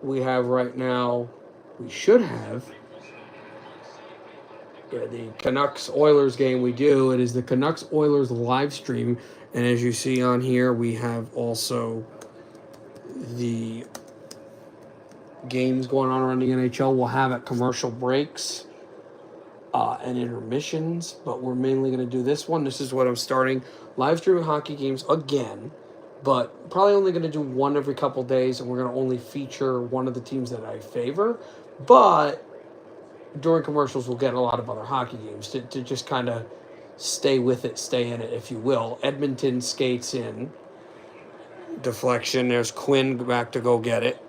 we have right now, we should have, the Canucks Oilers game we do. It is the Canucks Oilers live stream. And as you see on here, we have also the games going on around the NHL. We'll have at commercial breaks and intermissions, but we're mainly going to do this one. This is what I'm starting. Live streaming hockey games again, but probably only going to do one every couple days, and we're going to only feature one of the teams that I favor. But during commercials, we'll get a lot of other hockey games to just kind of stay with it, stay in it, if you will. Edmonton skates in. Deflection. There's Quinn back to go get it.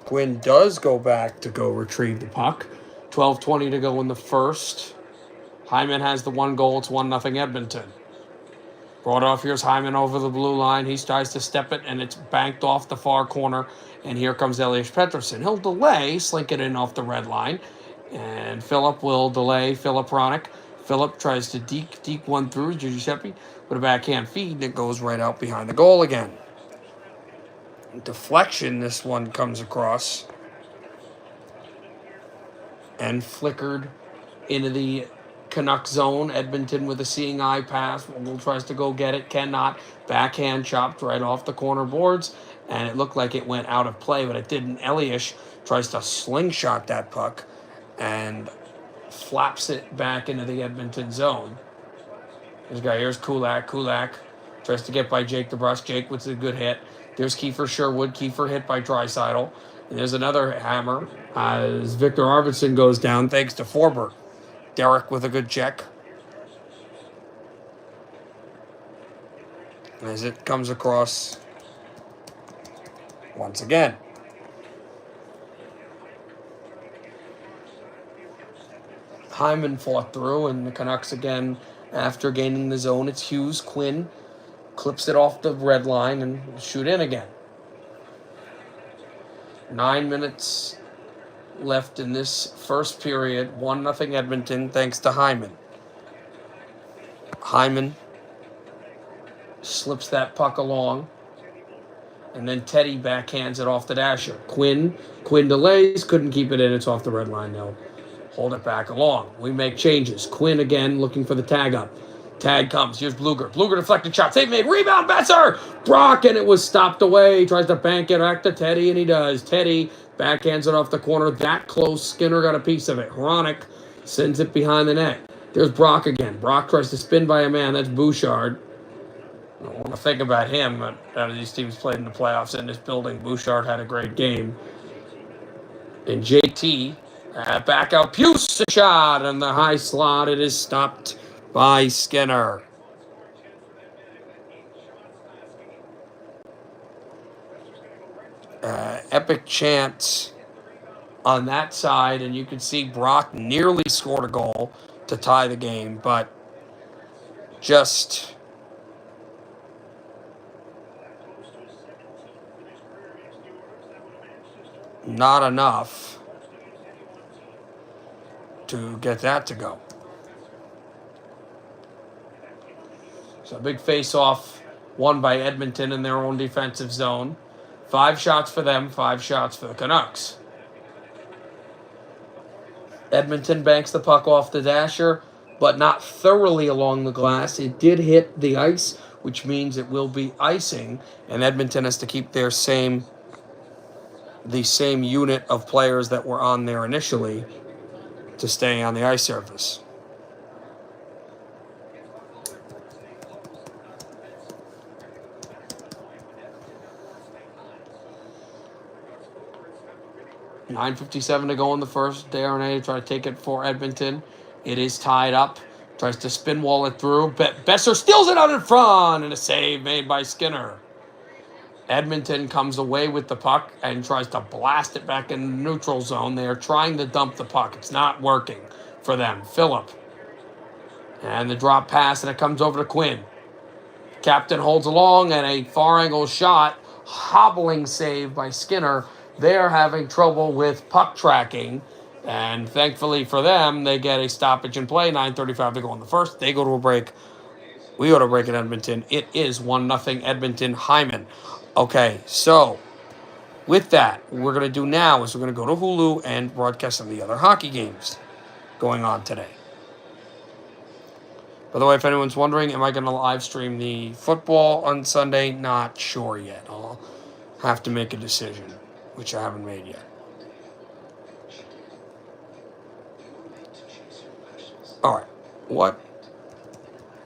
Quinn does go back to go retrieve the puck. 12:20 to go in the first. Hyman has the one goal. It's 1-0 Edmonton. Brought off. Here's Hyman over the blue line. He tries to step it, and it's banked off the far corner. And here comes Elias Pettersson. He'll delay, slink it in off the red line. And Phillip will delay. Philip Ronick. Phillip tries to deke one through. Giuseppe with a backhand feed, and it goes right out behind the goal again. Deflection, this one comes across. And flickered into the Canucks zone. Edmonton with a seeing eye pass. Will tries to go get it, cannot. Backhand chopped right off the corner boards, and it looked like it went out of play, but it didn't. Elias tries to slingshot that puck and flaps it back into the Edmonton zone. This guy here's Kulak. Kulak tries to get by Jake DeBrusk. Jake with a good hit. There's Kiefer Sherwood. Kiefer hit by Draisaitl. And there's another hammer as Victor Arvidsson goes down thanks to Forbert. Derek with a good check. As it comes across once again. Hyman fought through, and the Canucks again, after gaining the zone, it's Hughes. Quinn clips it off the red line and shoot in again. 9 minutes left in this first period. 1-0 Edmonton thanks to Hyman. Hyman slips that puck along, and then Teddy backhands it off the dasher. Quinn delays, couldn't keep it in. It's off the red line. They'll hold it back along. We make changes. Quinn again looking for the tag up. Tag comes. Here's Bluger. Bluger deflected shot. Save made. Rebound. Besser. Brock, and it was stopped away. He tries to bank it back to Teddy, and he does. Teddy backhands it off the corner. That close. Skinner got a piece of it. Hronik sends it behind the net. There's Brock again. Brock tries to spin by a man. That's Bouchard. I don't want to think about him, but out of these teams played in the playoffs in this building, Bouchard had a great game. And JT, back out. Puce a shot, and the high slot. It is stopped by Skinner. Epic chance on that side, and you can see Brock nearly scored a goal to tie the game, but just not enough to get that to go. So a big face-off won by Edmonton in their own defensive zone. 5 shots for them, 5 shots for the Canucks. Edmonton banks the puck off the dasher, but not thoroughly along the glass. It did hit the ice, which means it will be icing, and Edmonton has to keep the same unit of players that were on there initially to stay on the ice surface. .9:57 to go in the first. Darnay try to take it for Edmonton. It is tied up. Tries to spin wall it through. Besser steals it out in front, and a save made by Skinner. Edmonton comes away with the puck and tries to blast it back in the neutral zone. They are trying to dump the puck. It's not working for them. Phillip. And the drop pass, and it comes over to Quinn. Captain holds along, and a far angle shot. Hobbling save by Skinner. They're having trouble with puck tracking, and thankfully for them, they get a stoppage in play. 9:35 to go in the first. They go to a break. We go to a break in Edmonton. It is 1-0 Edmonton. Hyman. Okay, so with that, what we're going to do now is we're going to go to Hulu and broadcast some of the other hockey games going on today. By the way, if anyone's wondering, am I going to live stream the football on Sunday? Not sure yet. I'll have to make a decision, which I haven't made yet. All right,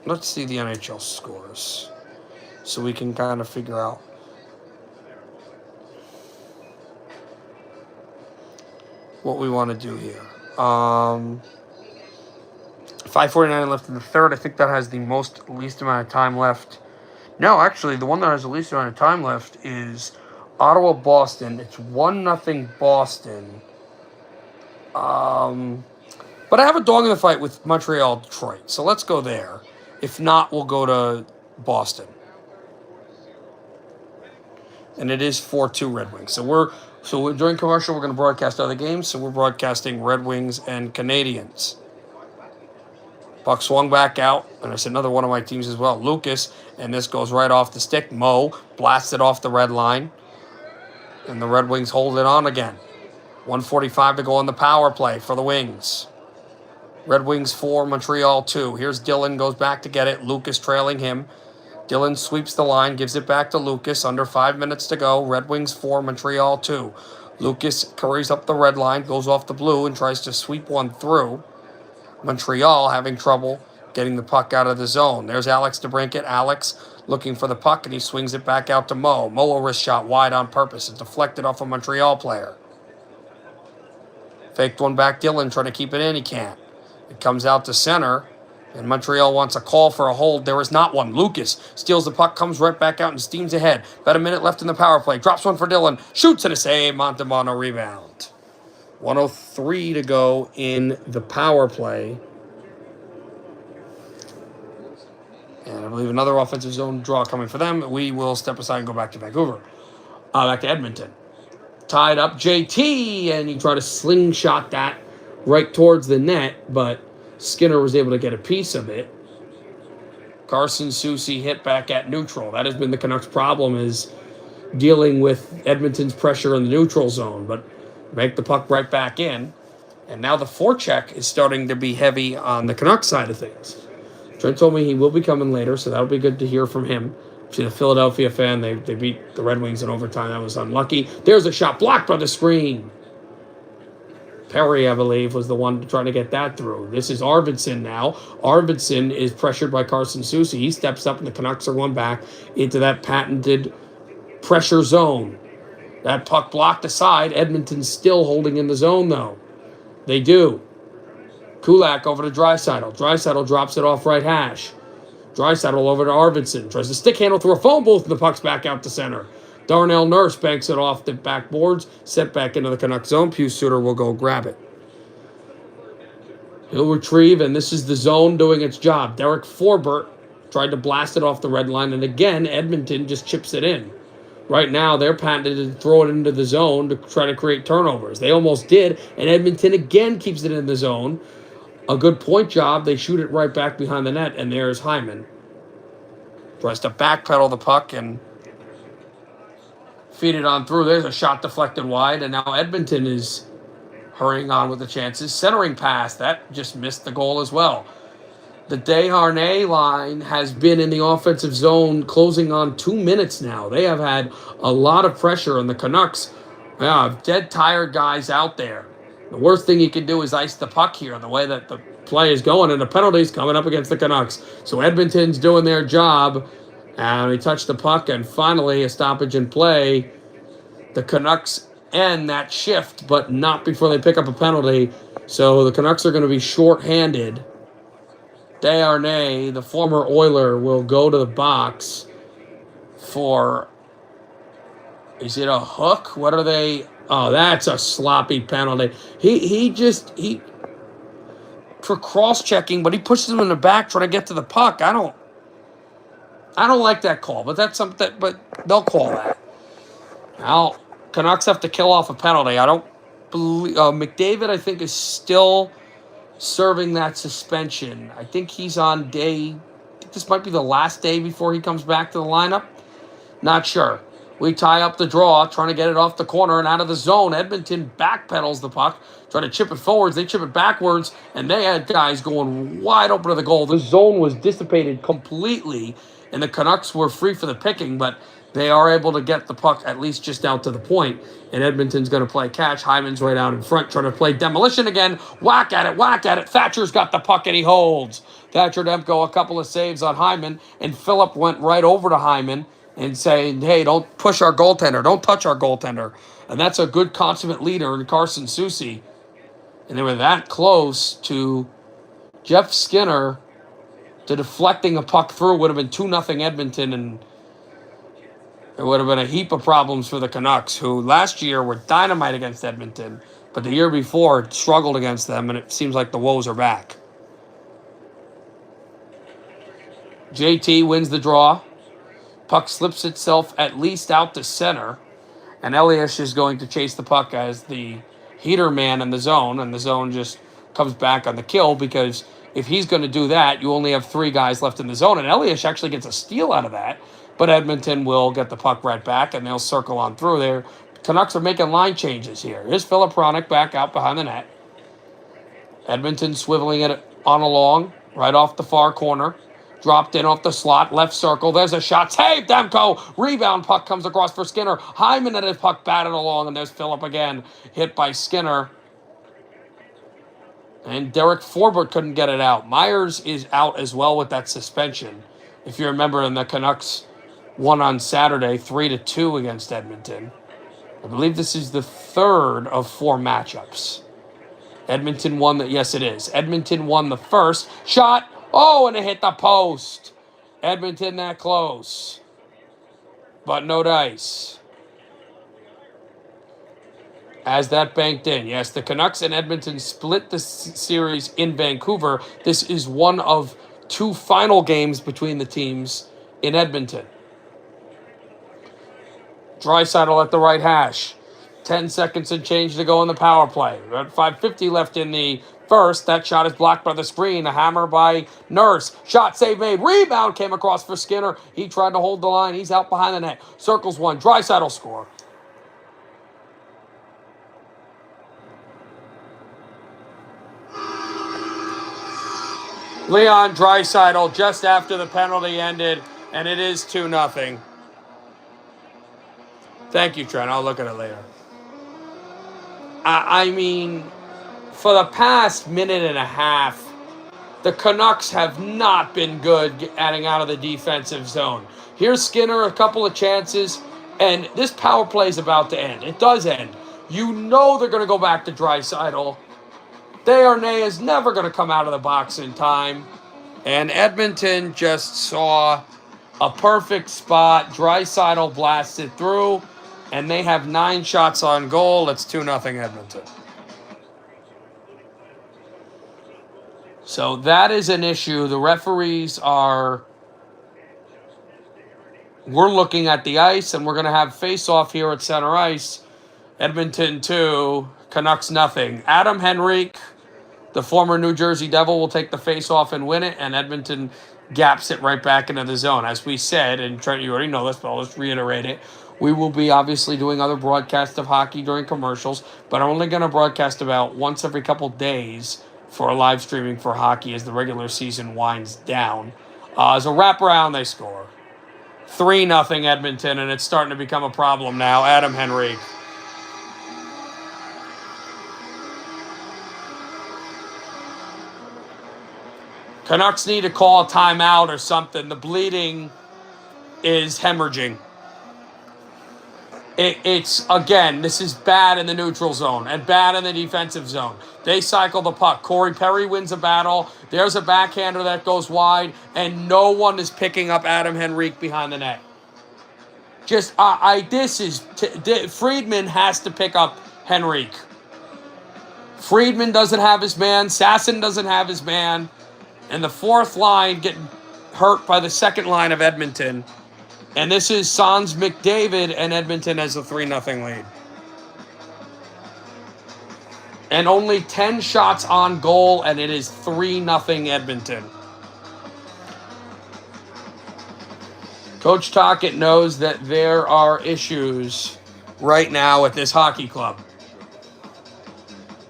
let's see the NHL scores so we can kind of figure out what we want to do here. 5:49 left in the third. I think that has the least amount of time left. No, actually, the one that has the least amount of time left is Ottawa-Boston. It's 1-0 Boston. But I have a dog in the fight with Montreal-Detroit, so let's go there. If not, we'll go to Boston. And it is 4-2 Red Wings. So during commercial, we're going to broadcast other games. So we're broadcasting Red Wings and Canadiens. Puck swung back out, and it's another one of my teams as well. Lucas, and this goes right off the stick. Mo blasts it off the red line, and the Red Wings hold it on again. 1:45 to go on the power play for the Wings. Red Wings 4, Montreal 2. Here's Dylan, goes back to get it. Lucas trailing him. Dylan sweeps the line, gives it back to Lucas. Under 5 minutes to go. Red Wings 4, Montreal 2. Lucas curries up the red line, goes off the blue, and tries to sweep one through. Montreal having trouble getting the puck out of the zone. There's Alex DeBrincat. Alex looking for the puck, and he swings it back out to Mo. Mo a wrist shot wide on purpose. It's deflected off a Montreal player. Faked one back. Dylan trying to keep it in. He can't. It comes out to center, and Montreal wants a call for a hold. There is not one. Lucas steals the puck, comes right back out, and steams ahead. About a minute left in the power play. Drops one for Dylan. Shoots and a save. Montemano rebound. 1:03 to go in the power play. And I believe another offensive zone draw coming for them. We will step aside and go back to Vancouver. Back to Edmonton. Tied up JT, and you try to slingshot that right towards the net, but Skinner was able to get a piece of it. Carson Soucy hit back at neutral. That has been the Canucks' problem, is dealing with Edmonton's pressure in the neutral zone, but make the puck right back in. And now the forecheck is starting to be heavy on the Canucks side of things. Trent told me he will be coming later, so that'll be good to hear from him. She's a Philadelphia fan. They beat the Red Wings in overtime. That was unlucky. There's a shot blocked by the screen. Perry, I believe, was the one trying to get that through. This is Arvidsson now. Arvidsson is pressured by Carson Soucy. He steps up, and the Canucks are one back into that patented pressure zone. That puck blocked aside. Edmonton's still holding in the zone, though. They do. Kulak over to Draisaitl. Draisaitl drops it off right hash. Draisaitl over to Arvidsson. Tries to stick handle through a phone booth, and the puck's back out to center. Darnell Nurse banks it off the backboards, set back into the Canucks zone. Pius Suter will go grab it. He'll retrieve, and this is the zone doing its job. Derek Forbert tried to blast it off the red line, and again, Edmonton just chips it in. Right now, they're patented to throw it into the zone to try to create turnovers. They almost did, and Edmonton again keeps it in the zone. A good point job. They shoot it right back behind the net, and there's Hyman. Tries to backpedal the puck and feed it on through. There's a shot deflected wide, and now Edmonton is hurrying on with the chances. Centering pass, that just missed the goal as well. The Desharnais line has been in the offensive zone closing on 2 minutes now. They have had a lot of pressure, and the Canucks have dead tired guys out there. The worst thing you can do is ice the puck here, the way that the play is going, and the penalty's coming up against the Canucks. So Edmonton's doing their job, and they touch the puck, and finally a stoppage in play. The Canucks end that shift, but not before they pick up a penalty. So the Canucks are going to be short-handed. Desharnais, the former Oiler, will go to the box for, is it a hook? What are they? Oh, that's a sloppy penalty. He for cross-checking, but he pushes him in the back trying to get to the puck. I don't like that call, but that's something. But they'll call that. Now, Canucks have to kill off a penalty. I don't believe McDavid, I think, is still serving that suspension. I think he's on day. I think this might be the last day before he comes back to the lineup. Not sure. We tie up the draw, trying to get it off the corner and out of the zone. Edmonton backpedals the puck, trying to chip it forwards. They chip it backwards, and they had guys going wide open to the goal. The zone was dissipated completely, and the Canucks were free for the picking, but they are able to get the puck at least just out to the point, and Edmonton's going to play catch. Hyman's right out in front, trying to play demolition again. Whack at it. Thatcher's got the puck, and he holds. Thatcher Demko a couple of saves on Hyman, and Phillip went right over to Hyman and saying, hey, don't push our goaltender. Don't touch our goaltender. And that's a good consummate leader in Carson Soucy. And they were that close to Jeff Skinner to deflecting a puck through. Would have been 2-0 Edmonton, and it would have been a heap of problems for the Canucks, who last year were dynamite against Edmonton, but the year before struggled against them, and it seems like the woes are back. JT wins the draw. Puck slips itself at least out to center, and Elias is going to chase the puck as the heater man in the zone, and the zone just comes back on the kill, because if he's going to do that, you only have 3 guys left in the zone, and Elias actually gets a steal out of that, but Edmonton will get the puck right back, and they'll circle on through there. Canucks are making line changes here. Here's Philip Hronek back out behind the net. Edmonton swiveling it on along, right off the far corner. Dropped in off the slot, left circle. There's a shot. Save, Demko. Rebound, puck comes across for Skinner. Hyman had his puck batted along, and there's Phillip again. Hit by Skinner. And Derek Forbort couldn't get it out. Myers is out as well with that suspension. If you remember, in the Canucks won on Saturday, 3-2 against Edmonton. I believe this is the 3rd of 4 matchups. Edmonton won the... Yes, it is. Edmonton won the first. Shot. Oh, and it hit the post. Edmonton that close. But no dice. As that banked in. Yes, the Canucks and Edmonton split the series in Vancouver. This is one of 2 final games between the teams in Edmonton. Draisaitl at the right hash. 10 seconds and change to go in the power play. We're at 5:50 left in the first. That shot is blocked by the screen. A hammer by Nurse. Shot, save made. Rebound came across for Skinner. He tried to hold the line. He's out behind the net. Circles one. Draisaitl score. Leon Draisaitl just after the penalty ended, and it is 2-0. Thank you, Trent. I'll look at it later. I mean, for the past minute and a half, the Canucks have not been good getting out of the defensive zone. Here's Skinner, a couple of chances, and this power play is about to end. It does end. You know they're going to go back to Draisaitl. Desharnais is never going to come out of the box in time. And Edmonton just saw a perfect spot. Draisaitl blasted through, and they have 9 shots on goal. It's 2-0 Edmonton. So that is an issue. The referees we're looking at the ice, and we're going to have face-off here at center ice. Edmonton 2, Canucks 0. Adam Henrique, the former New Jersey Devil, will take the face-off and win it, and Edmonton gaps it right back into the zone. As we said, and Trent, you already know this, but I'll just reiterate it, we will be obviously doing other broadcasts of hockey during commercials, but I'm only going to broadcast about once every couple days for live streaming for hockey as the regular season winds down. As a wraparound, they score. 3-0 Edmonton, and it's starting to become a problem now. Adam Henrique. Canucks need to call a timeout or something. The bleeding is hemorrhaging. It's, again, this is bad in the neutral zone and bad in the defensive zone. They cycle the puck. Corey Perry wins a battle. There's a backhander that goes wide, and no one is picking up Adam Henrique behind the net. Friedman has to pick up Henrique. Friedman doesn't have his man. Sasson doesn't have his man. And the fourth line getting hurt by the second line of Edmonton. And this is Sans McDavid, and Edmonton has a 3-0 lead. And only 10 shots on goal, and it is 3-0 Edmonton. Coach Tockett knows that there are issues right now at this hockey club.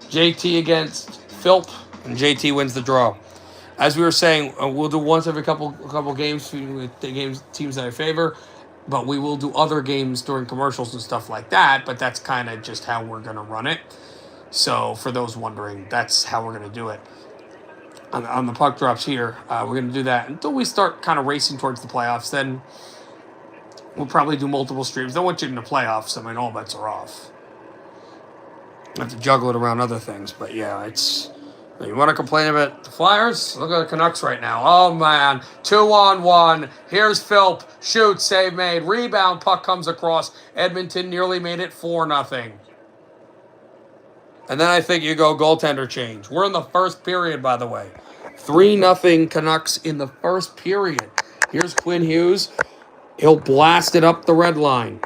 JT against Philp, and JT wins the draw. As we were saying, we'll do once every couple games with the teams that I favor, but we will do other games during commercials and stuff like that. But that's kind of just how we're gonna run it. So for those wondering, that's how we're gonna do it. On the puck drops here, we're gonna do that until we start kind of racing towards the playoffs. Then we'll probably do multiple streams. Then once you're in the playoffs, I mean, all bets are off. I have to juggle it around other things, but yeah, it's. You want to complain about the Flyers? Look at the Canucks right now. Oh, man. 2-on-1. Here's Philp. Shoot, save made. Rebound, puck comes across. Edmonton nearly made it 4-0. And then I think you go goaltender change. We're in the first period, by the way. 3-0 Canucks in the first period. Here's Quinn Hughes. He'll blast it up the red line.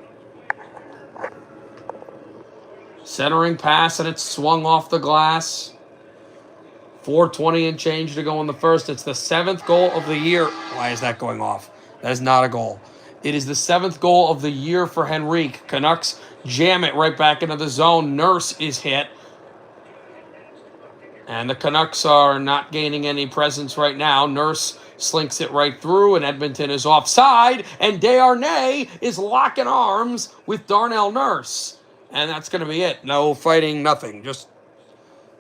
Centering pass, and it's swung off the glass. 4:20 and change to go in the first. It's the 7th goal of the year. Why is that going off? That is not a goal. It is the 7th goal of the year for Henrique. Canucks jam it right back into the zone. Nurse is hit. And the Canucks are not gaining any presence right now. Nurse slinks it right through, and Edmonton is offside. And Desharnais is locking arms with Darnell Nurse. And that's going to be it. No fighting, nothing. Just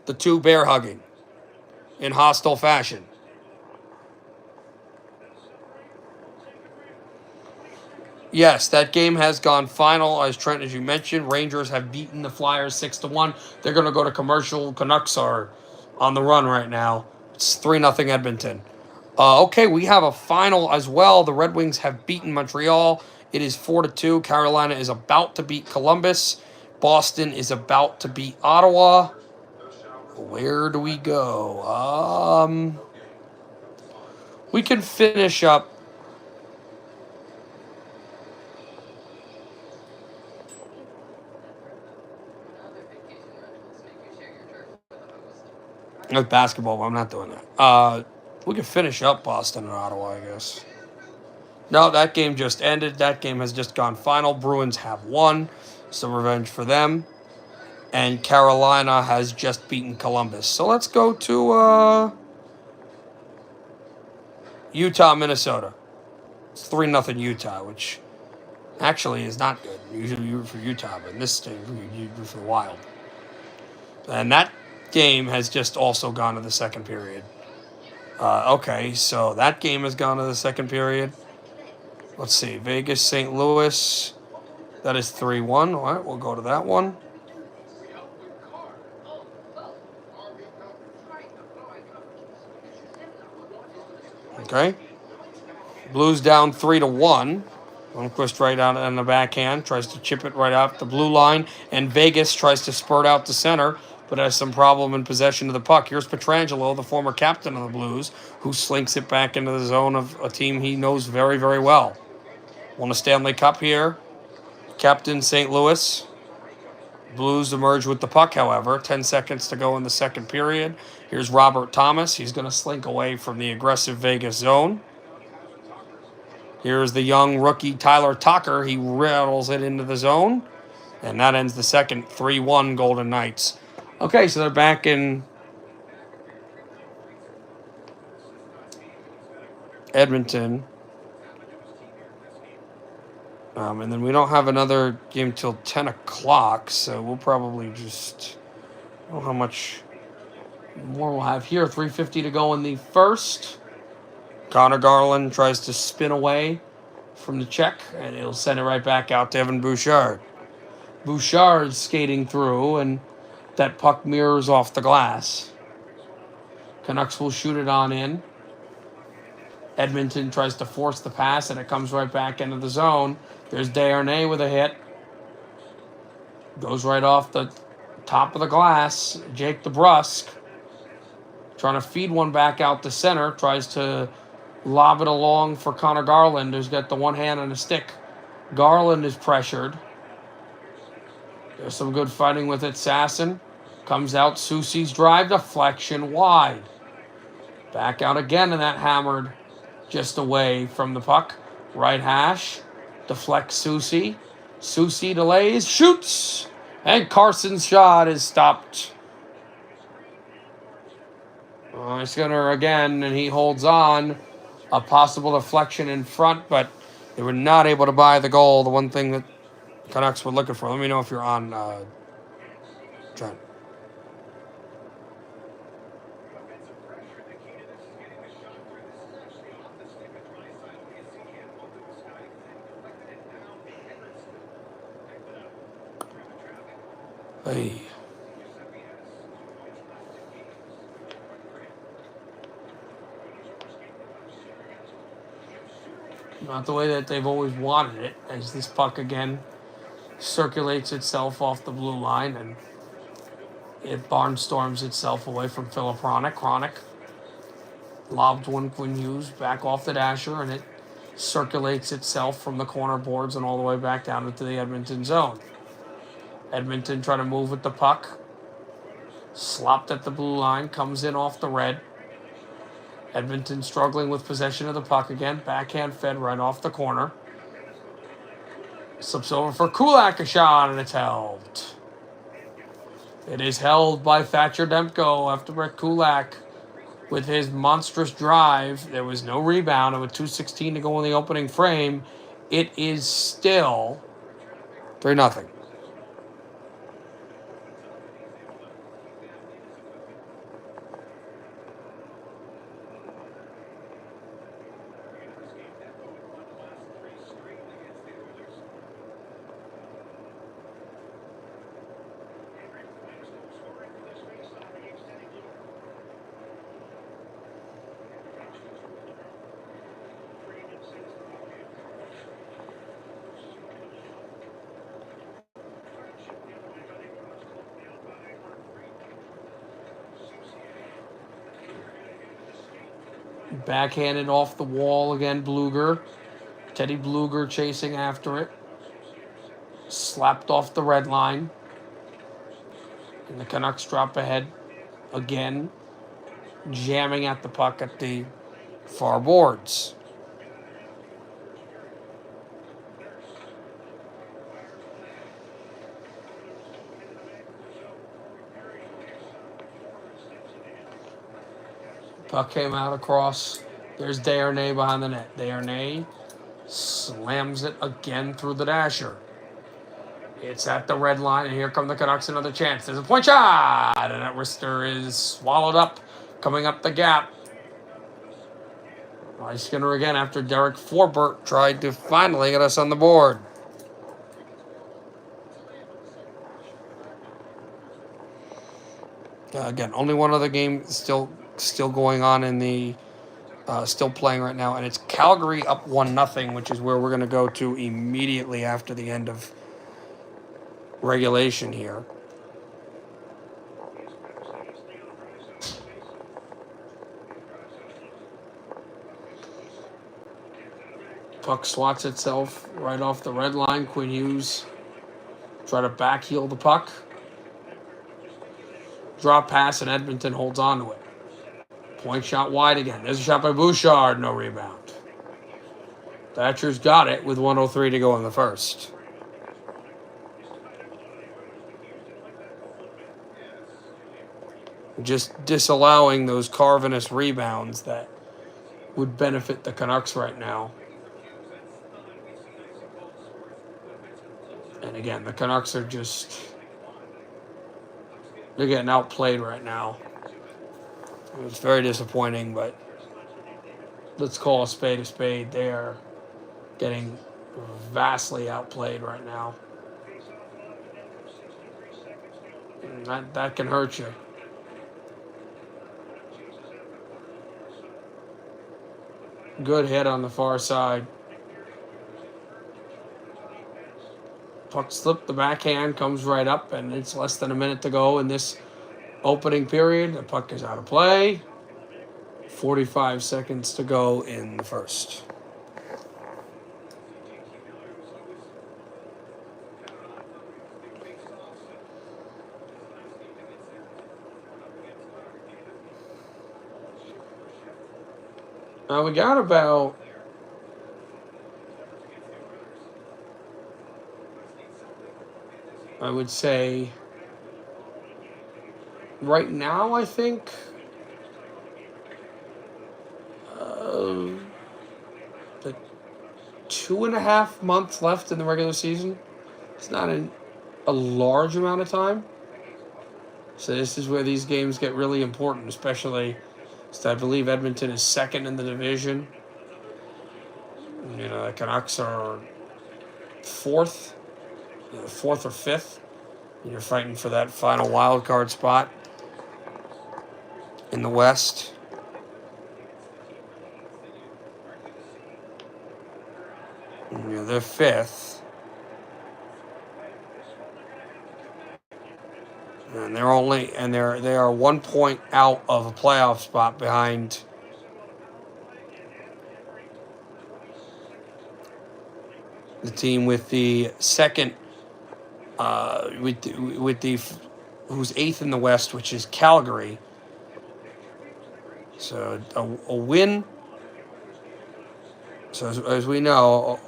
the two bear hugging in hostile fashion. Yes, that game has gone final. As Trent, as you mentioned, Rangers have beaten the Flyers 6-1. They're going to go to commercial. Canucks are on the run right now. It's 3-0 Edmonton. Okay, we have a final as well. The Red Wings have beaten Montreal. It is 4-2. Carolina is about to beat Columbus. Boston is about to beat Ottawa. Where do we go? We can finish up. With basketball, but I'm not doing that. We can finish up Boston and Ottawa, I guess. No, that game just ended. That game has just gone final. Bruins have won. Some revenge for them. And Carolina has just beaten Columbus. So let's go to Utah, Minnesota. It's 3-0 Utah, which actually is not good. Usually you root for Utah, but in this state, you root for the Wild. And that game has just also gone to the second period. Okay, so that game has gone to the second period. Let's see, Vegas, St. Louis. That is 3-1. All right, we'll go to that one. Okay. Blues down 3-1. Lundqvist right out on the backhand. Tries to chip it right off the blue line. And Vegas tries to spurt out to center, but has some problem in possession of the puck. Here's Pietrangelo, the former captain of the Blues, who slinks it back into the zone of a team he knows very, very well. Won a Stanley Cup here. Captain St. Louis. Blues emerge with the puck, however. 10 seconds to go in the second period. Here's Robert Thomas. He's going to slink away from the aggressive Vegas zone. Here's the young rookie Tyler Tucker. He rattles it into the zone. And that ends the second. 3-1 Golden Knights. Okay, so they're back in Edmonton. And then we don't have another game till 10 o'clock, so we'll probably just... I don't know how much more we'll have here. 3:50 to go in the first. Connor Garland tries to spin away from the check, and he'll send it right back out to Evan Bouchard. Bouchard's skating through, and that puck mirrors off the glass. Canucks will shoot it on in. Edmonton tries to force the pass, and it comes right back into the zone. There's Desharnais with a hit. Goes right off the top of the glass. Jake DeBrusk trying to feed one back out to center. Tries to lob it along for Connor Garland, who's got the one hand on a stick. Garland is pressured. There's some good fighting with it. Sasson comes out. Soucy's drive deflection wide. Back out again, and that hammered just away from the puck. Right hash. Deflects Susie. Susie delays. Shoots. And Carson's shot is stopped. Skinner again, and he holds on. A possible deflection in front, but they were not able to buy the goal. The one thing that Canucks were looking for. Let me know if you're on, Trent. Hey. Not the way that they've always wanted it, as this puck again circulates itself off the blue line and it barnstorms itself away from Philip Hronek. Hronek lobbed one Quinn Hughes back off the dasher, and it circulates itself from the corner boards and all the way back down into the Edmonton zone. Edmonton trying to move with the puck. Slopped at the blue line, comes in off the red. Edmonton struggling with possession of the puck again. Backhand fed right off the corner. Slips over for Kulak, a shot, and it's held. It is held by Thatcher Demko after Brett Kulak with his monstrous drive. There was no rebound, and with 2:16 to go in the opening frame, it is still 3-0. Backhanded off the wall again, Bluger. Teddy Bluger chasing after it. Slapped off the red line. And the Canucks drop ahead again, jamming at the puck at the far boards. Puck came out across. There's Desharnais behind the net. Desharnais slams it again through the dasher. It's at the red line, and here come the Canucks. Another chance. There's a point shot, and that wrister is swallowed up, coming up the gap. Skinner again after Derek Forbert tried to finally get us on the board. Again, only one other game still going on in the still playing right now, and it's Calgary up 1-0, which is where we're going to go to immediately after the end of regulation here. Puck swats itself right off the red line. Quinn Hughes try to backheel the puck. Drop pass, and Edmonton holds on to it. Point shot wide again. There's a shot by Bouchard. No rebound. Thatcher's got it with 1:03 to go in the first. Just disallowing those carvinous rebounds that would benefit the Canucks right now. And again, the Canucks are just... they're getting outplayed right now. It's very disappointing, but let's call a spade a spade. They are getting vastly outplayed right now. And that can hurt you. Good hit on the far side. Puck slipped the backhand, comes right up, and it's less than a minute to go in this opening period. The puck is out of play. 45 seconds to go in the first. Now we got about I would say right now, I think uh, the 2.5 months left in the regular season. It's not a large amount of time. So this is where these games get really important, especially since I believe Edmonton is second in the division. You know, the Canucks are fourth, fourth or fifth. You're fighting for that final wild card spot in the West. You know, they're fifth, and they are 1 point out of a playoff spot behind the team with the second, with the who's eighth in the West, which is Calgary. So a win. So as we know,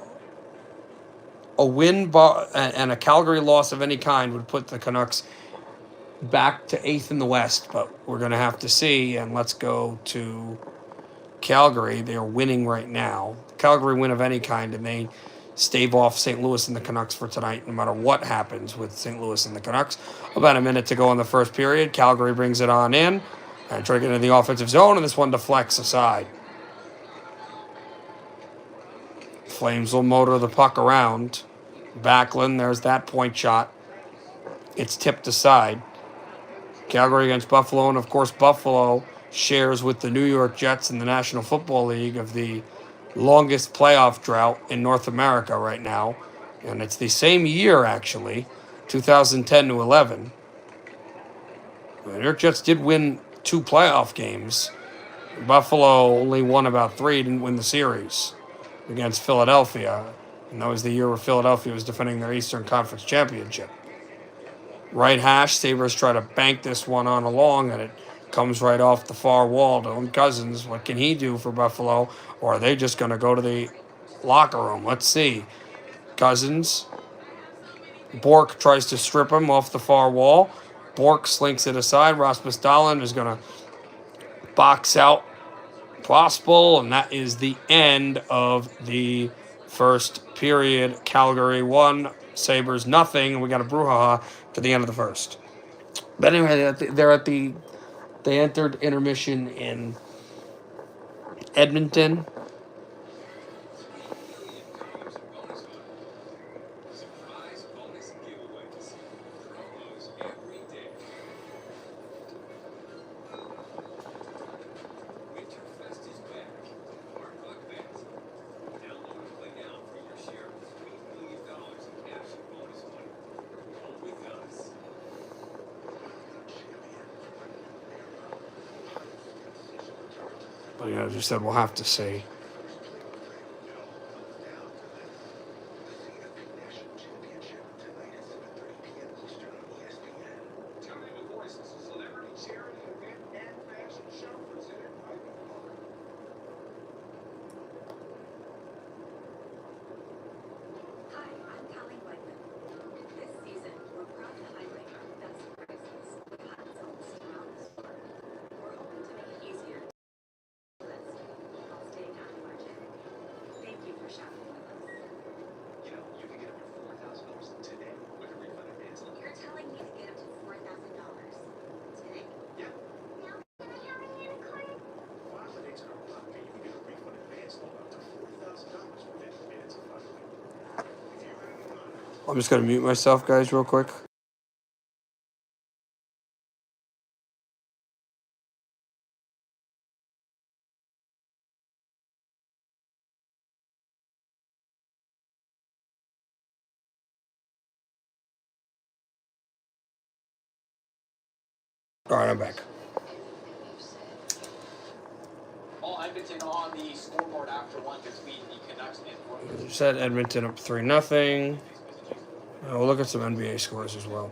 a win and a Calgary loss of any kind would put the Canucks back to eighth in the West. But we're going to have to see. And let's go to Calgary. They are winning right now. Calgary win of any kind, and they stave off St. Louis and the Canucks for tonight, no matter what happens with St. Louis and the Canucks. About a minute to go in the first period. Calgary brings it on in and try to get into the offensive zone, and this one deflects aside. Flames will motor the puck around. Backlund, there's that point shot. It's tipped aside. Calgary against Buffalo, and of course Buffalo shares with the New York Jets in the National Football League of the longest playoff drought in North America right now. And it's the same year, actually, 2010 to 11. The New York Jets did win 2 playoff games. Buffalo only won about 3, didn't win the series against Philadelphia. And that was the year where Philadelphia was defending their Eastern Conference Championship. Right hash, Sabres try to bank this one on along, and it comes right off the far wall to Cousins. What can he do for Buffalo? Or are they just going to go to the locker room? Let's see. Cousins. Bork tries to strip him off the far wall. Bork slinks it aside. Rasmus Dahlin is going to box out Possible, and that is the end of the first period. Calgary 1, Sabres nothing, and we got a brouhaha to the end of the first. But anyway, they entered intermission in Edmonton. But you know, as you said, we'll have to see. I'm just going to mute myself, guys, real quick. All right, I'm back. Edmonton on the scoreboard after one defeat the Canucks. You said Edmonton up 3-0. We'll look at some NBA scores as well.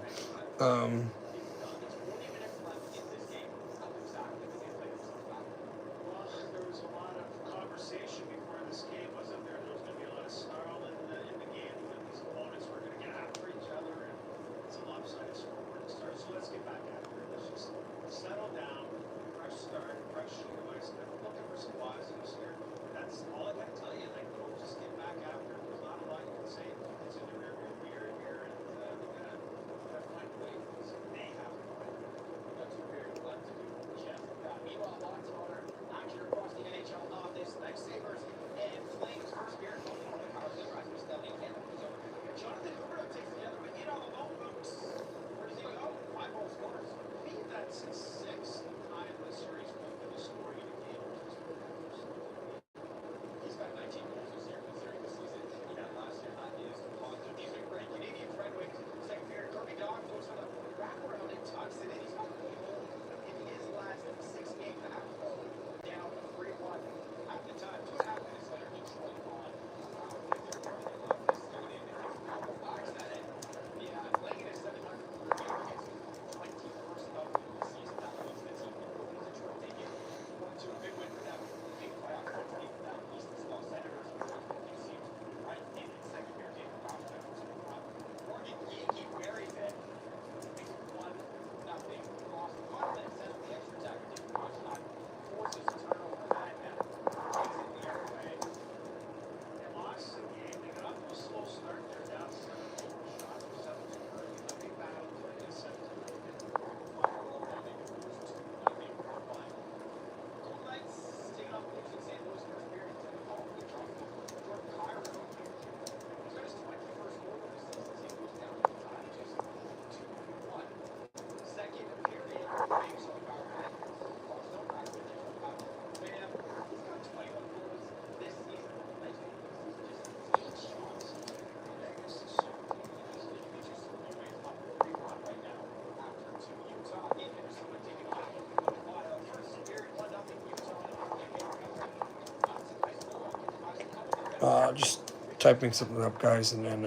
Just typing something up, guys, and then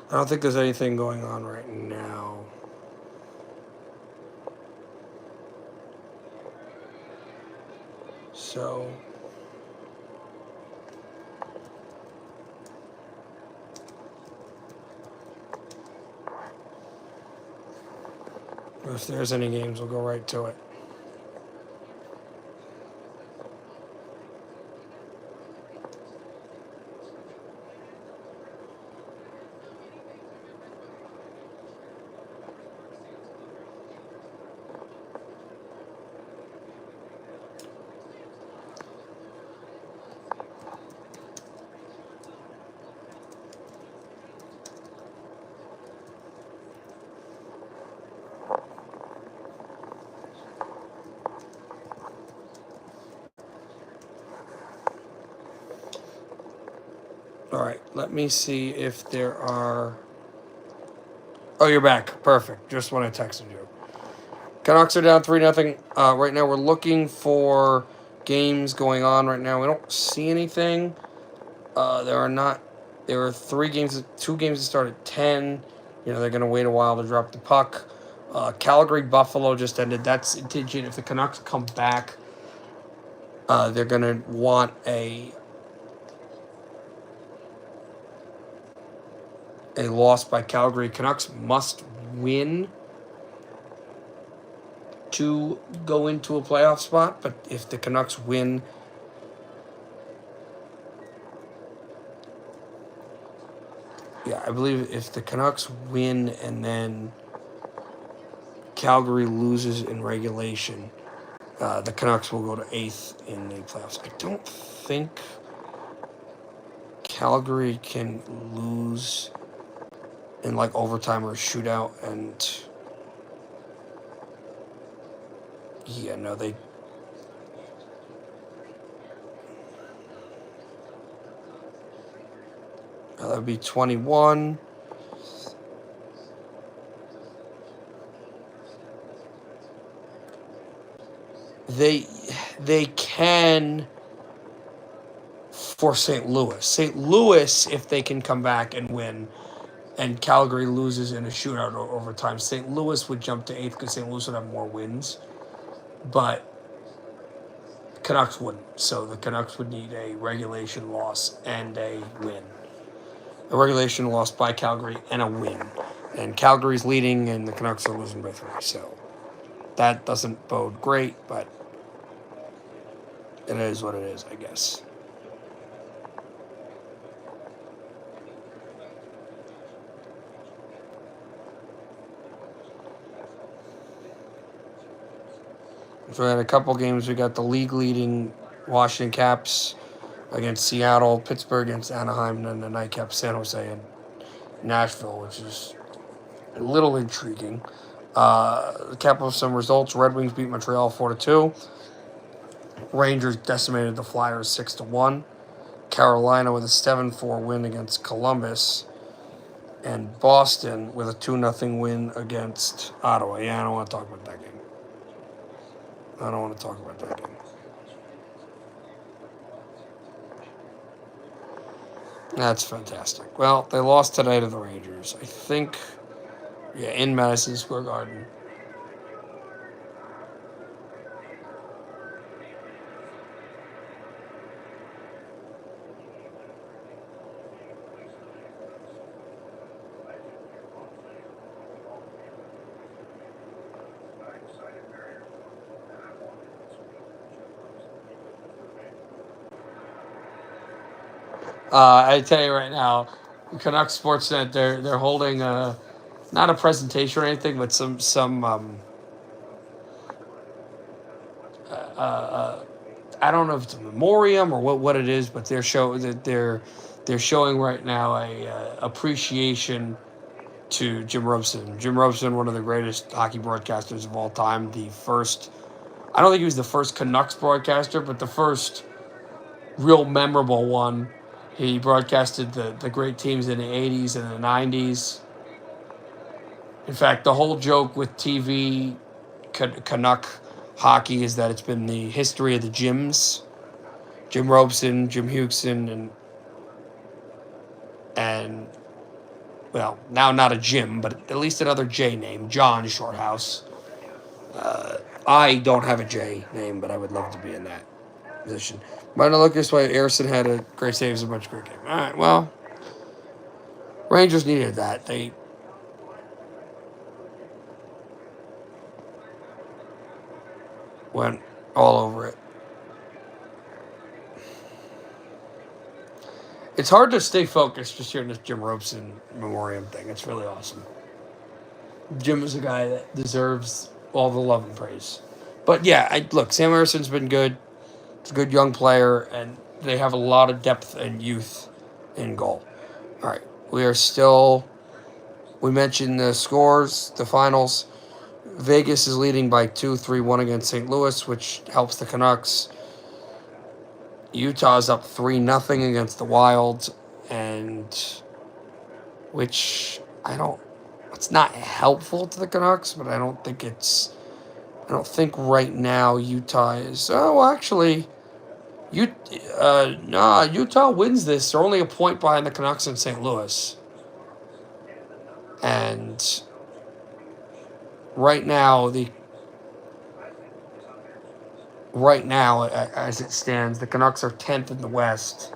I don't think there's anything going on right now. So, if there's any games, we'll go right to it. All right, let me see if there are. Oh, you're back. Perfect. Just when I texted you. Canucks are down 3-0. Right now, we're looking for games going on right now. We don't see anything. There are not. There are 2 games that start at 10. They're going to wait a while to drop the puck. Calgary Buffalo just ended. That's contingent. If the Canucks come back, they're going to want a loss by Calgary. Canucks must win to go into a playoff spot, but if the Canucks win, I believe if the Canucks win and then Calgary loses in regulation, the Canucks will go to 8th in the playoffs. I don't think Calgary can lose in like overtime or shootout, and they. That would be 21. They can for St. Louis. St. Louis, if they can come back and win, and Calgary loses in a shootout or overtime, St. Louis would jump to 8th because St. Louis would have more wins. But Canucks wouldn't. So the Canucks would need a regulation loss and a win. A regulation loss by Calgary and a win. And Calgary's leading and the Canucks are losing by 3. So that doesn't bode great, but it is what it is, I guess. So we had a couple games. We got the league-leading Washington Caps against Seattle, Pittsburgh against Anaheim, and then the nightcap San Jose and Nashville, which is a little intriguing. The cap of some results: Red Wings beat Montreal 4-2. Rangers decimated the Flyers 6-1. Carolina with a 7-4 win against Columbus. And Boston with a 2-0 win against Ottawa. I don't want to talk about that game. That's fantastic. Well, they lost today to the Rangers. I think, in Madison Square Garden. I tell you right now, Canucks Sportsnet, they're holding not a presentation or anything, but some I don't know if it's a memoriam or what it is, but they're showing right now a appreciation to Jim Robson. Jim Robson, one of the greatest hockey broadcasters of all time. I don't think he was the first Canucks broadcaster, but the first real memorable one. He broadcasted the great teams in the 80s and the 90s. In fact, the whole joke with TV Canuck hockey is that it's been the history of the Jims. Jim Robson, Jim Hughson, and well, now not a Jim, but at least another J name, John Shorthouse. I don't have a J name, but I would love to be in that position. Might not look this way. Harrison had a great saves, a bunch of great games. All right, well, Rangers needed that. They went all over it. It's hard to stay focused just hearing this Jim Robson memoriam thing. It's really awesome. Jim is a guy that deserves all the love and praise. But yeah, look, Sam Harrison's been good. He's a good young player, and they have a lot of depth and youth in goal. All right, we mentioned the scores, the finals. Vegas is leading by 2-3-1 against St. Louis, which helps the Canucks. Utah is up 3-0 against the Wild, it's not helpful to the Canucks, but I don't think right now Utah is. Oh, actually, Utah wins this. They're only a point behind the Canucks in St. Louis. And right now, as it stands, the Canucks are 10th in the West.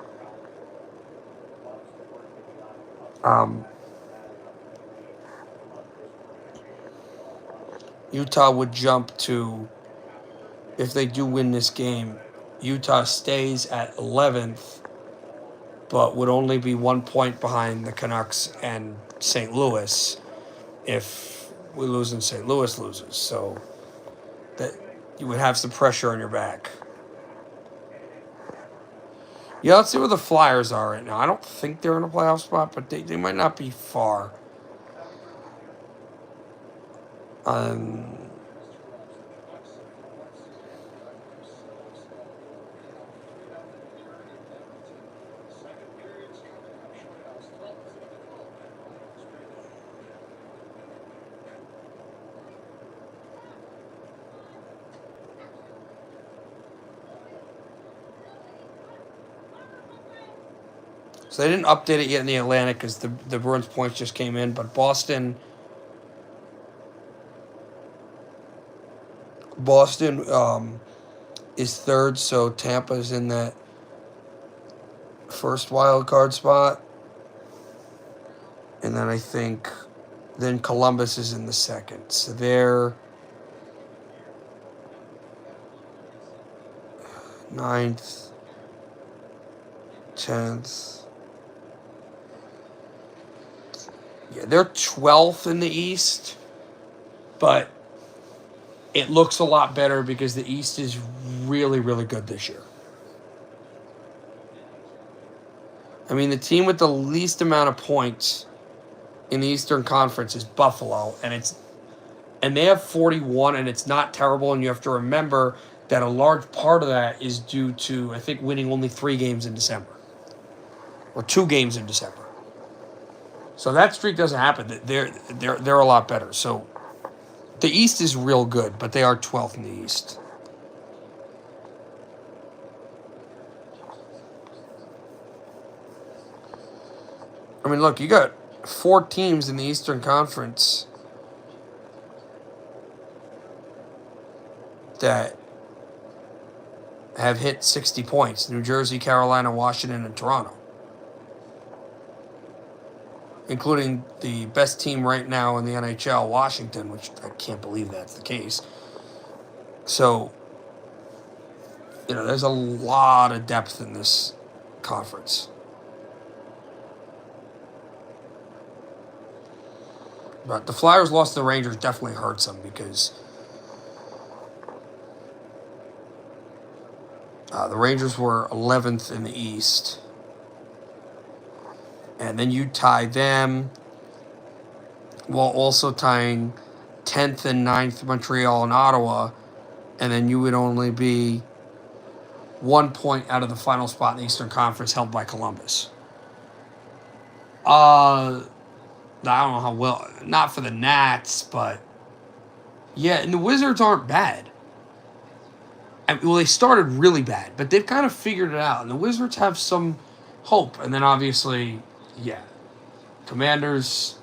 Utah would jump to, if they do win this game, Utah stays at 11th, but would only be 1 point behind the Canucks and St. Louis if we lose and St. Louis loses. So that you would have some pressure on your back. Yeah, let's see where the Flyers are right now. I don't think they're in a playoff spot, but they might not be far. So they didn't update it yet in the Atlantic because the Bruins points just came in, but Boston is third, so Tampa's in that first wild card spot. And then I think Columbus is in the second. So they're 9th, 10th. Yeah, they're 12th in the East, but it looks a lot better because the East is really, really good this year. I mean, the team with the least amount of points in the Eastern Conference is Buffalo, and they have 41, and it's not terrible, and you have to remember that a large part of that is due to, I think, winning only 3 games in December, or 2 games in December. So that streak doesn't happen. They're a lot better. So the East is real good, but they are 12th in the East. I mean, look, you got 4 teams in the Eastern Conference that have hit 60 points. New Jersey, Carolina, Washington, and Toronto. Including the best team right now in the NHL, Washington, which I can't believe that's the case. So, there's a lot of depth in this conference. But the Flyers lost to the Rangers definitely hurts them because the Rangers were 11th in the East. And then you tie them while also tying 10th and 9th Montreal and Ottawa. And then you would only be 1 point out of the final spot in the Eastern Conference held by Columbus. I don't know how well, not for the Nats, but yeah, and the Wizards aren't bad. Well, they started really bad, but they've kind of figured it out, and the Wizards have some hope. And then obviously, yeah, Commanders,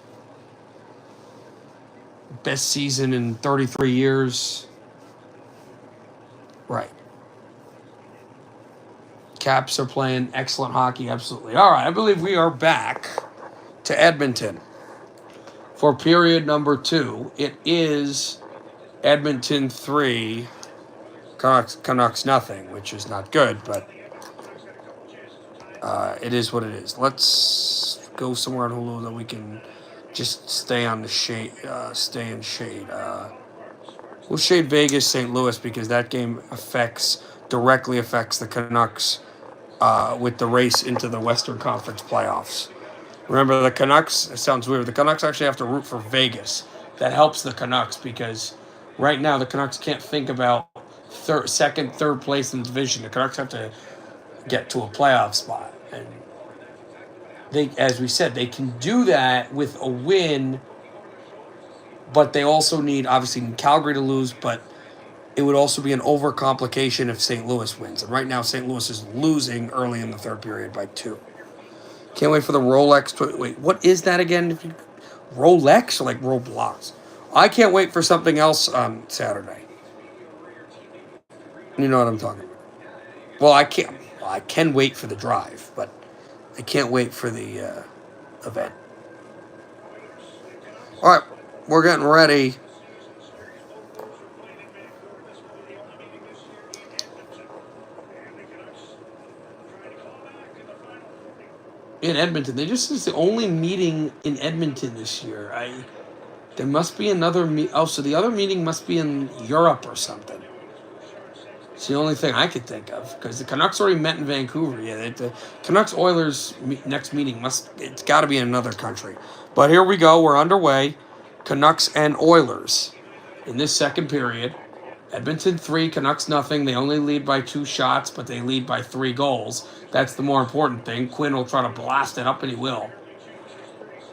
best season in 33 years. Right. Caps are playing excellent hockey, absolutely. All right, I believe we are back to Edmonton for period number 2. It is Edmonton 3, Canucks nothing, which is not good, but it is what it is. Let's go somewhere on Hulu that we can just stay on the shade, stay in shade. We'll shade Vegas, St. Louis, because that game directly affects the Canucks with the race into the Western Conference playoffs. Remember, the Canucks, it sounds weird, the Canucks actually have to root for Vegas. That helps the Canucks because right now the Canucks can't think about second, third place in the division. The Canucks have to get to a playoff spot. And they, as we said, they can do that with a win, but they also need, obviously, Calgary to lose, but it would also be an overcomplication if St. Louis wins. And right now, St. Louis is losing early in the third period by 2. Can't wait for the Rolex. Wait, what is that again? Rolex or like Roblox? I can't wait for something else on Saturday. You know what I'm talking about. Well, I can't. Well, I can wait for the drive, but I can't wait for the event. All right, we're getting ready. In Edmonton, it's the only meeting in Edmonton this year. There must be another so the other meeting must be in Europe or something. It's the only thing I could think of because the Canucks already met in Vancouver. Yeah, the Canucks Oilers next meeting it's got to be in another country. But here we go. We're underway. Canucks and Oilers in this second period. Edmonton 3, Canucks nothing. They only lead by 2 shots, but they lead by 3 goals. That's the more important thing. Quinn will try to blast it up, and he will.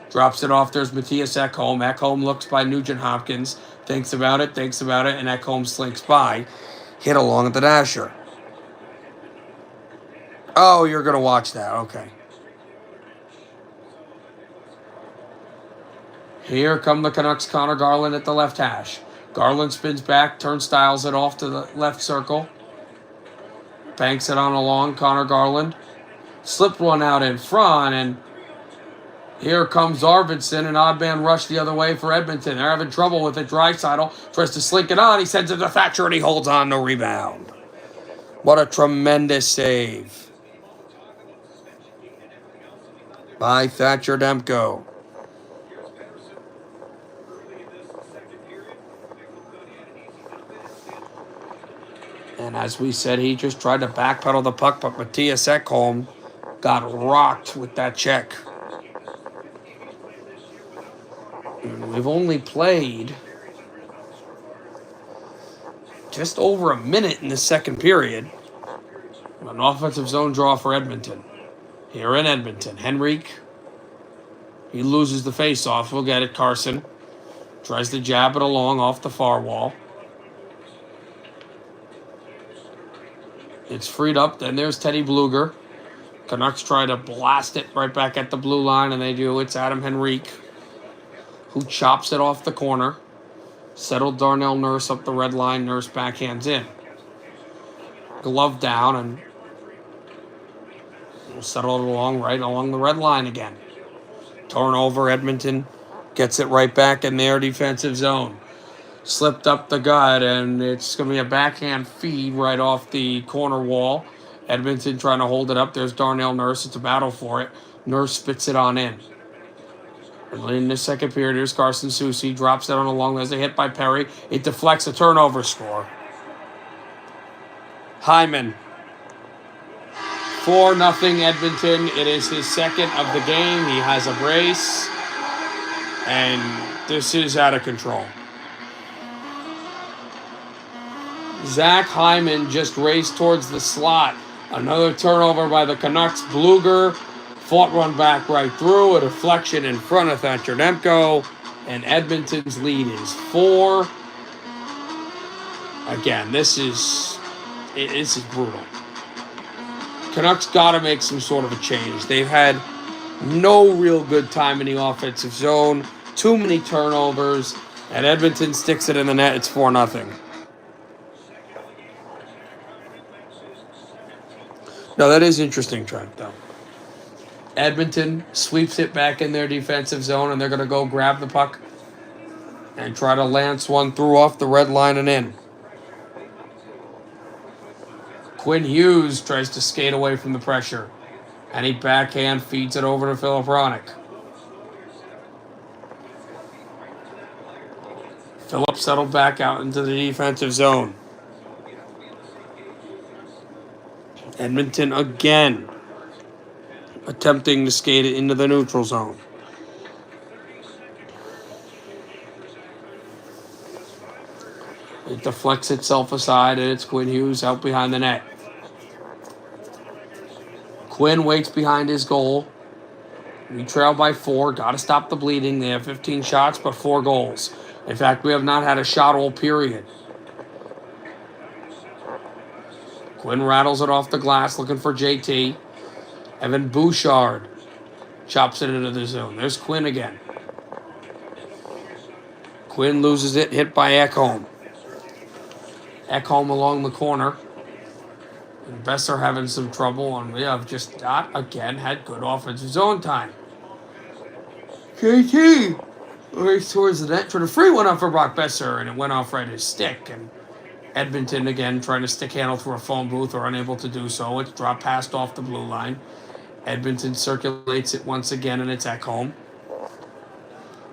Drops it off. There's Matthias Ekholm. Ekholm looks by Nugent Hopkins. Thinks about it, and Ekholm slinks by. Hit along at the dasher. Oh, you're going to watch that. Okay. Here come the Canucks. Connor Garland at the left hash. Garland spins back, turnstiles it off to the left circle. Banks it on along, Connor Garland. Slipped one out in front, and here comes Arvidsson, an odd man rush the other way for Edmonton. They're having trouble with it. Draisaitl tries to slink it on. He sends it to Thatcher, and he holds on, no rebound. What a tremendous save by Thatcher Demko. And as we said, he just tried to backpedal the puck, but Matthias Ekholm got rocked with that check. And we've only played just over a minute in the second period. An offensive zone draw for Edmonton. Here in Edmonton, Henrique. He loses the face-off. We'll get it. Carson tries to jab it along off the far wall. It's freed up. Then there's Teddy Bluger. Canucks try to blast it right back at the blue line, and they do. It's Adam Henrique who chops it off the corner. Settled Darnell Nurse up the red line. Nurse backhands in. Glove down, and we'll settle it along the red line again. Turnover. Edmonton gets it right back in their defensive zone. Slipped up the gut, and it's going to be a backhand feed right off the corner wall. Edmonton trying to hold it up. There's Darnell Nurse. It's a battle for it. Nurse spits it on in. In the second period, here's Carson Soucy. Drops it on a long as they hit by Perry. It deflects a turnover score. Hyman. 4-0 Edmonton. It is his second of the game. He has a brace. And this is out of control. Zach Hyman just raced towards the slot. Another turnover by the Canucks. Bluger fought one back right through. A deflection in front of Thatcher Demko. And Edmonton's lead is 4. Again, this is brutal. Canucks got to make some sort of a change. They've had no real good time in the offensive zone. Too many turnovers. And Edmonton sticks it in the net. It's 4-0. No, that is interesting, Trent, though. Edmonton sweeps it back in their defensive zone, and they're going to go grab the puck and try to lance one through off the red line and in. Quinn Hughes tries to skate away from the pressure, and he backhand feeds it over to Philip Hronek. Philip settled back out into the defensive zone. Edmonton again attempting to skate it into the neutral zone. It deflects itself aside, and it's Quinn Hughes out behind the net. Quinn waits behind his goal. We trail by 4. Got to stop the bleeding. They have 15 shots, but 4 goals. In fact, we have not had a shot all period. Quinn rattles it off the glass, looking for JT. Evan Bouchard chops it into the zone. There's Quinn again. Quinn loses it, hit by Ekholm. Ekholm along the corner. And Besser having some trouble, and we have just not, again, had good offensive zone time. JT race towards the net, trying to free one up for Brock Besser, and it went off right his stick, and Edmonton again trying to stick handle through a phone booth or unable to do so. It's dropped past off the blue line. Edmonton circulates it once again, and it's Ekholm.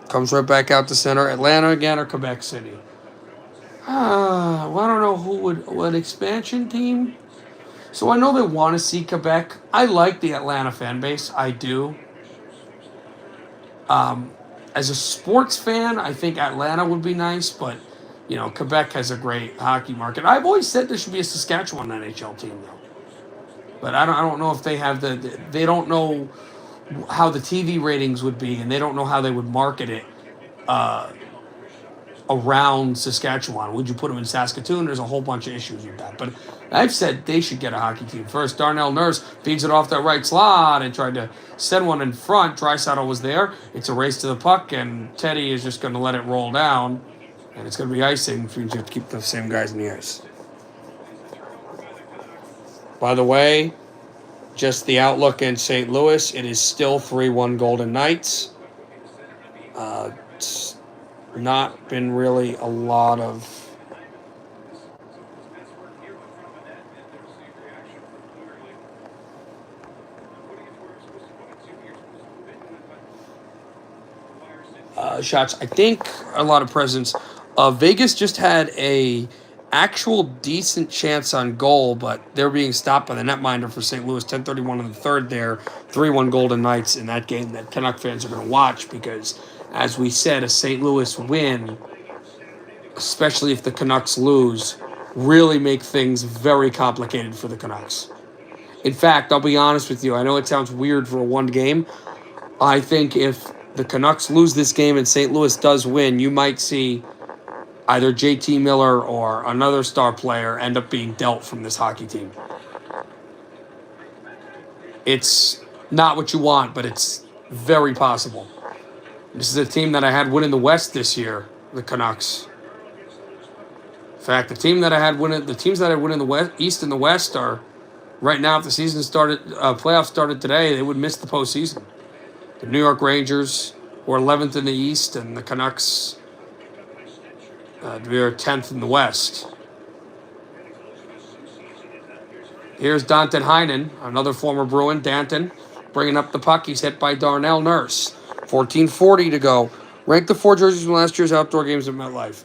Comes right back out to center. Atlanta again or Quebec City? Well, I don't know what expansion team. So I know they want to see Quebec. I like the Atlanta fan base. I do. As a sports fan, I think Atlanta would be nice, but Quebec has a great hockey market. I've always said there should be a Saskatchewan NHL team, though. But I don't know if they have they don't know how the TV ratings would be, and they don't know how they would market it around Saskatchewan. Would you put them in Saskatoon? There's a whole bunch of issues with that. But I've said they should get a hockey team first. Darnell Nurse feeds it off that right slot and tried to send one in front. Draisaitl was there. It's a race to the puck, and Teddy is just going to let it roll down. And it's going to be icing if you just keep the same guys in the ice. By the way, just the outlook in St. Louis, it is still 3-1 Golden Knights. It's not been really a lot of shots. I think a lot of presence. Vegas just had a actual decent chance on goal, but they're being stopped by the netminder for St. Louis. 10:31 in the third there. 3-1 Golden Knights in that game that Canuck fans are going to watch because, as we said, a St. Louis win, especially if the Canucks lose, really make things very complicated for the Canucks. In fact, I'll be honest with you. I know it sounds weird for a one game. I think if the Canucks lose this game and St. Louis does win, you might see either JT Miller or another star player end up being dealt from this hockey team. It's not what you want, but it's very possible. This is a team that I had winning the West this year, the Canucks. In fact, the teams that I had winning the West, East and the West are right now. If the season started, playoffs started today, they would miss the postseason. The New York Rangers were 11th in the East, and the Canucks we are 10th in the West. Here's Danton Heinen, another former Bruin. Danton bringing up the puck. He's hit by Darnell Nurse. 14:40 to go. Rank the 4 jerseys from last year's outdoor games at MetLife.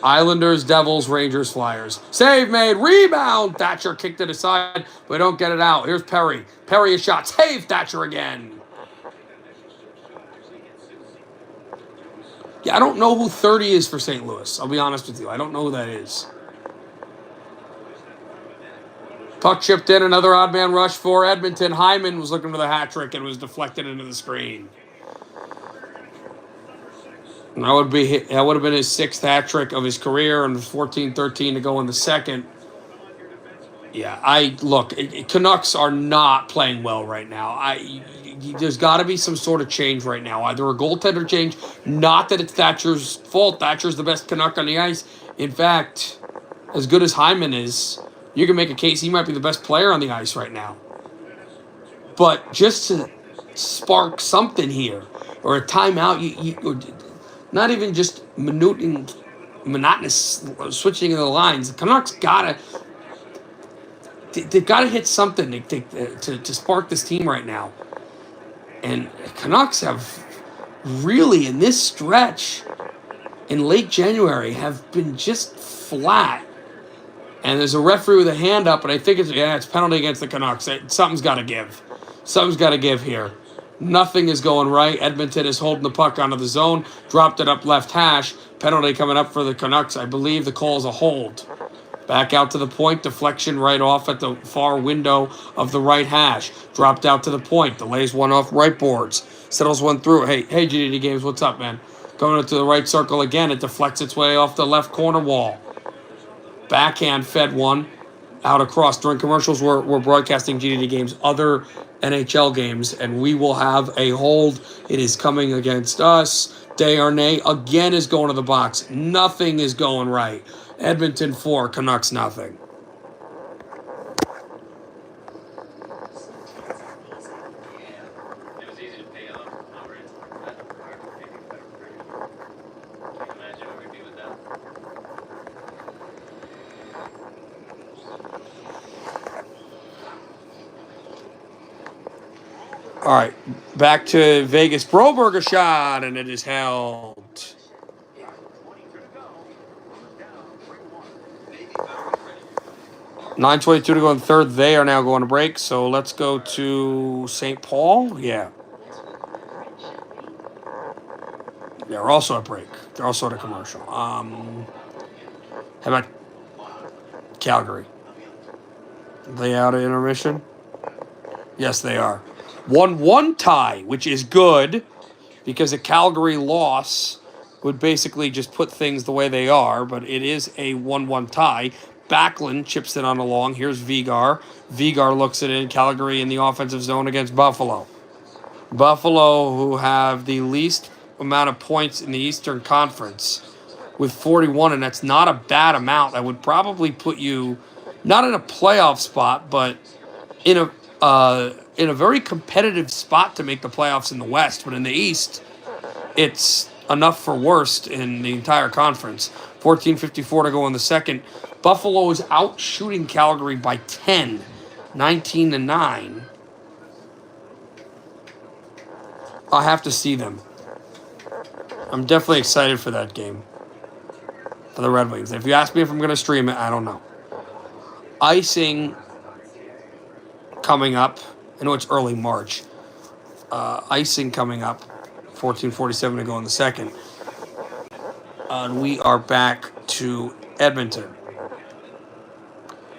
Islanders, Devils, Rangers, Flyers. Save made. Rebound. Thatcher kicked it aside, but don't get it out. Here's Perry. Perry a shot. Save Thatcher again. Yeah, I don't know who 30 is for St. Louis. I'll be honest with you. I don't know who that is. Puck chipped in. Another odd man rush for Edmonton. Hyman was looking for the hat trick and was deflected into the screen. And that would have been his 6th hat trick of his career, and 14-13 to go in the second. Yeah, Canucks are not playing well right now. There's got to be some sort of change right now. Either a goaltender change, not that it's Thatcher's fault. Thatcher's the best Canuck on the ice. In fact, as good as Hyman is, you can make a case he might be the best player on the ice right now. But just to spark something here, or a timeout, not even just monotonous switching of the lines. The Canucks they've got to hit something to spark this team right now. And Canucks have really, in this stretch, in late January, have been just flat. And there's a referee with a hand up, and I think it's penalty against the Canucks. Something's got to give. Something's got to give here. Nothing is going right. Edmonton is holding the puck onto the zone. Dropped it up left hash. Penalty coming up for the Canucks. I believe the call is a hold. Back out to the point. Deflection right off at the far window of the right hash. Dropped out to the point. Delays one off right boards. Settles one through. Hey, GDD Games, what's up, man? Going into the right circle again. It deflects its way off the left corner wall. Backhand fed one out across. During commercials, we're broadcasting GDD Games, other NHL games, and we will have a hold. It is coming against us. Desharnais again is going to the box. Nothing is going right. Edmonton 4, Canucks nothing. All right, back to Vegas. Broberg shot, and it is held. 9:22 to go in the third. They are now going to break, so let's go to St. Paul. Yeah. They're also at break. They're also at a commercial. How about Calgary? Are they out of intermission? Yes, they are. 1-1 tie, which is good because a Calgary loss would basically just put things the way they are, but it is a 1-1 tie. Backlund chips it on along. Here's Vigar. Vigar looks it in. Calgary in the offensive zone against Buffalo. Buffalo, who have the least amount of points in the Eastern Conference with 41, and that's not a bad amount. That would probably put you not in a playoff spot, but in a very competitive spot to make the playoffs in the West. But in the East, it's enough for worst in the entire conference. 14:54 to go in the second. Buffalo is out shooting Calgary by 10, 19-9. I'll have to see them. I'm definitely excited for that game, for the Red Wings. If you ask me if I'm going to stream it, I don't know. Icing coming up. I know it's early March. Icing coming up. 14:47 to go in the second. And we are back to Edmonton.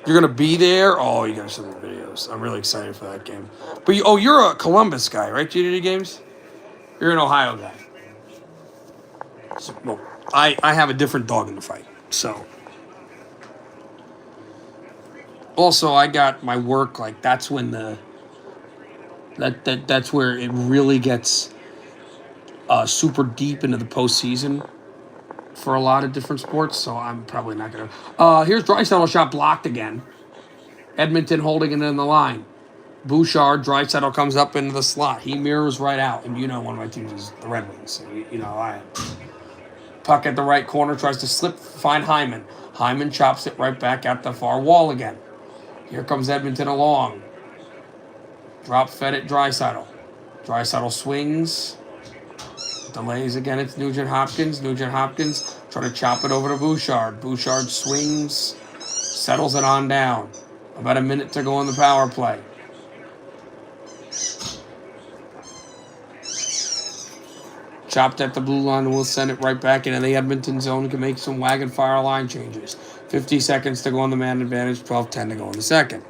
You're going to be there? Oh, you got to send me videos. I'm really excited for that game. But you're a Columbus guy, right, GDD Games? You're an Ohio guy. So, well, I have a different dog in the fight. So, also, I got my work, like, that's when that's where it really gets super deep into the postseason for a lot of different sports, so I'm probably not going to. Here's Draisaitl shot blocked again. Edmonton holding it in the line. Bouchard, Draisaitl comes up into the slot. He mirrors right out, and one of my teams is the Red Wings. So, I am. Puck at the right corner, tries to slip, find Hyman. Hyman chops it right back at the far wall again. Here comes Edmonton along. Drop fed at Draisaitl. Draisaitl swings. Delays again. It's Nugent Hopkins. Nugent Hopkins trying to chop it over to Bouchard. Bouchard swings. Settles it on down. About a minute to go on the power play. Chopped at the blue line, and we'll send it right back into the Edmonton zone. Can make some wagon fire line changes. 50 seconds to go on the man advantage. 12-10 to go in the second.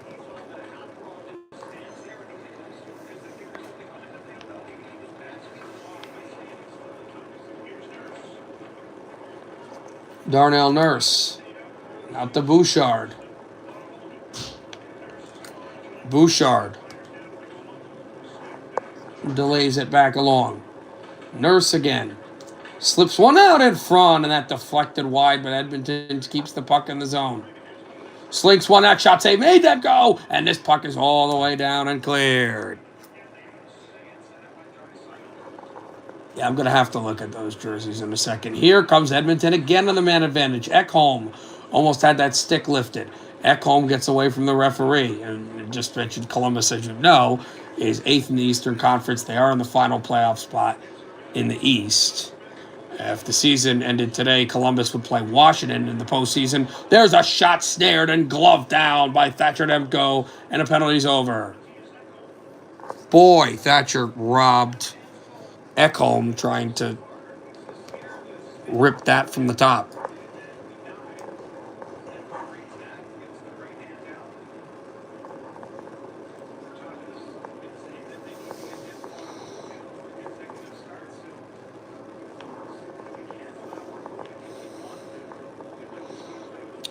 Darnell Nurse. Out to Bouchard. Bouchard. Delays it back along. Nurse again. Slips one out in front, and that deflected wide, but Edmonton keeps the puck in the zone. Slinks one out, shot save, made that go, and this puck is all the way down and cleared. Yeah, I'm going to have to look at those jerseys in a second. Here comes Edmonton again on the man advantage. Ekholm almost had that stick lifted. Ekholm gets away from the referee. And just mentioned Columbus, as you know, is 8th in the Eastern Conference. They are in the final playoff spot in the East. If the season ended today, Columbus would play Washington in the postseason. There's a shot snared and gloved down by Thatcher Demko, and a penalty's over. Boy, Thatcher robbed Ekholm trying to rip that from the top.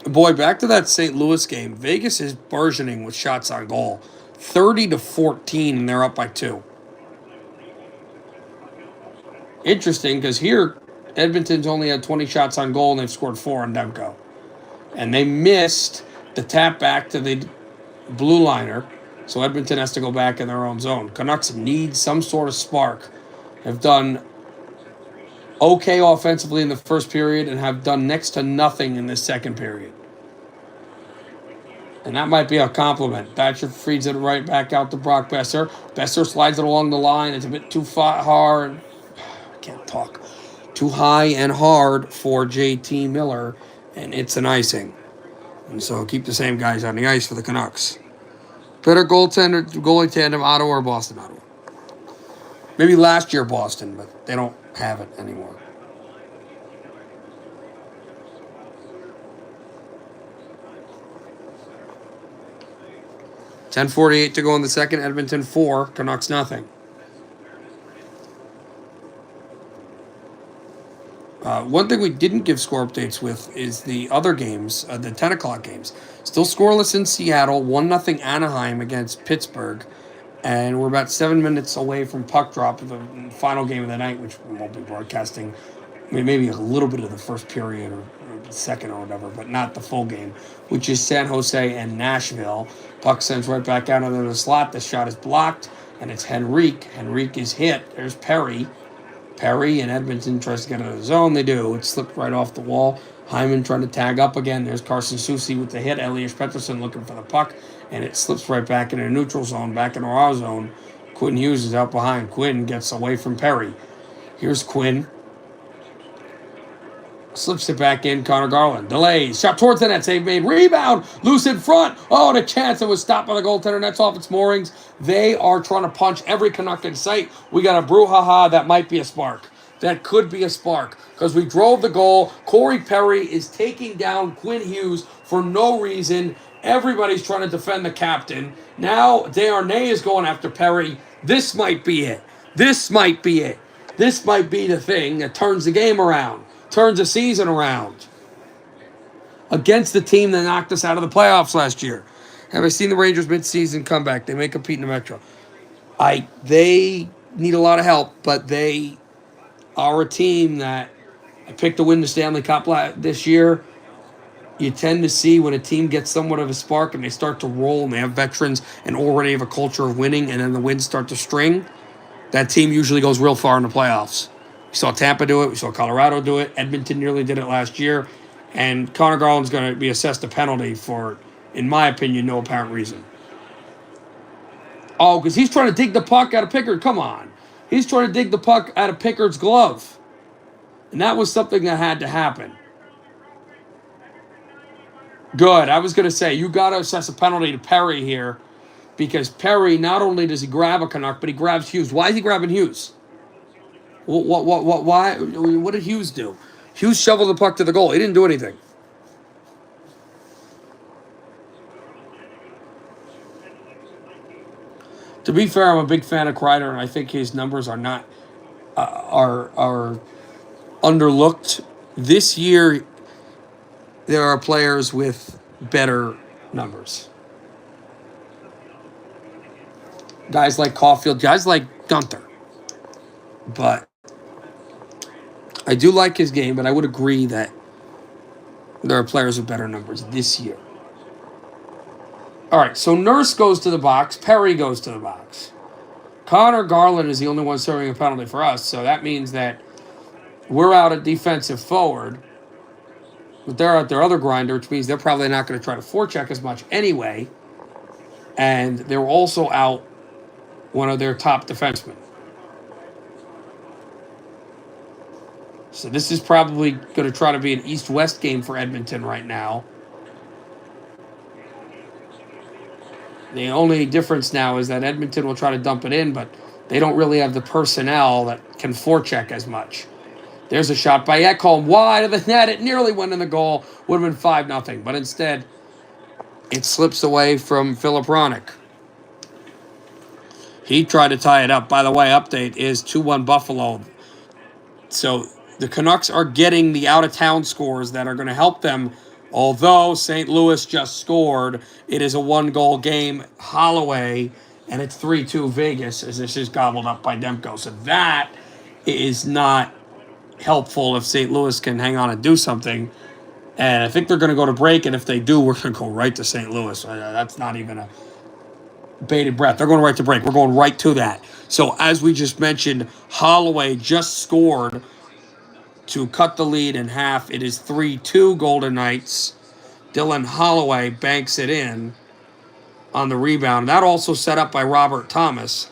Boy, back to that St. Louis game. Vegas is burgeoning with shots on goal. 30-14, and they're up by 2. Interesting, because here, Edmonton's only had 20 shots on goal, and they've scored 4 on Demko. And they missed the tap back to the blue liner, so Edmonton has to go back in their own zone. Canucks need some sort of spark. Have done okay offensively in the first period and have done next to nothing in the second period. And that might be a compliment. Thatcher feeds it right back out to Brock Besser. Besser slides it along the line. It's a bit too hard. I can't talk. Too high and hard for JT Miller, and it's an icing. And so keep the same guys on the ice for the Canucks. Better goalie tandem, Ottawa or Boston? Ottawa. Maybe last year Boston, but they don't have it anymore. $10:48 to go in the second. Edmonton 4, Canucks nothing. One thing we didn't give score updates with is the other games, the 10 o'clock games. Still scoreless in Seattle, 1-0 Anaheim against Pittsburgh. And we're about 7 minutes away from puck drop of the final game of the night, which we won't be broadcasting. I mean, maybe a little bit of the first period or the second or whatever, but not the full game, which is San Jose and Nashville. Puck sends right back out into the slot. The shot is blocked, and it's Henrique. Henrique is hit. There's Perry. Perry and Edmonton tries to get out of the zone. They do. It slipped right off the wall. Hyman trying to tag up again. There's Carson Soucy with the hit. Elias Pettersson looking for the puck, and it slips right back into the neutral zone, back into our zone. Quinn Hughes is out behind. Quinn gets away from Perry. Here's Quinn. Slips it back in. Connor Garland. Delays. Shot towards the net. Save made. Rebound. Loose in front. Oh, and a chance. It was stopped by the goaltender. Net's off its moorings. They are trying to punch every Canuck in sight. We got a brouhaha. That might be a spark. That could be a spark. Because we drove the goal. Corey Perry is taking down Quinn Hughes for no reason. Everybody's trying to defend the captain. Now Desharnais is going after Perry. This might be it. This might be it. This might be the thing that turns the game around. Turns the season around. Against the team that knocked us out of the playoffs last year. Have I seen the Rangers mid-season comeback? They may compete in the Metro. They need a lot of help, but they are a team that I picked to win the Stanley Cup this year. You tend to see when a team gets somewhat of a spark and they start to roll and they have veterans and already have a culture of winning, and then the wins start to string, that team usually goes real far in the playoffs. We saw Tampa do it. We saw Colorado do it. Edmonton nearly did it last year. And Connor Garland's going to be assessed a penalty for In my opinion, no apparent reason. Oh, because he's trying to dig the puck out of Pickard. Come on. He's trying to dig the puck out of Pickard's glove. And that was something that had to happen. Good. I was going to say, you got to assess a penalty to Perry here. Because Perry, not only does he grab a Canuck, but he grabs Hughes. Why is he grabbing Hughes? Why? What did Hughes do? Hughes shoveled the puck to the goal. He didn't do anything. To be fair, I'm a big fan of Kreider, and I think his numbers are not are underlooked. This year, there are players with better numbers. Guys like Caulfield, guys like Gunther. But I do like his game, but I would agree that there are players with better numbers this year. All right, so Nurse goes to the box. Perry goes to the box. Connor Garland is the only one serving a penalty for us, so that means that we're out at defensive forward. But they're at their other grinder, which means they're probably not going to try to forecheck as much anyway. And they're also out one of their top defensemen. So this is probably going to try to be an East-West game for Edmonton right now. The only difference now is that Edmonton will try to dump it in, but they don't really have the personnel that can forecheck as much. There's a shot by Ekholm wide of the net. It nearly went in the goal. Would have been 5-0. But instead, it slips away from Philip Ronick. He tried to tie it up. By the way, update is 2-1 Buffalo. So the Canucks are getting the out-of-town scores that are going to help them. Although St. Louis just scored, it is a one-goal game. Holloway, and it's 3-2 Vegas as this is gobbled up by Demko. So that is not helpful if St. Louis can hang on and do something. And I think they're going to go to break, and if they do, we're going to go right to St. Louis. That's not even a bated breath. They're going right to break. We're going right to that. So as we just mentioned, Holloway just scored to cut the lead in half. It is 3-2 Golden Knights. Dylan Holloway banks it in on the rebound. That also set up by Robert Thomas.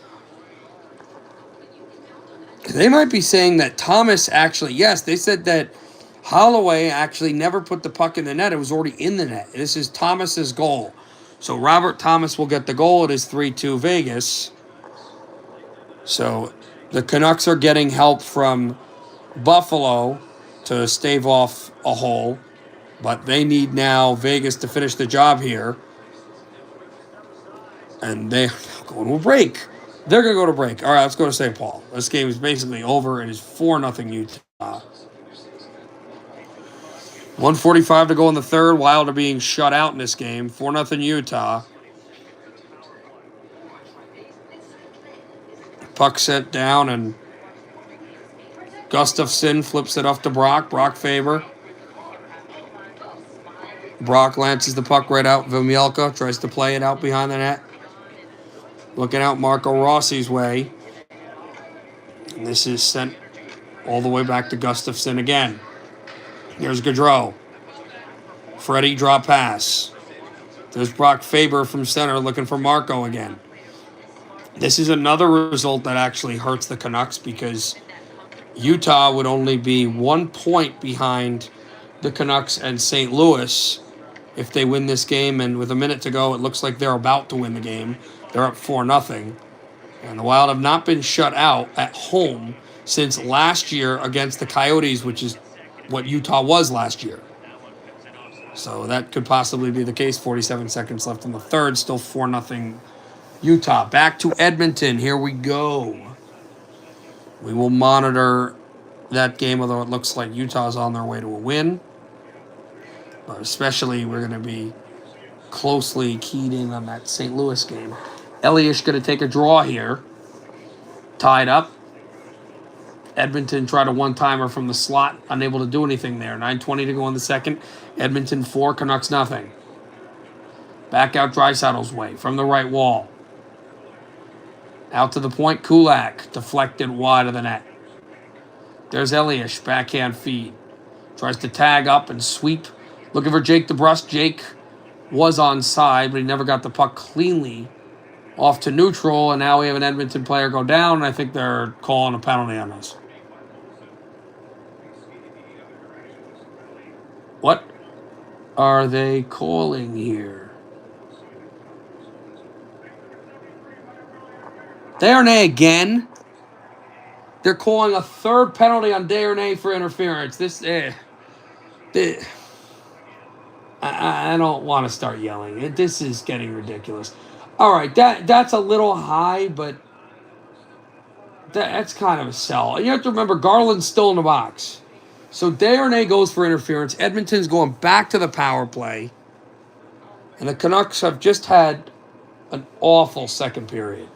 They might be saying that Thomas actually, yes, they said that Holloway actually never put the puck in the net. It was already in the net. This is Thomas's goal. So Robert Thomas will get the goal. It is 3-2 Vegas. So the Canucks are getting help from Buffalo to stave off a hole. But they need now Vegas to finish the job here. And they're going to a break. They're going to go to break. All right, let's go to St. Paul. This game is basically over. It is 4-0 Utah. 1:45 to go in the third. Wild are being shut out in this game. 4-0 Utah. Puck sent down, and Gustafsson flips it off to Brock. Brock Faber. Brock lances the puck right out. Vimielka tries to play it out behind the net. Looking out Marco Rossi's way. And this is sent all the way back to Gustafsson again. Here's Gaudreau. Freddie draw pass. There's Brock Faber from center looking for Marco again. This is another result that actually hurts the Canucks because Utah would only be 1 point behind the Canucks and St. Louis if they win this game. And with a minute to go, it looks like they're about to win the game. They're up 4-0. And the Wild have not been shut out at home since last year against the Coyotes, which is what Utah was last year. So that could possibly be the case. 47 seconds left in the third. Still 4-0 Utah. Back to Edmonton. Here we go. We will monitor that game, although it looks like Utah's on their way to a win. But especially we're going to be closely keyed in on that St. Louis game. Elias going to take a draw here. Tied up. Edmonton tried a one-timer from the slot. Unable to do anything there. 9:20 to go in the second. Edmonton 4, Canucks nothing. Back out Draisaitl's way from the right wall. Out to the point, Kulak. Deflected wide of the net. There's Elias. Backhand feed. Tries to tag up and sweep. Looking for Jake DeBrusk. Jake was onside, but he never got the puck cleanly off to neutral, and now we have an Edmonton player go down, and I think they're calling a penalty on us. What are they calling here? Desharnais again. They're calling a third penalty on Desharnais for interference. I don't want to start yelling. This is getting ridiculous. All right, that's a little high, but that's kind of a sell. And you have to remember, Garland's still in the box. So Desharnais goes for interference. Edmonton's going back to the power play. And the Canucks have just had an awful second period.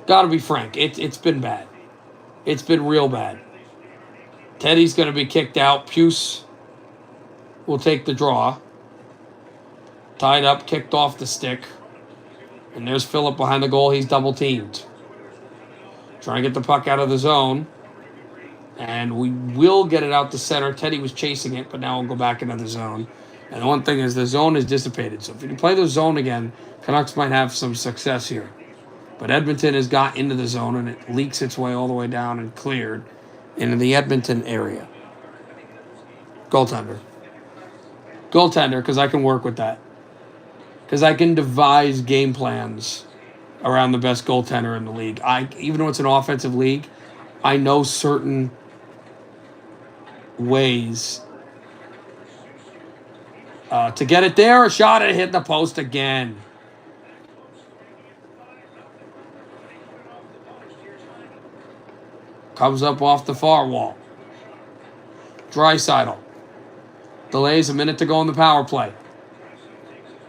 Got to be frank, it's been bad. It's been real bad. Teddy's going to be kicked out. Puce will take the draw. Tied up, kicked off the stick. And there's Phillip behind the goal. He's double-teamed. Trying to get the puck out of the zone. And we will get it out to center. Teddy was chasing it, but now we'll go back into the zone. And the one thing is the zone is dissipated. So if you can play the zone again, Canucks might have some success here. But Edmonton has got into the zone, and it leaks its way all the way down and cleared into the Edmonton area. Goaltender. Goaltender, because I can work with that. Because I can devise game plans around the best goaltender in the league. Even though it's an offensive league, I know certain ways to get it there. A shot at hitting the post again. Comes up off the far wall. Draisaitl. Delays a minute to go on the power play.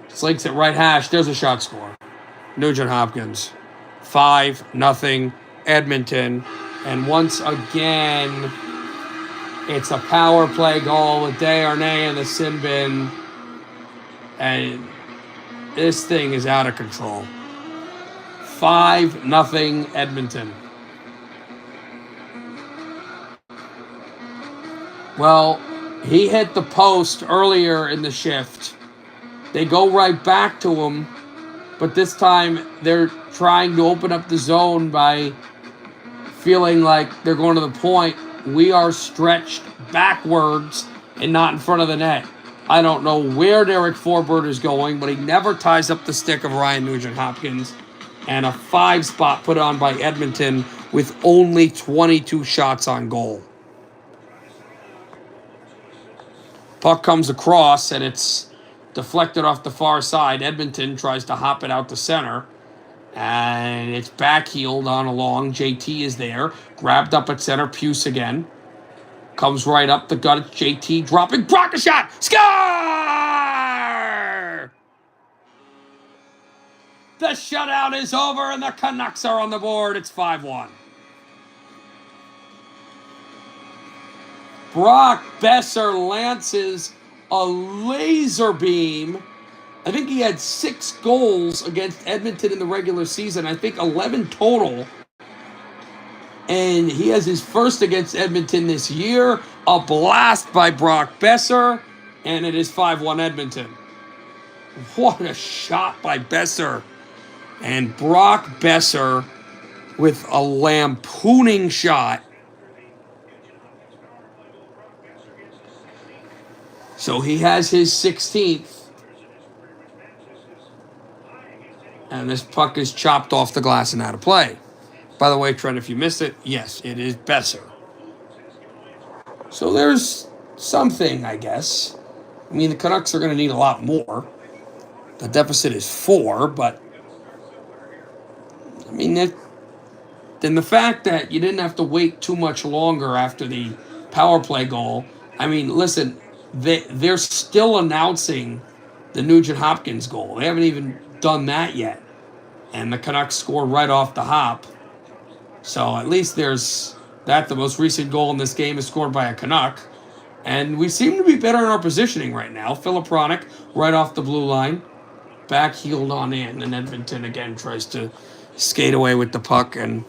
Slinks it right hash. There's a shot score. Nugent Hopkins. 5-0 Edmonton. And once again, it's a power play goal with Desharnais in the sin bin. And this thing is out of control. 5-0 Edmonton. Well, he hit the post earlier in the shift. They go right back to him, but this time they're trying to open up the zone by feeling like they're going to the point. We are stretched backwards and not in front of the net. I don't know where Derek Forbort is going, but he never ties up the stick of Ryan Nugent-Hopkins. And a 5 spot put on by Edmonton with only 22 shots on goal. Puck comes across, and it's deflected off the far side. Edmonton tries to hop it out to center, and it's backheeled on along. JT is there. Grabbed up at center. Puce again. Comes right up the gut. It's JT dropping. Block a shot. Score! The shutout is over, and the Canucks are on the board. It's 5-1. Brock Besser lances a laser beam. I think he had 6 goals against Edmonton in the regular season. I think 11 total. And he has his first against Edmonton this year. A blast by Brock Besser. And it is 5-1 Edmonton. What a shot by Besser. And Brock Besser with a lampooning shot. So he has his 16th. And this puck is chopped off the glass and out of play. By the way, Trent, if you missed it, yes, it is Besser. So there's something, I guess. I mean, the Canucks are going to need a lot more. The deficit is 4, but I mean, then the fact that you didn't have to wait too much longer after the power play goal. I mean, listen, they're still announcing the Nugent-Hopkins goal. They haven't even done that yet. And the Canucks scored right off the hop. So at least there's that. The most recent goal in this game is scored by a Canuck. And we seem to be better in our positioning right now. Philip Hronek right off the blue line. Backheeled on in. And Edmonton again tries to skate away with the puck and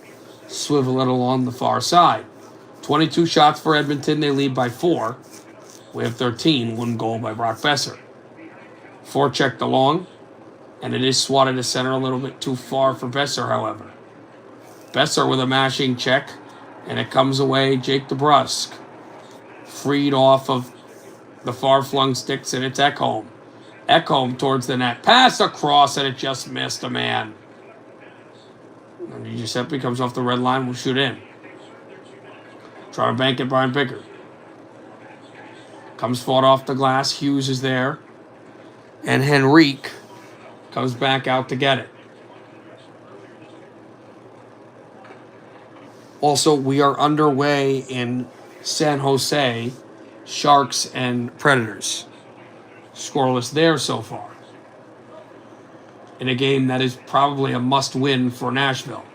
swivel it along the far side. 22 shots for Edmonton. They lead by 4. We have 13, one goal by Brock Besser. Forechecked along, and it is swatted to center a little bit too far for Besser, however. Besser with a mashing check, and it comes away Jake DeBrusk. Freed off of the far-flung sticks, and it's Ekholm. Ekholm towards the net. Pass across, and it just missed a man. And Giuseppe comes off the red line, will shoot in. Try to bank it, Brian Pickard. Comes fought off the glass. Hughes is there. And Henrique comes back out to get it. Also, we are underway in San Jose, Sharks and Predators. Scoreless there so far. In a game that is probably a must-win for Nashville.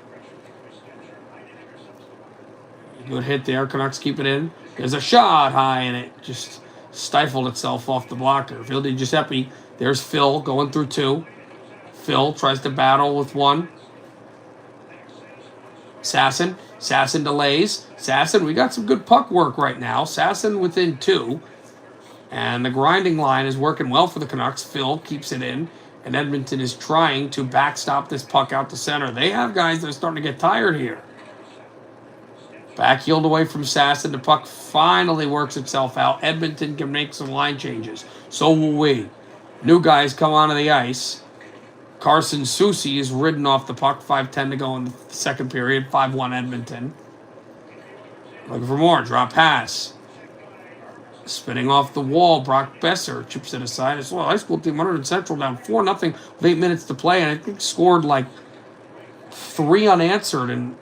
Good hit there. Canucks keep it in. There's a shot high, and it just stifled itself off the blocker. Phil Di Giuseppe. There's Phil going through two. Phil tries to battle with one. Sasson. Sasson delays. Sasson, we got some good puck work right now. Sasson within two. And the grinding line is working well for the Canucks. Phil keeps it in. And Edmonton is trying to backstop this puck out to center. They have guys that are starting to get tired here. Back-heeled away from Sasson. The puck finally works itself out. Edmonton can make some line changes. So will we. New guys come onto the ice. Carson Soucy is ridden off the puck. 5:10 to go in the second period. 5-1 Edmonton. Looking for more. Drop pass. Spinning off the wall. Brock Besser chips it aside as well. High school team 100 Central down 4-0 with 8 minutes to play. And I think scored like 3 unanswered in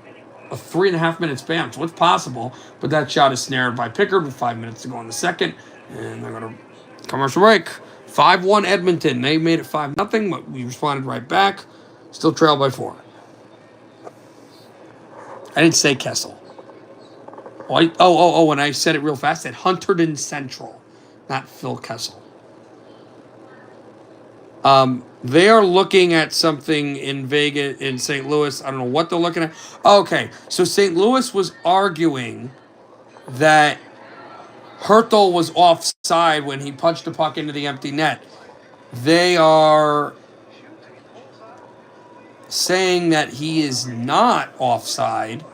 a 3.5 minute span. So it's possible. But that shot is snared by Pickard with 5 minutes to go in the second. And they're going to commercial break. 5-1 Edmonton. They made it 5-0, but we responded right back. Still trailed by 4. I didn't say Kessel. And I said it real fast. I said Hunterdon Central, not Phil Kessel. They are looking at something in Vegas, in St. Louis. I don't know what they're looking at. Okay, so St. Louis was arguing that Hertel was offside when he punched the puck into the empty net. They are saying that he is not offside.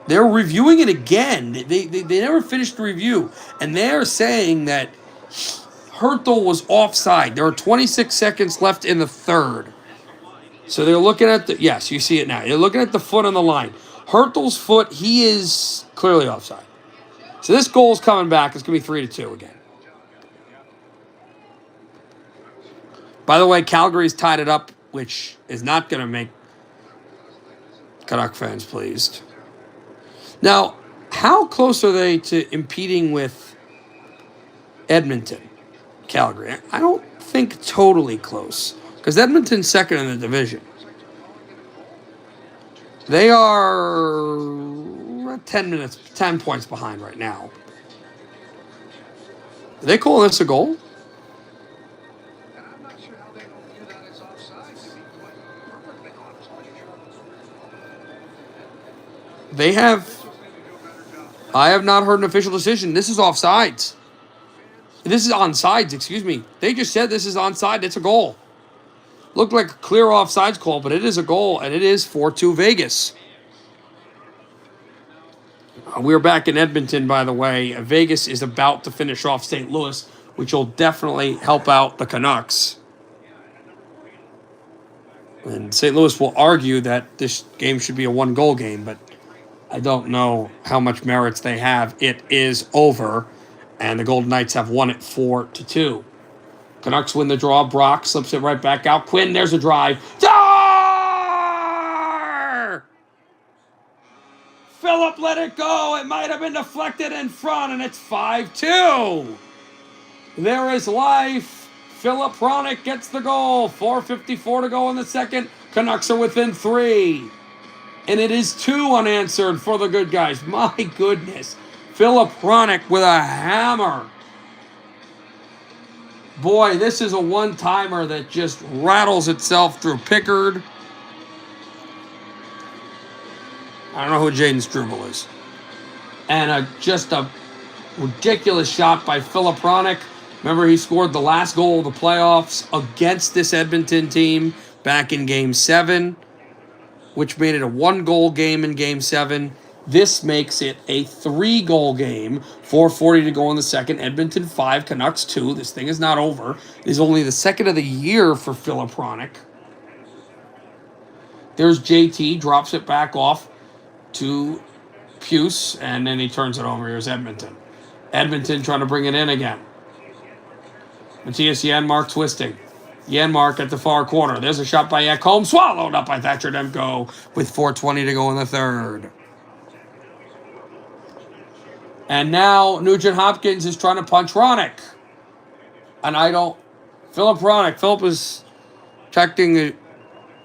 They're reviewing it again. They never finished the review. And they're saying that Hertel was offside. There are 26 seconds left in the third. So they're looking at the... Yes, you see it now. They're looking at the foot on the line. Hertel's foot, he is clearly offside. So this goal's coming back. It's going to be 3-2 again. By the way, Calgary's tied it up, which is not going to make Canuck fans pleased. Now, how close are they to impeding with Edmonton, Calgary? I don't think totally close, because Edmonton's second in the division. They are 10 points behind right now. Are they calling this a goal? I have not heard an official decision. This is offsides. This is onside, excuse me. They just said this is onside. It's a goal. Looked like a clear offsides call, but it is a goal, and it is 4-2 Vegas. We're back in Edmonton, by the way. Vegas is about to finish off St. Louis, which will definitely help out the Canucks. And St. Louis will argue that this game should be a one-goal game, but I don't know how much merits they have. It is over, and the Golden Knights have won it 4-2. Canucks win the draw. Brock slips it right back out. Quinn, there's a drive. Dar! Phillip let it go. It might have been deflected in front, and it's 5-2. There is life. Phillip Hronek gets the goal. 4:54 to go in the second. Canucks are within 3. And it is 2 unanswered for the good guys. My goodness. Phillip Hronek with a hammer. Boy, this is a one-timer that just rattles itself through Pickard. I don't know who Jaden Struble is. And just a ridiculous shot by Philip Ronick. Remember, he scored the last goal of the playoffs against this Edmonton team back in Game 7, which made it a 1-goal game in Game 7. This makes it a 3-goal game. 4:40 to go in the second. Edmonton 5, Canucks 2. This thing is not over. It is only the second of the year for Philip Ronick. There's JT, drops it back off to Puce, and then he turns it over. Here's Edmonton. Edmonton trying to bring it in again. Matthias Janmark twisting. Janmark at the far corner. There's a shot by Ekholm, swallowed up by Thatcher Demko with 4:20 to go in the third. And now Nugent Hopkins is trying to punch Ronick. And Philip is protecting a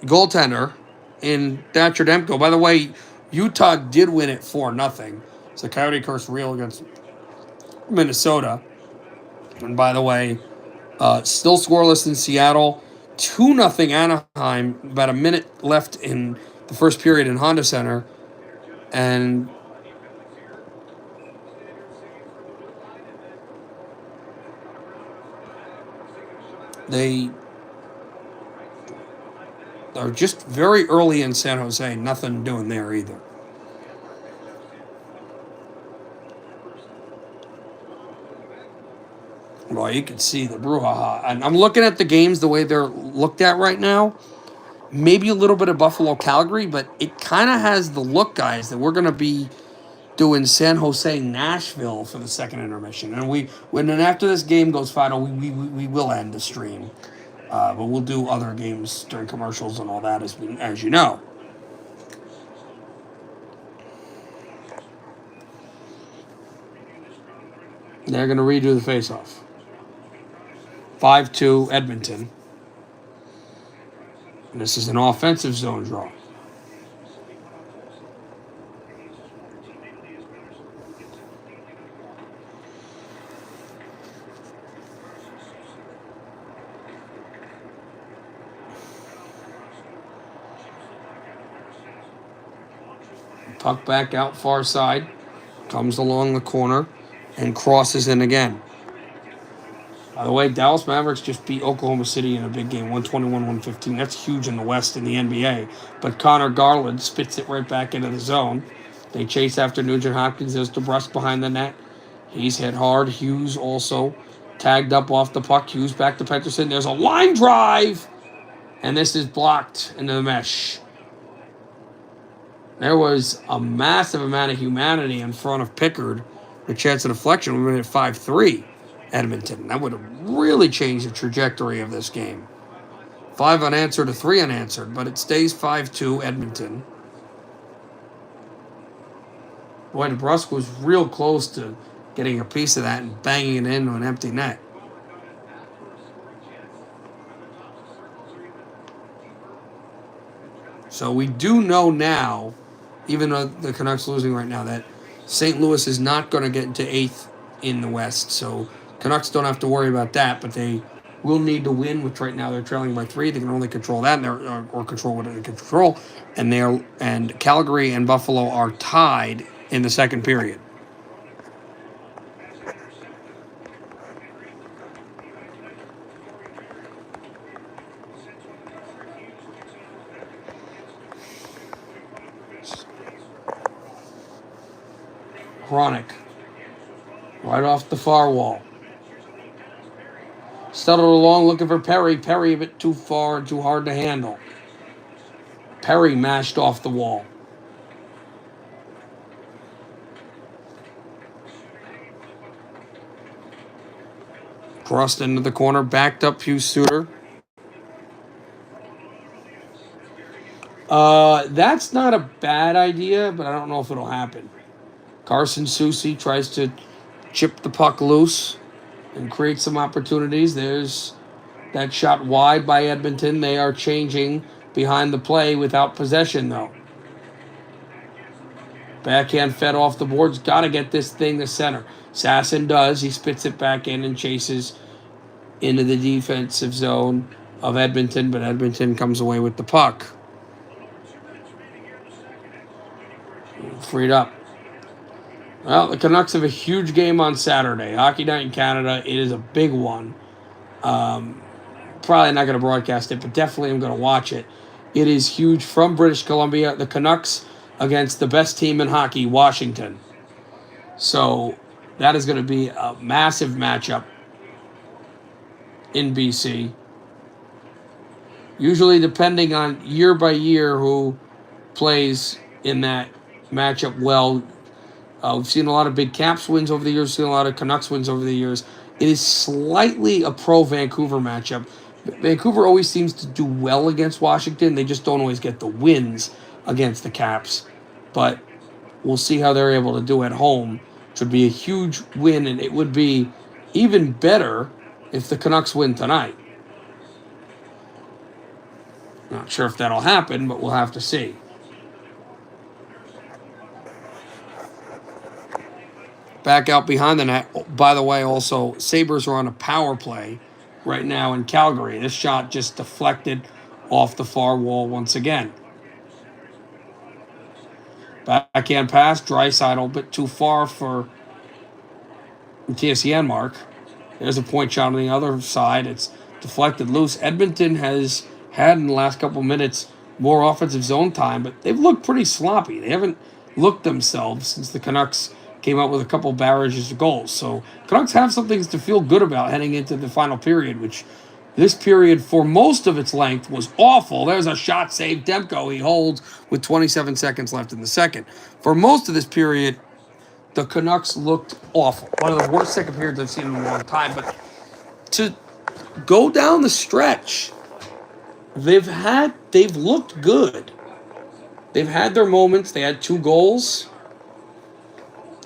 goaltender in Thatcher Demko. By the way, Utah did win it 4-0. It's a Coyote curse reel against Minnesota. And by the way, still scoreless in Seattle. 2-0 Anaheim. About a minute left in the first period in Honda Center. And they are just very early in San Jose. Nothing doing there either. Well, you can see the brouhaha. And I'm looking at the games the way they're looked at right now. Maybe a little bit of Buffalo-Calgary, but it kind of has the look, guys, that we're going to be doing San Jose-Nashville for the second intermission. And after this game goes final, we will end the stream. But we'll do other games during commercials and all that, as you know. They're going to redo the faceoff. 5-2 Edmonton. And this is an offensive zone draw. Puck back out far side. Comes along the corner and crosses in again. By the way, Dallas Mavericks just beat Oklahoma City in a big game, 121-115. That's huge in the West in the NBA. But Connor Garland spits it right back into the zone. They chase after Nugent Hopkins. There's DeBrusque behind the net. He's hit hard. Hughes also tagged up off the puck. Hughes back to Pettersson. There's a line drive. And this is blocked into the mesh. There was a massive amount of humanity in front of Pickard. The chance of deflection. We went at 5-3 Edmonton. That would have really changed the trajectory of this game. 5 unanswered to 3 unanswered, but it stays 5-2 Edmonton. Boy, DeBrusque was real close to getting a piece of that and banging it into an empty net. So we do know now, even though the Canucks are losing right now, that St. Louis is not going to get into 8th in the West. So Canucks don't have to worry about that, but they will need to win, which right now they're trailing by 3. They can only control that, or control what they can control. And Calgary and Buffalo are tied in the second period. Chronic. Right off the far wall. Settled along looking for Perry. Perry a bit too far and too hard to handle. Perry mashed off the wall. Crossed into the corner. Backed up Hughes Suter. That's not a bad idea, but I don't know if it'll happen. Carson Soucy tries to chip the puck loose and create some opportunities. There's that shot wide by Edmonton. They are changing behind the play without possession, though. Backhand fed off the boards. Got to get this thing to center. Sasson does. He spits it back in and chases into the defensive zone of Edmonton, but Edmonton comes away with the puck. Freed up. Well, the Canucks have a huge game on Saturday. Hockey Night in Canada. It is a big one. Probably not going to broadcast it, but definitely I'm going to watch it. It is huge from British Columbia. The Canucks against the best team in hockey, Washington. So that is going to be a massive matchup in BC. Usually, depending on year by year who plays in that matchup well. We've seen a lot of big Caps wins over the years, seen a lot of Canucks wins over the years. It is slightly a pro-Vancouver matchup. Vancouver always seems to do well against Washington. They just don't always get the wins against the Caps. But we'll see how they're able to do at home. It would be a huge win, and it would be even better if the Canucks win tonight. Not sure if that'll happen, but we'll have to see. Back out behind the net. By the way, also, Sabres are on a power play right now in Calgary. This shot just deflected off the far wall once again. Backhand pass, Draisaitl, a bit too far for TSN mark. There's a point shot on the other side. It's deflected loose. Edmonton has had in the last couple minutes more offensive zone time, but they've looked pretty sloppy. They haven't looked themselves since the Canucks came out with a couple barrages of goals. So Canucks have some things to feel good about heading into the final period, which this period, for most of its length, was awful. There's a shot saved. Demko, he holds with 27 seconds left in the second. For most of this period, the Canucks looked awful. One of the worst second periods I've seen in a long time. But to go down the stretch, they've looked good. They've had their moments. They had 2 goals.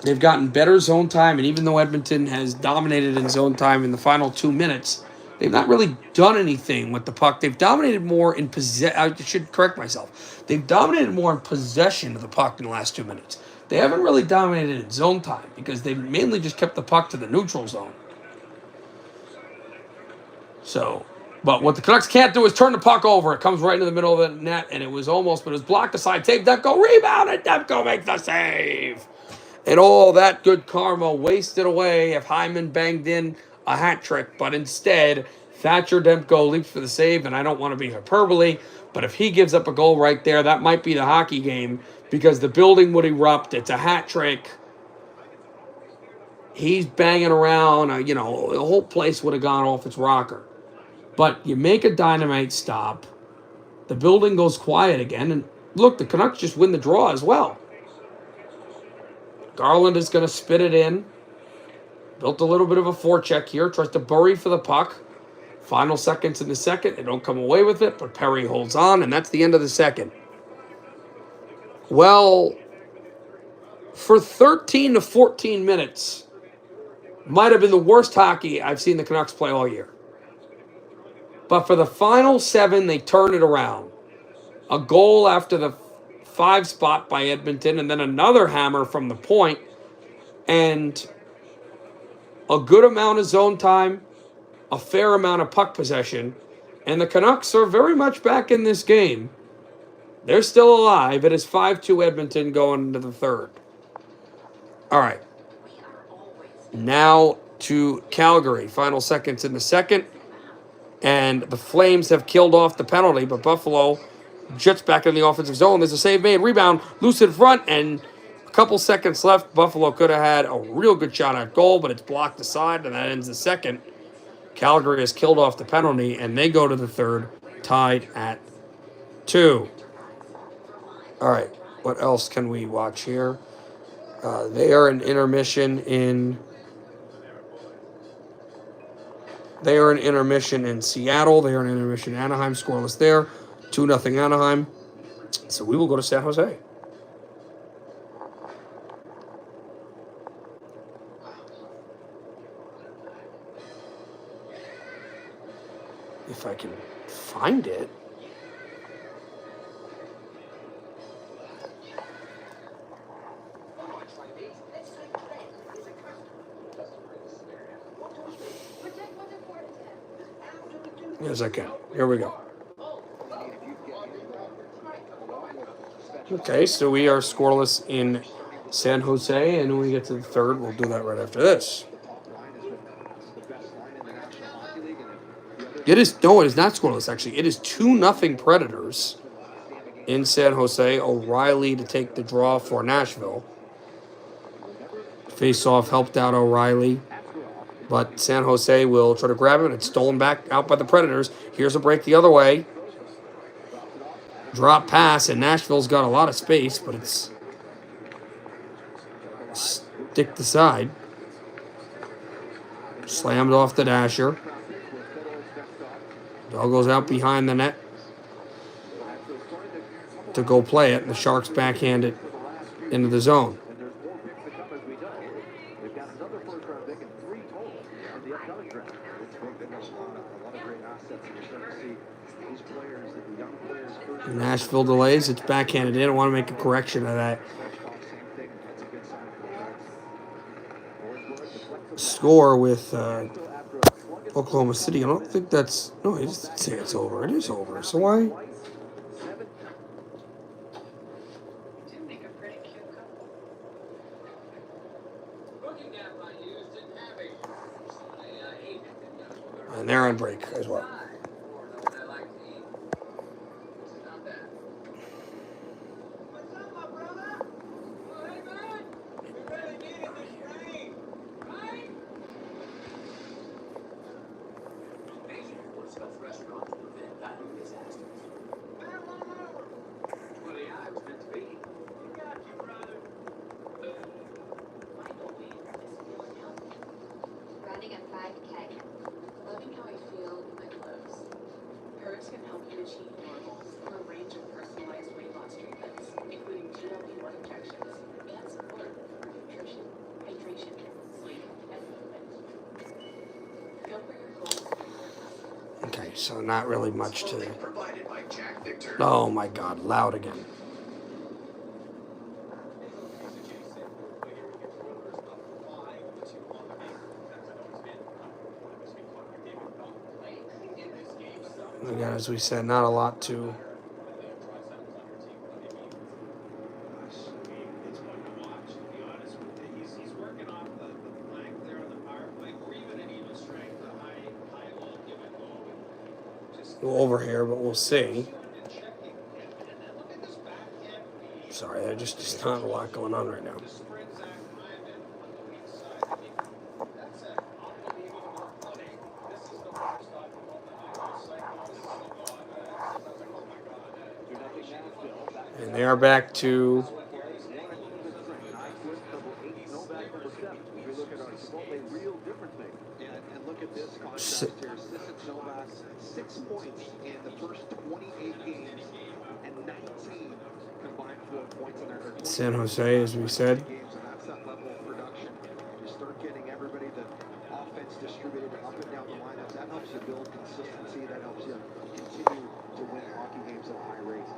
They've gotten better zone time, and even though Edmonton has dominated in zone time in the final 2 minutes, they've not really done anything with the puck. They've dominated more in possession. I should correct myself. They've dominated more in possession of the puck in the last 2 minutes. They haven't really dominated in zone time because they've mainly just kept the puck to the neutral zone. So, but what the Canucks can't do is turn the puck over. It comes right into the middle of the net, and it was almost, but it was blocked aside. Save Demko, rebound, and Demko makes the save. And all that good karma wasted away if Hyman banged in a hat trick. But instead, Thatcher Demko leaps for the save, and I don't want to be hyperbole, but if he gives up a goal right there, that might be the hockey game because the building would erupt. It's a hat trick. He's banging around. The whole place would have gone off its rocker. But you make a dynamite stop. The building goes quiet again. And look, the Canucks just win the draw as well. Garland is going to spit it in. Built a little bit of a forecheck here. Tries to bury for the puck. Final seconds in the second. They don't come away with it, but Perry holds on, and that's the end of the second. Well, for 13 to 14 minutes, might have been the worst hockey I've seen the Canucks play all year. But for the final 7, they turn it around. A goal after the 5 spot by Edmonton, and then another hammer from the point, and a good amount of zone time, a fair amount of puck possession, and the Canucks are very much back in this game. They're still alive. It is 5-2 Edmonton going into the third. All right. Now to Calgary. Final seconds in the second, and the Flames have killed off the penalty, but Buffalo jets back in the offensive zone. There's a save made, rebound, loose in front, and a couple seconds left. Buffalo could have had a real good shot at goal, but it's blocked aside, and that ends the second. Calgary has killed off the penalty, and they go to the third, tied at 2. All right, what else can we watch here? They are in intermission in Seattle. They are in intermission in Anaheim, scoreless there. 2-0 Anaheim. So we will go to San Jose. If I can find it. Yes, I can. Here we go. Okay, so we are scoreless in San Jose, and when we get to the third, we'll do that right after this. It is not scoreless actually. It is 2-0 Predators in San Jose. O'Reilly to take the draw for Nashville. Face-off helped out O'Reilly, but San Jose will try to grab him. It's stolen back out by the Predators. Here's a break the other way. Drop pass, and Nashville's got a lot of space, but it's stick the side. Slammed off the dasher. Ball goes out behind the net to go play it, and the Sharks backhand it into the zone. Nashville delays. It's backhanded in. I want to make a correction of that. Score with Oklahoma City. I don't think that's... No, he just didn't say it's over. It is over. So why... And they're on break as well. Okay, so not really much to... Oh my God, loud again. Again, as we said, not a lot to... go over here, but we'll see. Sorry, there's just not a lot going on right now. And they are back to... Six points in the first 28 games and 19 combined points in their San Jose, as we said. That's that level of production. You start getting everybody the offense distributed up and down the lineup. That helps you build consistency. That helps you continue to win hockey games at a high rate.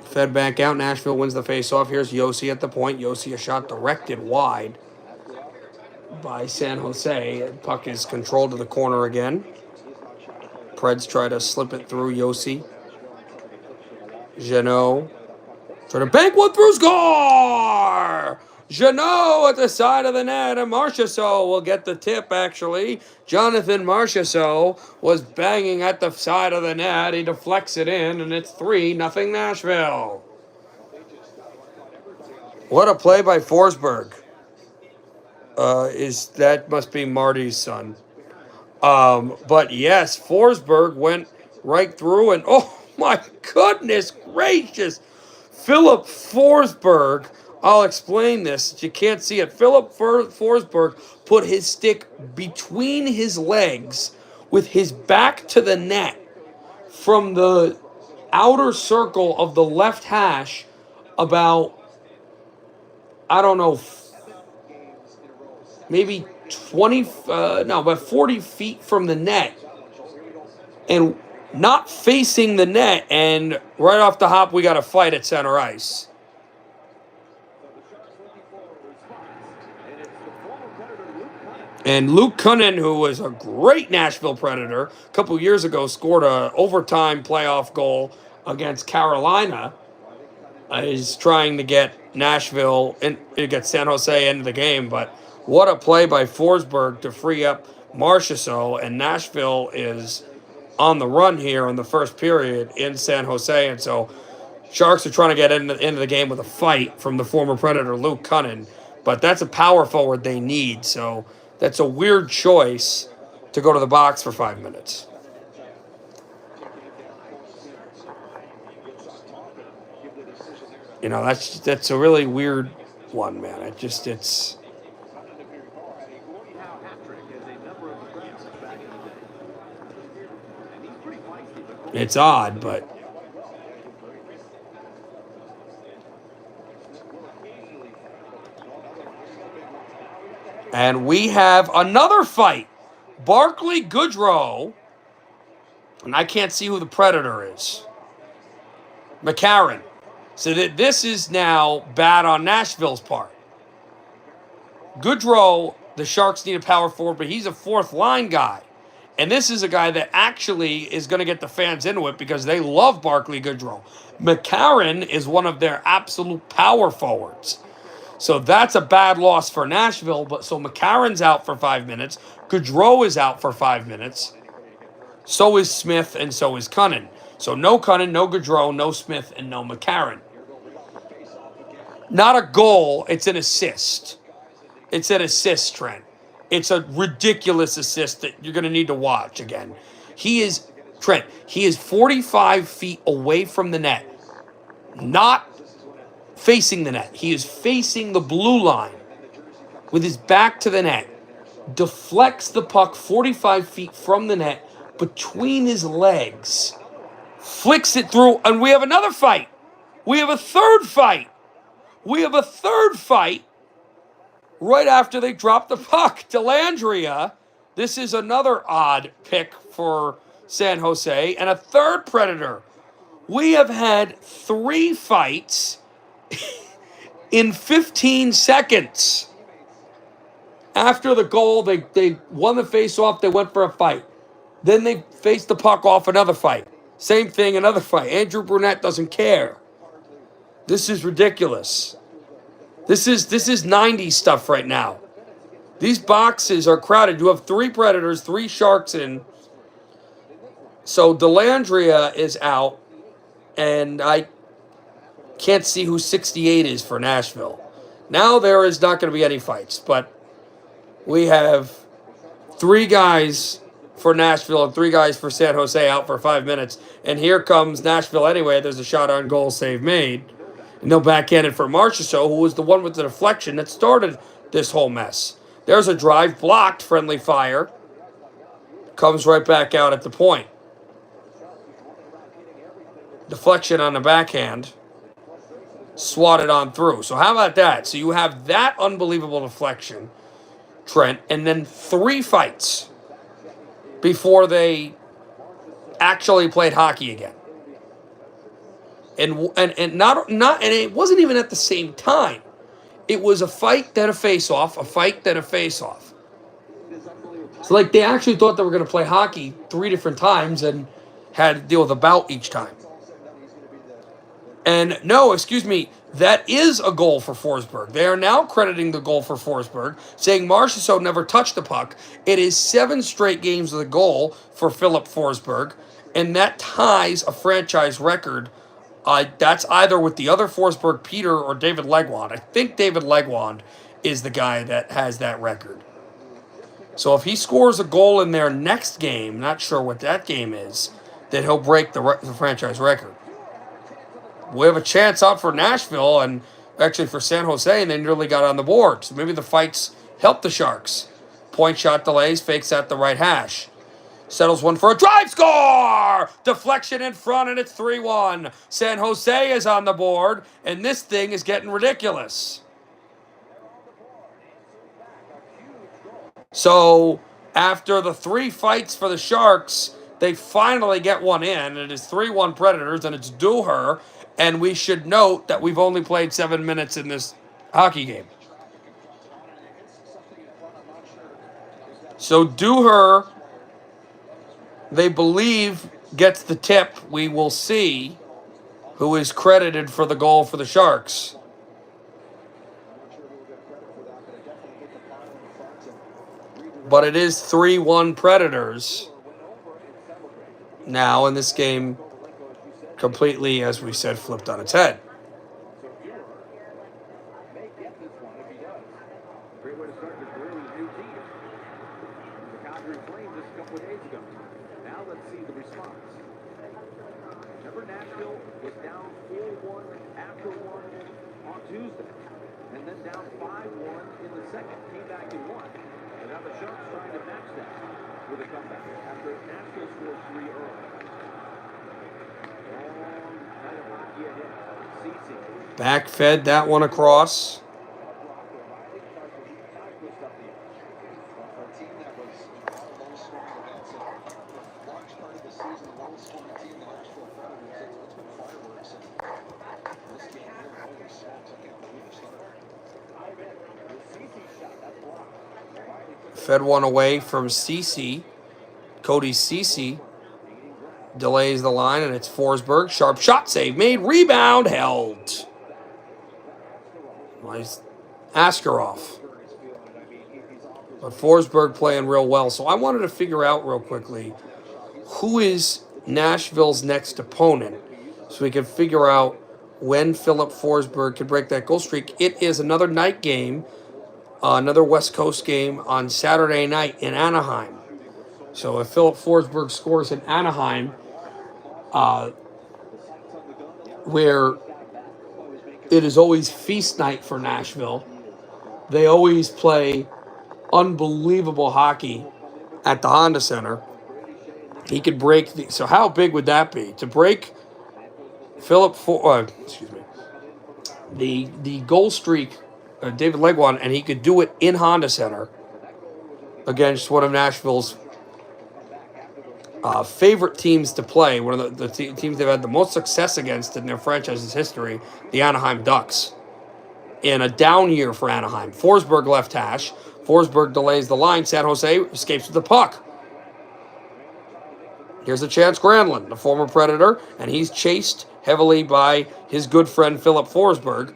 Fed back out. Nashville wins the faceoff. Here's Yossi at the point. Yossi, a shot directed wide by San Jose. Puck is controlled to the corner again. Preds try to slip it through Yossi. Jeannot try to bank one through, score! Jeannot at the side of the net, and Marchessault will get the tip, actually. Jonathan Marchessault was banging at the side of the net. He deflects it in, and it's 3-0 Nashville. What a play by Forsberg. That must be Marty's son. But yes, Forsberg went right through, and oh my goodness gracious, Philip Forsberg. I'll explain this. You can't see it. Philip Forsberg put his stick between his legs with his back to the net from the outer circle of the left hash about, I don't know, maybe 40 feet from the net, and not facing the net, and right off the hop, we got a fight at center ice. And Luke Kunin, who was a great Nashville Predator, a couple years ago scored a overtime playoff goal against Carolina is trying to get Nashville and get San Jose into the game. But what a play by Forsberg to free up Marchessault, and Nashville is on the run here in the first period in San Jose, and so Sharks are trying to get into the game with a fight from the former Predator Luke Cunnin, but that's a power forward they need, so that's a weird choice to go to the box for 5 minutes. You know, that's a really weird one, man. It's odd, but and we have another fight. Barclay Goodrow, and I can't see who the Predator is. McCarron. So that this is now bad on Nashville's part. Goodrow, the Sharks need a power forward, but he's a fourth line guy. And this is a guy that actually is going to get the fans into it because they love Barclay Goodrow. McCarron is one of their absolute power forwards. So that's a bad loss for Nashville. But so McCarron's out for 5 minutes. Goodrow is out for 5 minutes. So is Smith and so is Cunnin. So no Cunnin, no Goodrow, no Smith, and no McCarron. Not a goal, it's an assist. It's an assist, Trent. It's a ridiculous assist that you're going to need to watch again. He is 45 feet away from the net. Not facing the net. He is facing the blue line with his back to the net. Deflects the puck 45 feet from the net between his legs. Flicks it through, and we have another fight. We have a third fight. Right after they drop the puck. Dellandrea, this is another odd pick for San Jose, and a third Predator. We have had 3 fights in 15 seconds. After the goal, they won the face-off, they went for a fight. Then they faced the puck off, another fight. Same thing, another fight. Andrew Brunette doesn't care. This is ridiculous. This is 90s stuff right now. These boxes are crowded. You have 3 Predators, 3 Sharks in. So Dellandrea is out, and I can't see who 68 is for Nashville. Now there is not going to be any fights, but we have 3 guys for Nashville and 3 guys for San Jose out for 5 minutes. And here comes Nashville anyway. There's a shot on goal, save made. And they'll backhand it for Marchessault, who was the one with the deflection that started this whole mess. There's a drive, blocked, friendly fire. Comes right back out at the point. Deflection on the backhand. Swatted on through. So how about that? So you have that unbelievable deflection, Trent, and then 3 fights before they actually played hockey again. And it wasn't even at the same time. It was a fight, then a face-off, a fight, then a face-off. So like they actually thought they were going to play hockey 3 different times and had to deal with a bout each time. And no, excuse me, that is a goal for Forsberg. They are now crediting the goal for Forsberg, saying Marchessault never touched the puck. It is 7 straight games with a goal for Philip Forsberg, and that ties a franchise record. That's either with the other Forsberg, Peter, or David Legwand. I think David Legwand is the guy that has that record. So if he scores a goal in their next game, not sure what that game is, then he'll break the franchise record. We have a chance out for Nashville and actually for San Jose, and they nearly got on the board. So maybe the fights help the Sharks. Point shot delays, fakes at the right hash. Settles one for a drive, score! Deflection in front, and it's 3-1. San Jose is on the board, and this thing is getting ridiculous. So after the 3 fights for the Sharks, they finally get one in. It is 3-1 Predators, and it's Duher. And we should note that we've only played 7 minutes in this hockey game. So Duher, they believe, gets the tip. We will see. who is credited for the goal for the Sharks. But it is 3-1 Predators now, in this game completely, as we said, flipped on its head. Great way to start your career with a new team. The Calgary Flames just a couple of days ago. Now let's see the response. Remember, Nashville was down 4-1 after one on Tuesday, and then down 5-1 in the second. Came back and won. And now the Sharks trying to match that with a comeback after Nashville scored 3 early. Long night of hockey ahead. CC. Back fed that one across. Fed one away from Ceci. Cody Ceci delays the line, and it's Forsberg. Sharp shot save made. Rebound held. Nice. Askarov. But Forsberg playing real well. So I wanted to figure out real quickly who is Nashville's next opponent so we can figure out when Philip Forsberg could break that goal streak. It is another night game. Another West Coast game on Saturday night in Anaheim. So if Philip Forsberg scores in Anaheim, where it is always feast night for Nashville, they always play unbelievable hockey at the Honda Center. He could break so how big would that be? To break the goal streak, David Legwand, and he could do it in Honda Center against one of Nashville's favorite teams to play, one of the teams they've had the most success against in their franchise's history, the Anaheim Ducks. In a down year for Anaheim. Forsberg left hash. Forsberg delays the line. San Jose escapes with the puck. Here's a chance, Granlund, the former Predator, and he's chased heavily by his good friend Philip Forsberg.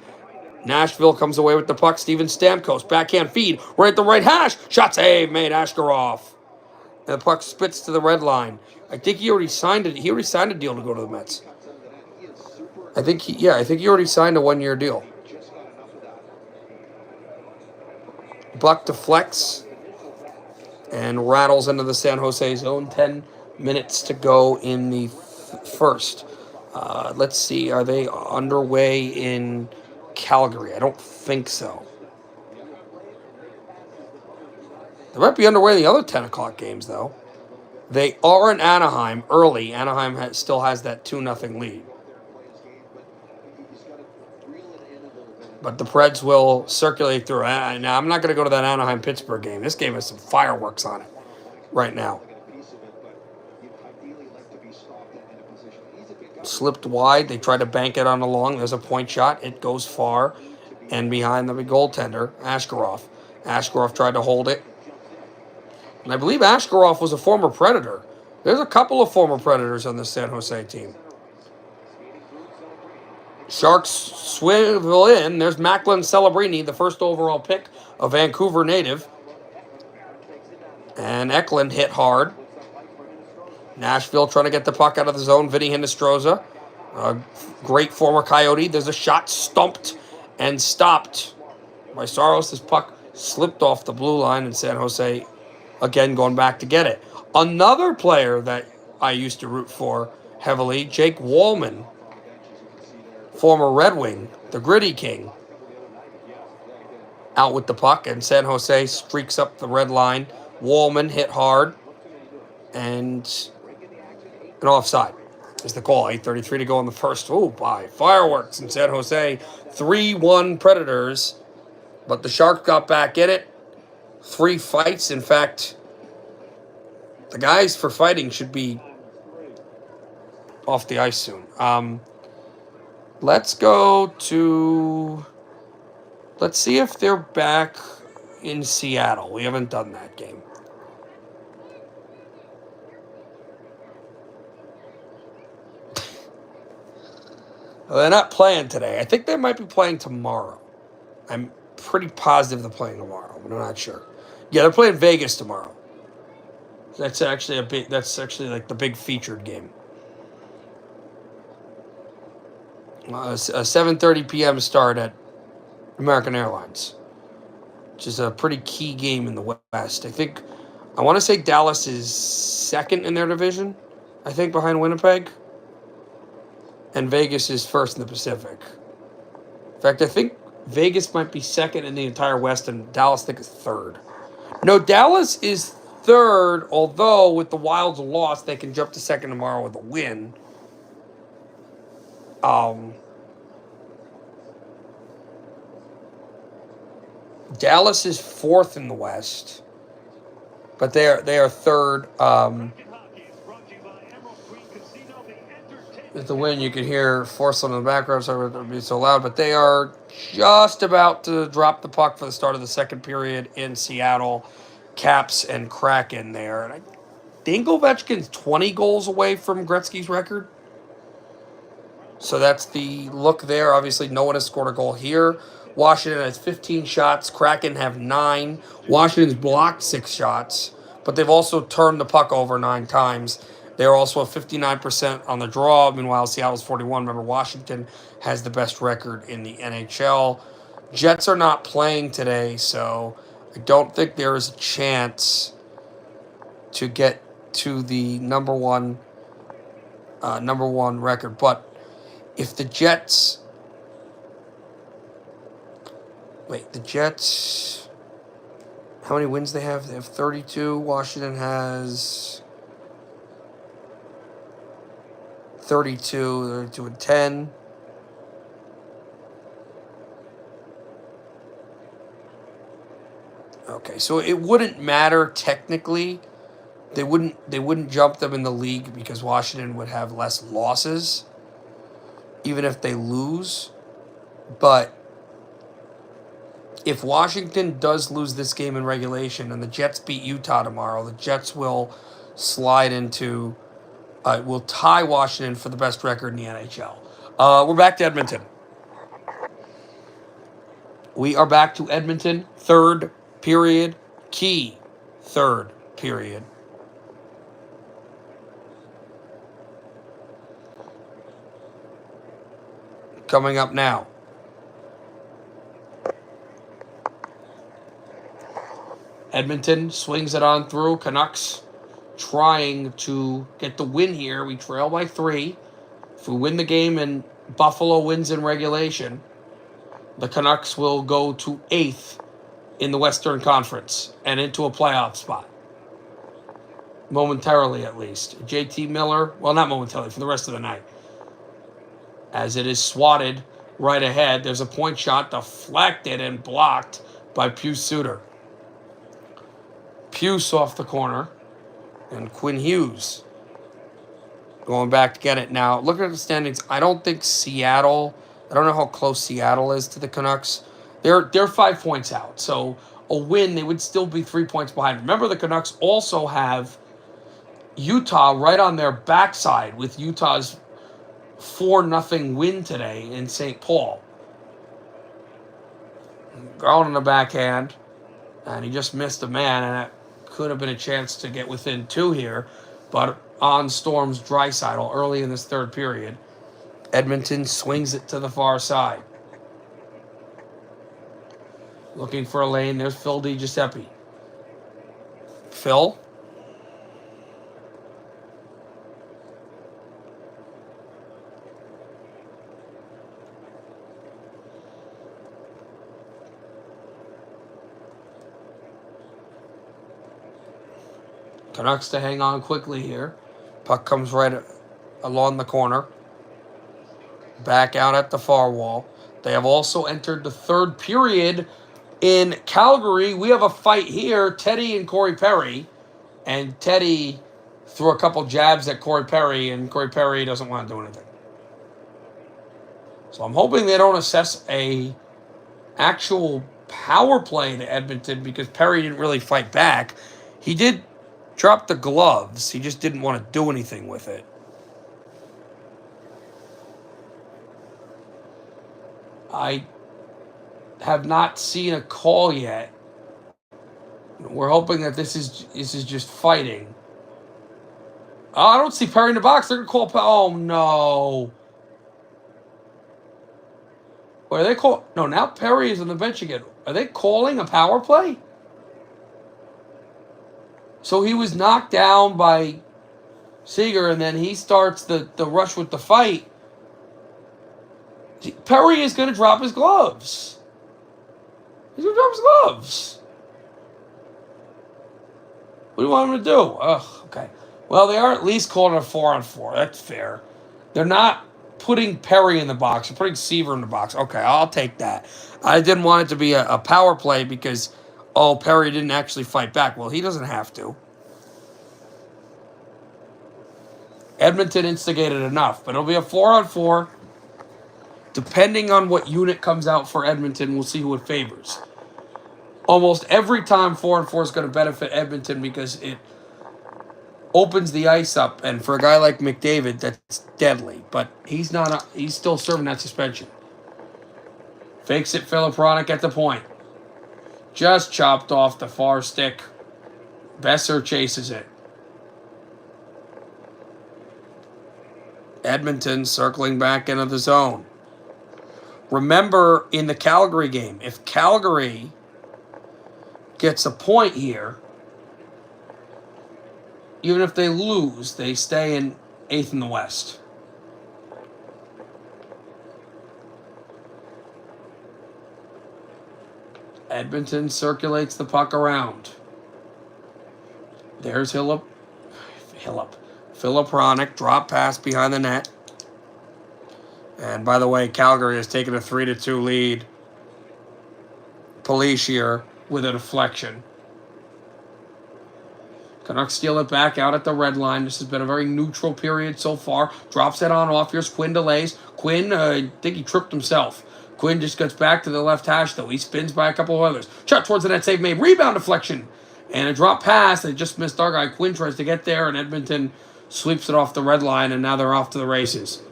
Nashville comes away with the puck. Steven Stamkos, backhand feed, right at the right hash. Shot save made, Askarov. And the puck spits to the red line. I think he already signed it. He already signed a deal to go to the Mets. I think he already signed a 1-year deal. Buck deflects and rattles into the San Jose zone. 10 minutes to go in the first. Let's see. Are they underway in Calgary? I don't think so. They might be underway in the other 10 o'clock games, though. They are in Anaheim early. Anaheim still has that 2-0 lead. But the Preds will circulate through. Now, I'm not going to go to that Anaheim-Pittsburgh game. This game has some fireworks on it right now. Slipped wide. They try to bank it on the long. There's a point shot. It goes far and behind the goaltender, Askarov. Askarov tried to hold it. And I believe Askarov was a former Predator. There's a couple of former Predators on the San Jose team. Sharks swivel in. There's Macklin Celebrini, the first overall pick, a Vancouver native. And Eklund hit hard. Nashville trying to get the puck out of the zone. Vinny Hinostroza, a great former Coyote. There's a shot stumped and stopped by Saros. This puck slipped off the blue line, and San Jose again going back to get it. Another player that I used to root for heavily, Jake Wallman, former Red Wing, the Gritty King, out with the puck, and San Jose streaks up the red line. Wallman hit hard, and an offside is the call. 8:33 to go in the first. Oh, by fireworks in San Jose. 3-1 Predators, but the Sharks got back in it. 3 fights. In fact, the guys for fighting should be off the ice soon. Let's go to... Let's see if they're back in Seattle. We haven't done that game. Well, they're not playing today. I think they might be playing tomorrow. I'm pretty positive they're playing tomorrow, but I'm not sure. Yeah, they're playing Vegas tomorrow. That's actually like the big featured game. A 7:30 p.m. start at American Airlines, which is a pretty key game in the West. I want to say Dallas is second in their division. I think behind Winnipeg, and Vegas is first in the Pacific. In fact, I think Vegas might be second in the entire West, and Dallas I think is third. No, Dallas is third, although with the Wild's loss, they can jump to second tomorrow with a win. Dallas is fourth in the West, but they are third. With the win, you can hear Forslund in the background, so it would be so loud. But they are just about to drop the puck for the start of the second period in Seattle. Caps and Kraken there. And I think Ovechkin's 20 goals away from Gretzky's record. So that's the look there. Obviously, no one has scored a goal here. Washington has 15 shots. Kraken have 9. Washington's blocked 6 shots, but they've also turned the puck over 9 times. They're also at 59% on the draw. Meanwhile, Seattle's 41. Remember, Washington has the best record in the NHL. Jets are not playing today, so I don't think there is a chance to get to the number one record. But if the Jets... Wait, the Jets... How many wins they have? They have 32. Washington has 32 and 10. Okay, so it wouldn't matter technically. They wouldn't jump them in the league because Washington would have less losses, even if they lose. But if Washington does lose this game in regulation and the Jets beat Utah tomorrow, the Jets will slide into, will tie Washington for the best record in the NHL. We're back to Edmonton. We are back to Edmonton, third period, key third period. Coming up now. Edmonton swings it on through. Canucks trying to get the win here. We trail by 3. If we win the game and Buffalo wins in regulation, the Canucks will go to 8th in the Western Conference and into a playoff spot. Momentarily, at least. JT Miller, well, not momentarily, for the rest of the night. As it is swatted right ahead, there's a point shot deflected and blocked by Pius Suter. Pius off the corner, and Quinn Hughes going back to get it. Now, looking at the standings, I don't know how close Seattle is to the Canucks. They're 5 points out, so a win, they would still be 3 points behind. Remember, the Canucks also have Utah right on their backside with Utah's 4-0 win today in St. Paul. Going on the backhand, and he just missed a man, and it could have been a chance to get within 2 here, but on Storm's Draisaitl early in this third period, Edmonton swings it to the far side. Looking for a lane, there's Phil DiGiuseppe. Phil. Canucks to hang on quickly here. Puck comes right along the corner. Back out at the far wall. They have also entered the third period in Calgary. We have a fight here. Teddy and Corey Perry. And Teddy threw a couple jabs at Corey Perry, and Corey Perry doesn't want to do anything. So I'm hoping they don't assess a actual power play to Edmonton because Perry didn't really fight back. He did drop the gloves. He just didn't want to do anything with it. I have not seen a call yet. We're hoping that this is just fighting. Oh, I don't see Perry in the box. They're going to call. Oh, no. What are they call? No, now Perry is on the bench again. Are they calling a power play? So he was knocked down by Seager, and then he starts the rush with the fight. Perry is going to drop his gloves. He's going to drop his gloves. What do you want him to do? Ugh, okay. Well, they are at least calling a 4-on-4. That's fair. They're not putting Perry in the box. They're putting Seaver in the box. Okay, I'll take that. I didn't want it to be a power play because, Perry didn't actually fight back. Well, he doesn't have to. Edmonton instigated enough, but it'll be a 4-on-4. Depending on what unit comes out for Edmonton, we'll see who it favors. Almost every time 4-on-4 is going to benefit Edmonton because it opens the ice up, and for a guy like McDavid, that's deadly. But he's not. He's still serving that suspension. Fakes it, Philip Ronick at the point. Just chopped off the far stick. Besser chases it. Edmonton circling back into the zone. Remember, in the Calgary game, if Calgary gets a point here, even if they lose, they stay in 8th in the West. Edmonton circulates the puck around. There's Philip Ronick, drop pass behind the net. And by the way, Calgary has taken a 3-2 lead. Pellissier with a deflection. Canucks steal it back out at the red line. This has been a very neutral period so far. Drops it on off. Here's Quinn delays. Quinn, I think he tripped himself. Quinn just gets back to the left hash, though. He spins by a couple of others. Shot towards the net, save made. Rebound deflection. And a drop pass. They just missed our guy. Quinn tries to get there, and Edmonton sweeps it off the red line, and now they're off to the races.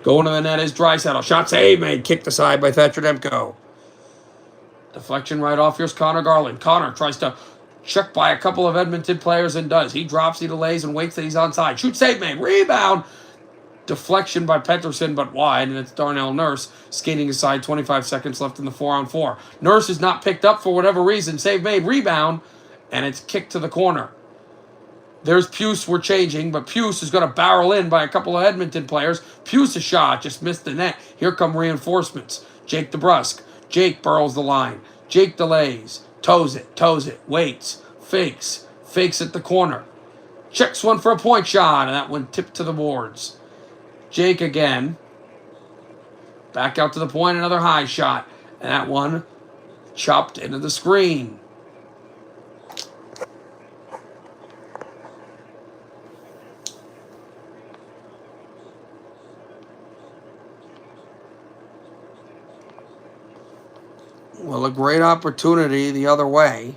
Going to the net is Draisaitl. Shot save made. Kicked aside by Thatcher Demko. Deflection right off. Here's Connor Garland. Connor tries to check by a couple of Edmonton players and does. He drops, he delays, and waits that he's onside. Shoot, save made. Rebound. Deflection by Pettersson, but wide, and it's Darnell Nurse skating aside. 25 seconds left in the 4-on-4. Nurse is not picked up for whatever reason. Save made. Rebound, and it's kicked to the corner. There's Puce. We're changing, but Puce is going to barrel in by a couple of Edmonton players. Puce a shot, just missed the net. Here come reinforcements. Jake DeBrusk. Jake burrows the line. Jake delays. Toes it, waits, fakes at the corner. Checks one for a point shot, and that one tipped to the boards. Jake again. Back out to the point, another high shot. And that one chopped into the screen. Well, a great opportunity the other way.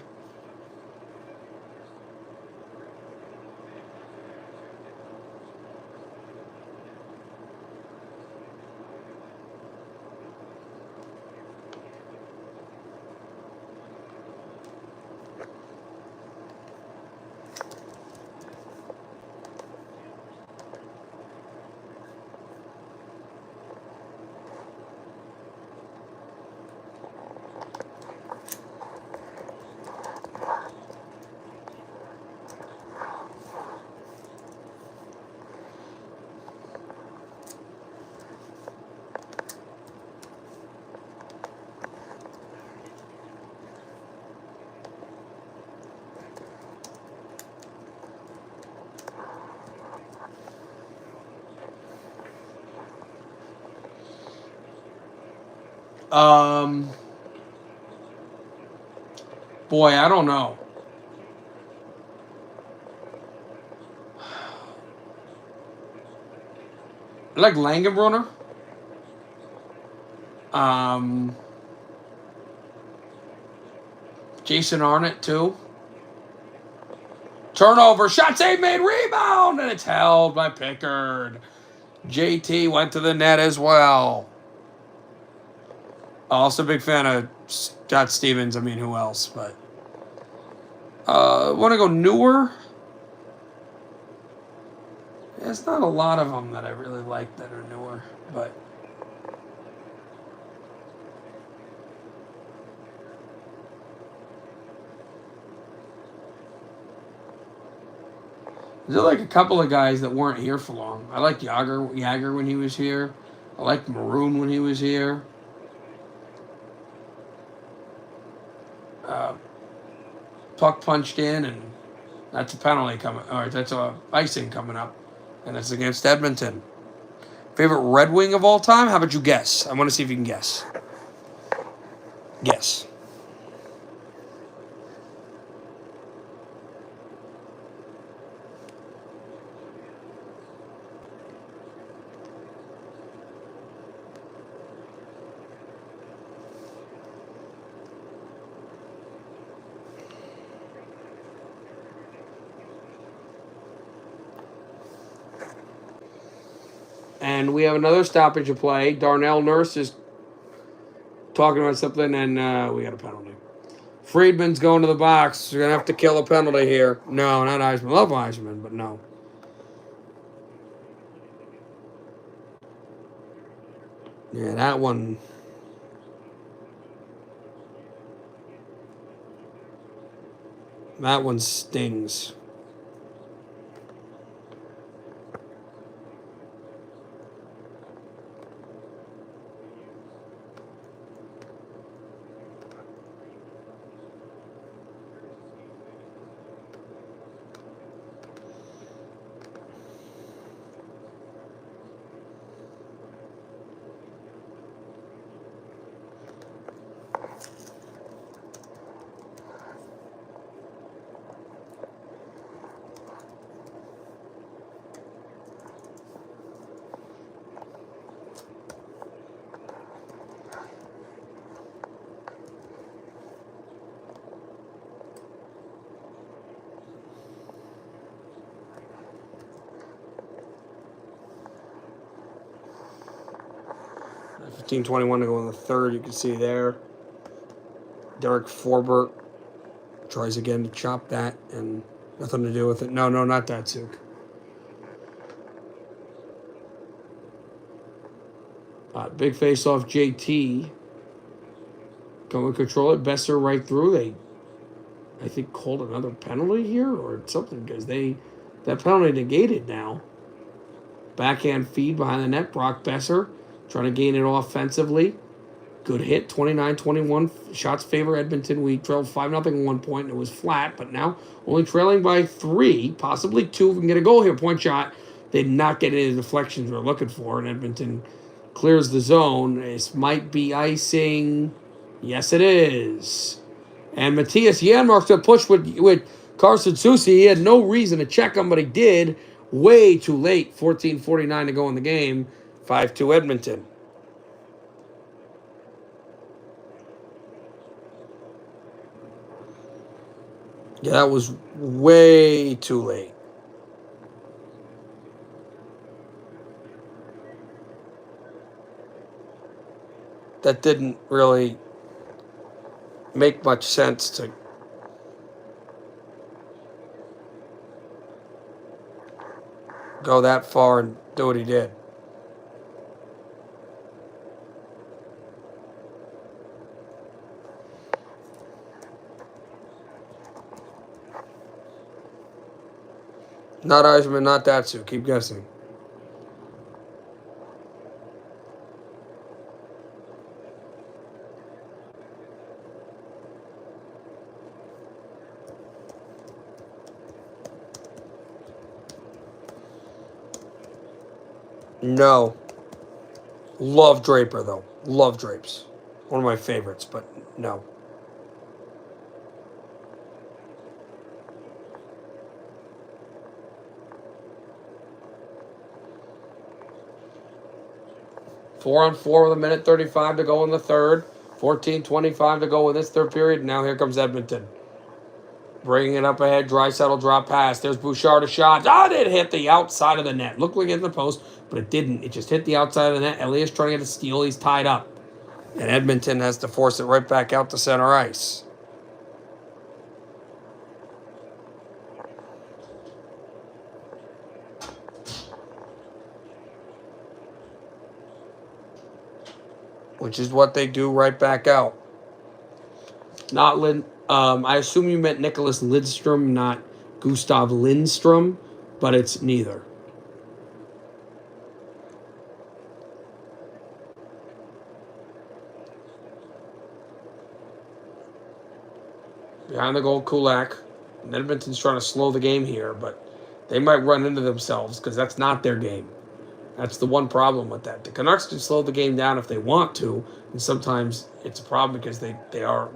Boy, I don't know. I like Langenbrunner. Jason Arnott, too. Turnover, shot save made, rebound, and it's held by Pickard. JT went to the net as well. Also a big fan of Scott Stevens. I mean, who else? But want to go newer? There's not a lot of them that I really like that are newer, but there's like a couple of guys that weren't here for long. I liked Jagger when he was here. I liked Maroon when he was here. Puck punched in, and that's a penalty coming. All right, that's a icing coming up, and it's against Edmonton. Favorite Red Wing of all time? How about you guess? I want to see if you can guess. Guess. And we have another stoppage of play. Darnell Nurse is talking about something, and we got a penalty. Friedman's going to the box. We're going to have to kill a penalty here. No, not Eisman. Love Eisman, but no. Yeah, that one. That one stings. $15:21 to go in the third. You can see there. Derek Forbert tries again to chop that, and nothing to do with it. No, not that, Suk. Big face-off JT. Going to control it. Besser right through. They, I think, called another penalty here or something because that penalty negated now. Backhand feed behind the net. Brock Besser trying to gain it offensively. Good hit. 29-21. Shots favor Edmonton. We trailed 5-0 at one point, and it was flat, but now only trailing by 3, possibly 2 if we can get a goal here. Point shot. They did not get any of the deflections we're looking for, and Edmonton clears the zone. This might be icing. Yes, it is. And Matthias Janmark's to push with Carson Soucy. He had no reason to check him, but he did. Way too late. 14:49 to go in the game. 5-2 Edmonton. Yeah, that was way too late. That didn't really make much sense to go that far and do what he did. Not Eisman, not Datsu. Keep guessing. No. Love Draper, though. Love Drapes. One of my favorites, but no. Four on 4 with 1:35 to go in the third. 14:25 to go in this third period. Now here comes Edmonton. Bringing it up ahead. Draisaitl drop pass. There's Bouchard a shot. It hit the outside of the net. Looked like it hit the post, but it didn't. It just hit the outside of the net. Elias trying to get a steal. He's tied up. And Edmonton has to force it right back out to center ice. Which is what they do right back out. Not Lin. I assume you meant Nicholas Lidstrom, not Gustav Lindstrom, but it's neither. Behind the goal, Kulak. And Edmonton's trying to slow the game here, but they might run into themselves because that's not their game. That's the one problem with that. The Canucks can slow the game down if they want to, and sometimes it's a problem because they are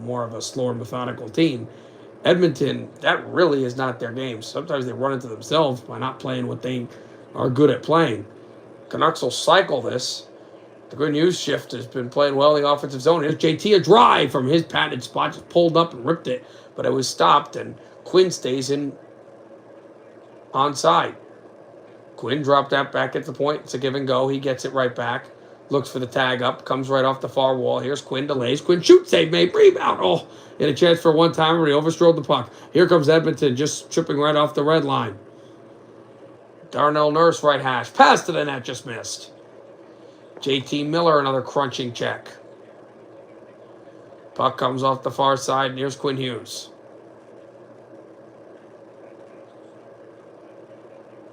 more of a slower, methodical team. Edmonton, that really is not their game. Sometimes they run into themselves by not playing what they are good at playing. Canucks will cycle this. The good news shift has been playing well in the offensive zone. Here's JT, a drive from his patented spot, just pulled up and ripped it, but it was stopped, and Quinn stays in onside. Quinn dropped that back at the point. It's a give and go. He gets it right back. Looks for the tag up. Comes right off the far wall. Here's Quinn. Delays. Quinn shoots. Save made. Rebound. Oh, and a chance for a one-timer. He overstrode the puck. Here comes Edmonton just tripping right off the red line. Darnell Nurse right hash. Pass to the net. Just missed. JT Miller, another crunching check. Puck comes off the far side. And here's Quinn Hughes.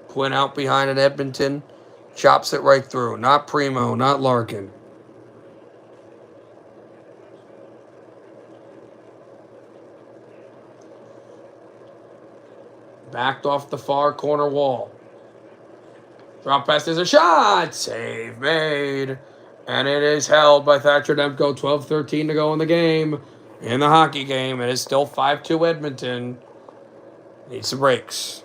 Quinn out behind at Edmonton. Chops it right through. Not Primo, not Larkin. Backed off the far corner wall. Drop pass, there's a shot. Save made. And it is held by Thatcher Demko. 12-13 to go in the game. In the hockey game, it is still 5-2 Edmonton. Needs some breaks.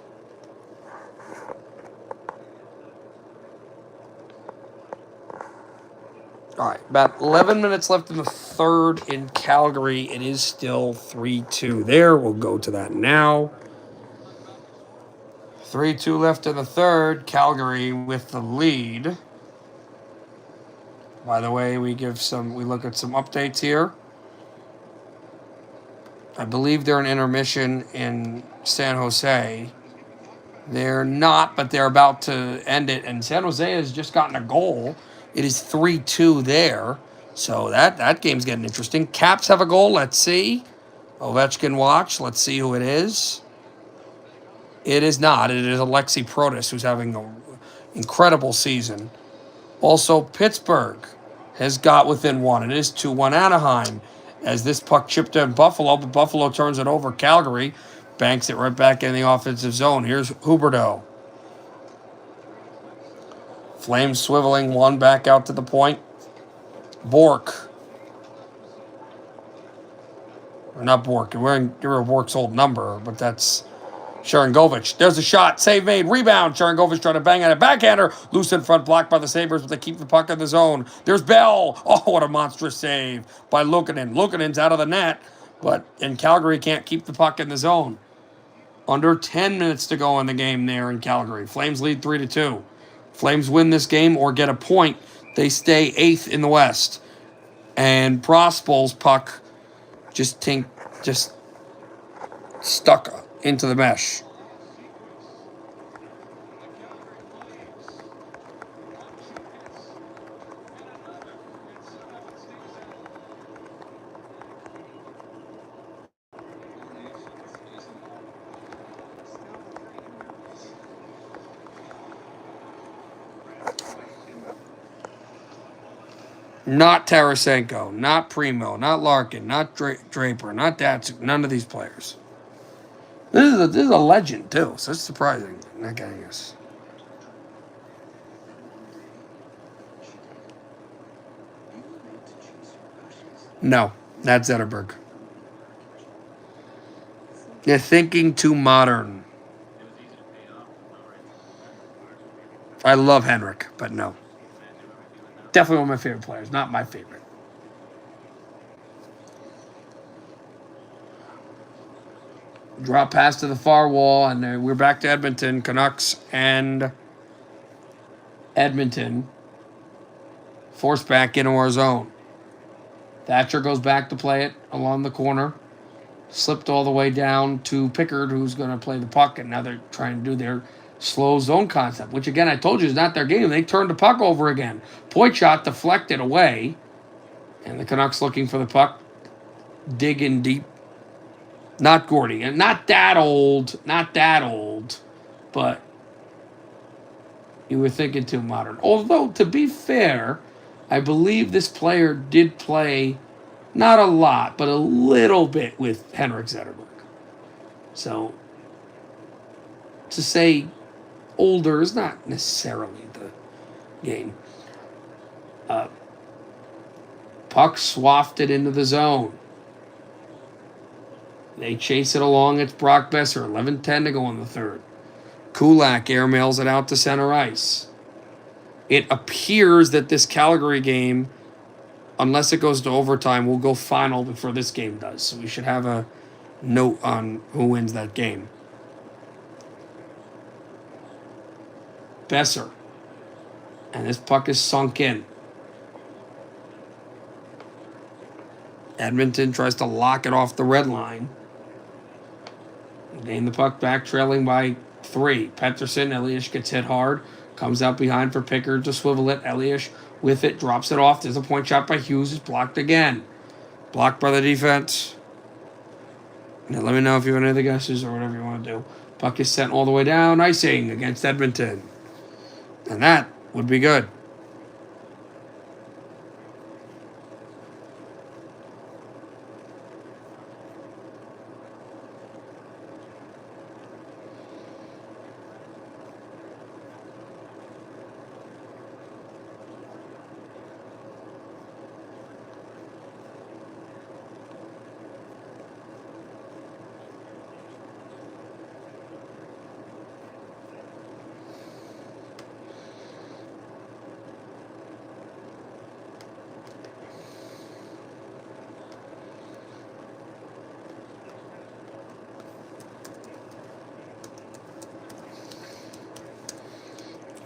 All right, about 11 minutes left in the third in Calgary. It is still 3-2 there. We'll go to that now. 3-2 left in the third. Calgary with the lead. By the way, we look at some updates here. I believe they're in intermission in San Jose. They're not, but they're about to end it. And San Jose has just gotten a goal. It is 3-2 there. So that game's getting interesting. Caps have a goal. Let's see. Ovechkin watch. Let's see who it is. It is not. It is Alexei Protas, who's having an incredible season. Also, Pittsburgh has got within one. It is 2-1 Anaheim as this puck chipped in Buffalo, but Buffalo turns it over. Calgary banks it right back in the offensive zone. Here's Huberdeau. Flames swiveling one back out to the point. Bork. Or not Bork. You're Bork's old number, but that's Sharangovich. There's a shot. Save made. Rebound. Sharangovich trying to bang at a backhander. Loose in front. Blocked by the Sabres, but they keep the puck in the zone. There's Bell. Oh, what a monstrous save by Luukkonen. Luukkonen's out of the net, but in Calgary can't keep the puck in the zone. Under 10 minutes to go in the game there in Calgary. Flames lead 3-2. Flames win this game or get a point. They stay 8th in the West. And Prospol's puck just stuck into the mesh. Not Tarasenko, not Primo, not Larkin, not Draper, not Datsuk, none of these players. This is a legend, too, so it's surprising not getting this. No, that's Zetterberg. You're thinking too modern. I love Henrik, but no. Definitely one of my favorite players, not my favorite. Drop pass to the far wall, and we're back to Edmonton. Canucks and Edmonton forced back into our zone. Thatcher goes back to play it along the corner. Slipped all the way down to Pickard, who's going to play the puck, and now they're trying to do their slow zone concept, which, again, I told you is not their game. They turned the puck over again. Point shot deflected away, and the Canucks looking for the puck, digging deep. Not Gordy, and not that old, but you were thinking too modern. Although, to be fair, I believe this player did play not a lot, but a little bit with Henrik Zetterberg. So, to say older is not necessarily the game. Puck swafted into the zone. They chase it along. It's Brock Besser. 11:10 to go in the third. Kulak airmails it out to center ice. It appears that this Calgary game, unless it goes to overtime, will go final before this game does. So we should have a note on who wins that game. Besser. And this puck is sunk in. Edmonton tries to lock it off the red line. Gain the puck back, trailing by 3. Pettersson, Elias gets hit hard. Comes out behind for Pickard to swivel it. Elias with it, drops it off. There's a point shot by Hughes. It's blocked again. Blocked by the defense. Now let me know if you have any other guesses or whatever you want to do. Puck is sent all the way down. Icing against Edmonton. And that would be good.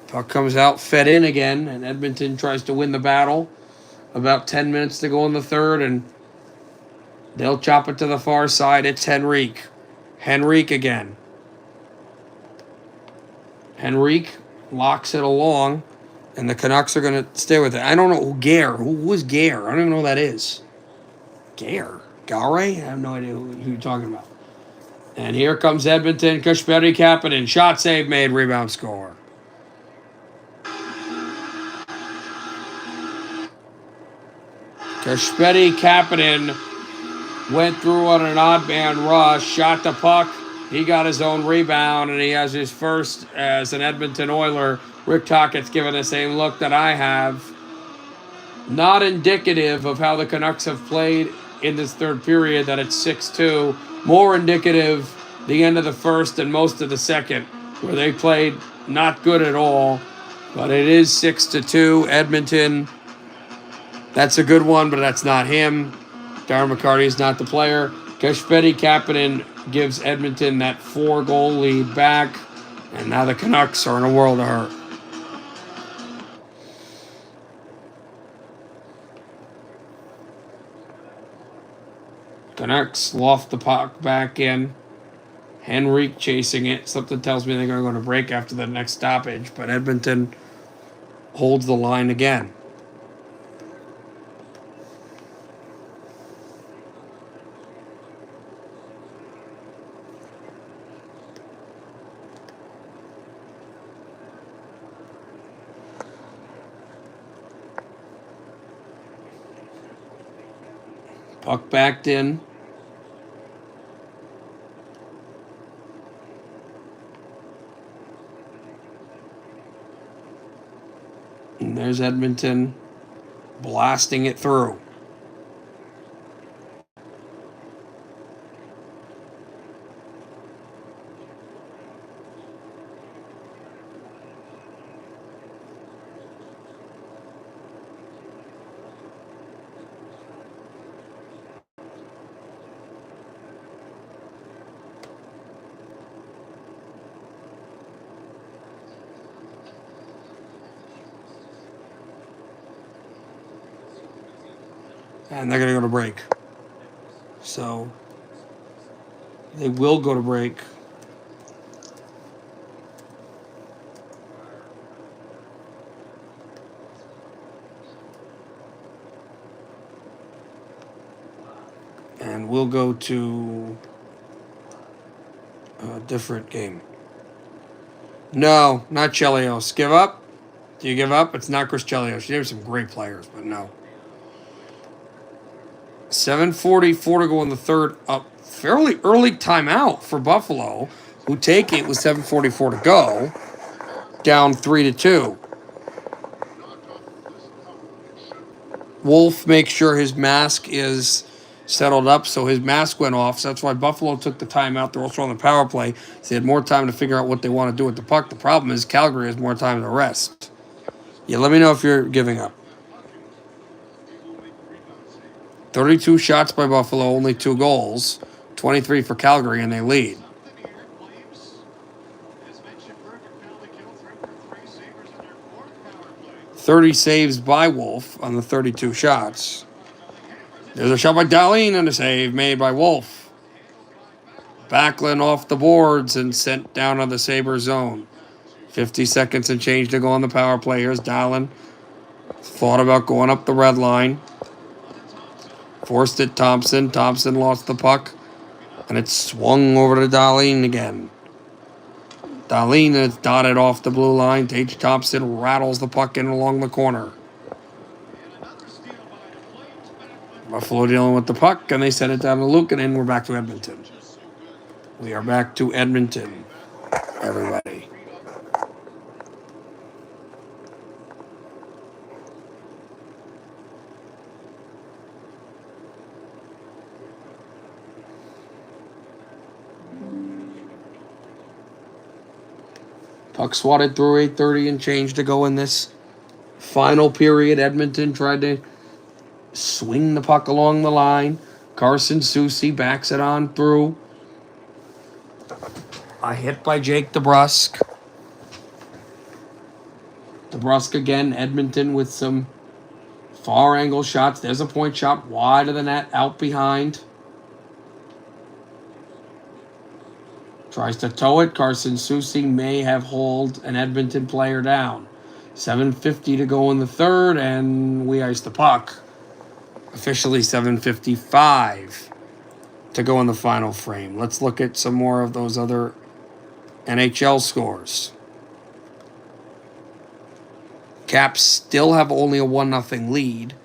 Puck comes out, fed in again, and Edmonton tries to win the battle. About 10 minutes to go in the third, and they'll chop it to the far side. It's Henrique. Henrique again. Henrique locks it along, and the Canucks are going to stay with it. I don't know who Gare. Who is Gare? I don't even know who that is. Gare? Gare? I have no idea who you're talking about. And here comes Edmonton. Kasperi Kapanen. Shot save made. Rebound score. Kasperi Kapanen went through on an odd man rush, shot the puck. He got his own rebound, and he has his first as an Edmonton Oiler. Rick Tockett's given the same look that I have. Not indicative of how the Canucks have played in this third period, that it's 6-2. More indicative the end of the first and most of the second, where they played not good at all. But it is 6-2. Edmonton, that's a good one, but that's not him. Darren McCarty is not the player. Kasperi Kapanen gives Edmonton that 4-goal lead back, and now the Canucks are in a world of hurt. Canucks loft the puck back in. Henrique chasing it. Something tells me they're going to go to break after the next stoppage, but Edmonton holds the line again. Puck backed in. And there's Edmonton blasting it through. And they're going to go to break. So they will go to break. And we'll go to a different game. No, not Chelios. Give up? Do you give up? It's not Chris Chelios. You have some great players, but no. 7:44 to go in the third. A fairly early timeout for Buffalo, who take it with 7:44 to go, down 3-2. Wolf makes sure his mask is settled up, so his mask went off. So that's why Buffalo took the timeout. They're also on the power play. So they had more time to figure out what they want to do with the puck. The problem is Calgary has more time to rest. Yeah, let me know if you're giving up. 32 shots by Buffalo, only 2 goals. 23 for Calgary, and they lead. "30 saves by Wolf on the 32 shots. There's a shot by Dahlin and a save made by Wolf. Backlund off the boards and sent down on the Sabre zone. 50 seconds and change to go on the power play. Here's Dahlin. Thought about going up the red line. Forced it Thompson. Thompson lost the puck. And it swung over to Dahlin again. Dahlin is dotted off the blue line. Tage Thompson rattles the puck in along the corner. Buffalo dealing with the puck, and they send it down to Luke, and then we're back to Edmonton. We are back to Edmonton, everybody. Puck swatted through 8:30 and change to go in this final period. Edmonton tried to swing the puck along the line. Carson Soucy backs it on through. A hit by Jake DeBrusk. DeBrusk again, Edmonton with some far angle shots. There's a point shot wide of the net, out behind. Tries to tow it. Carson Soucy may have hauled an Edmonton player down. 7:50 to go in the third, and we ice the puck. Officially 7:55 to go in the final frame. Let's look at some more of those other NHL scores. Caps still have only a 1-0 lead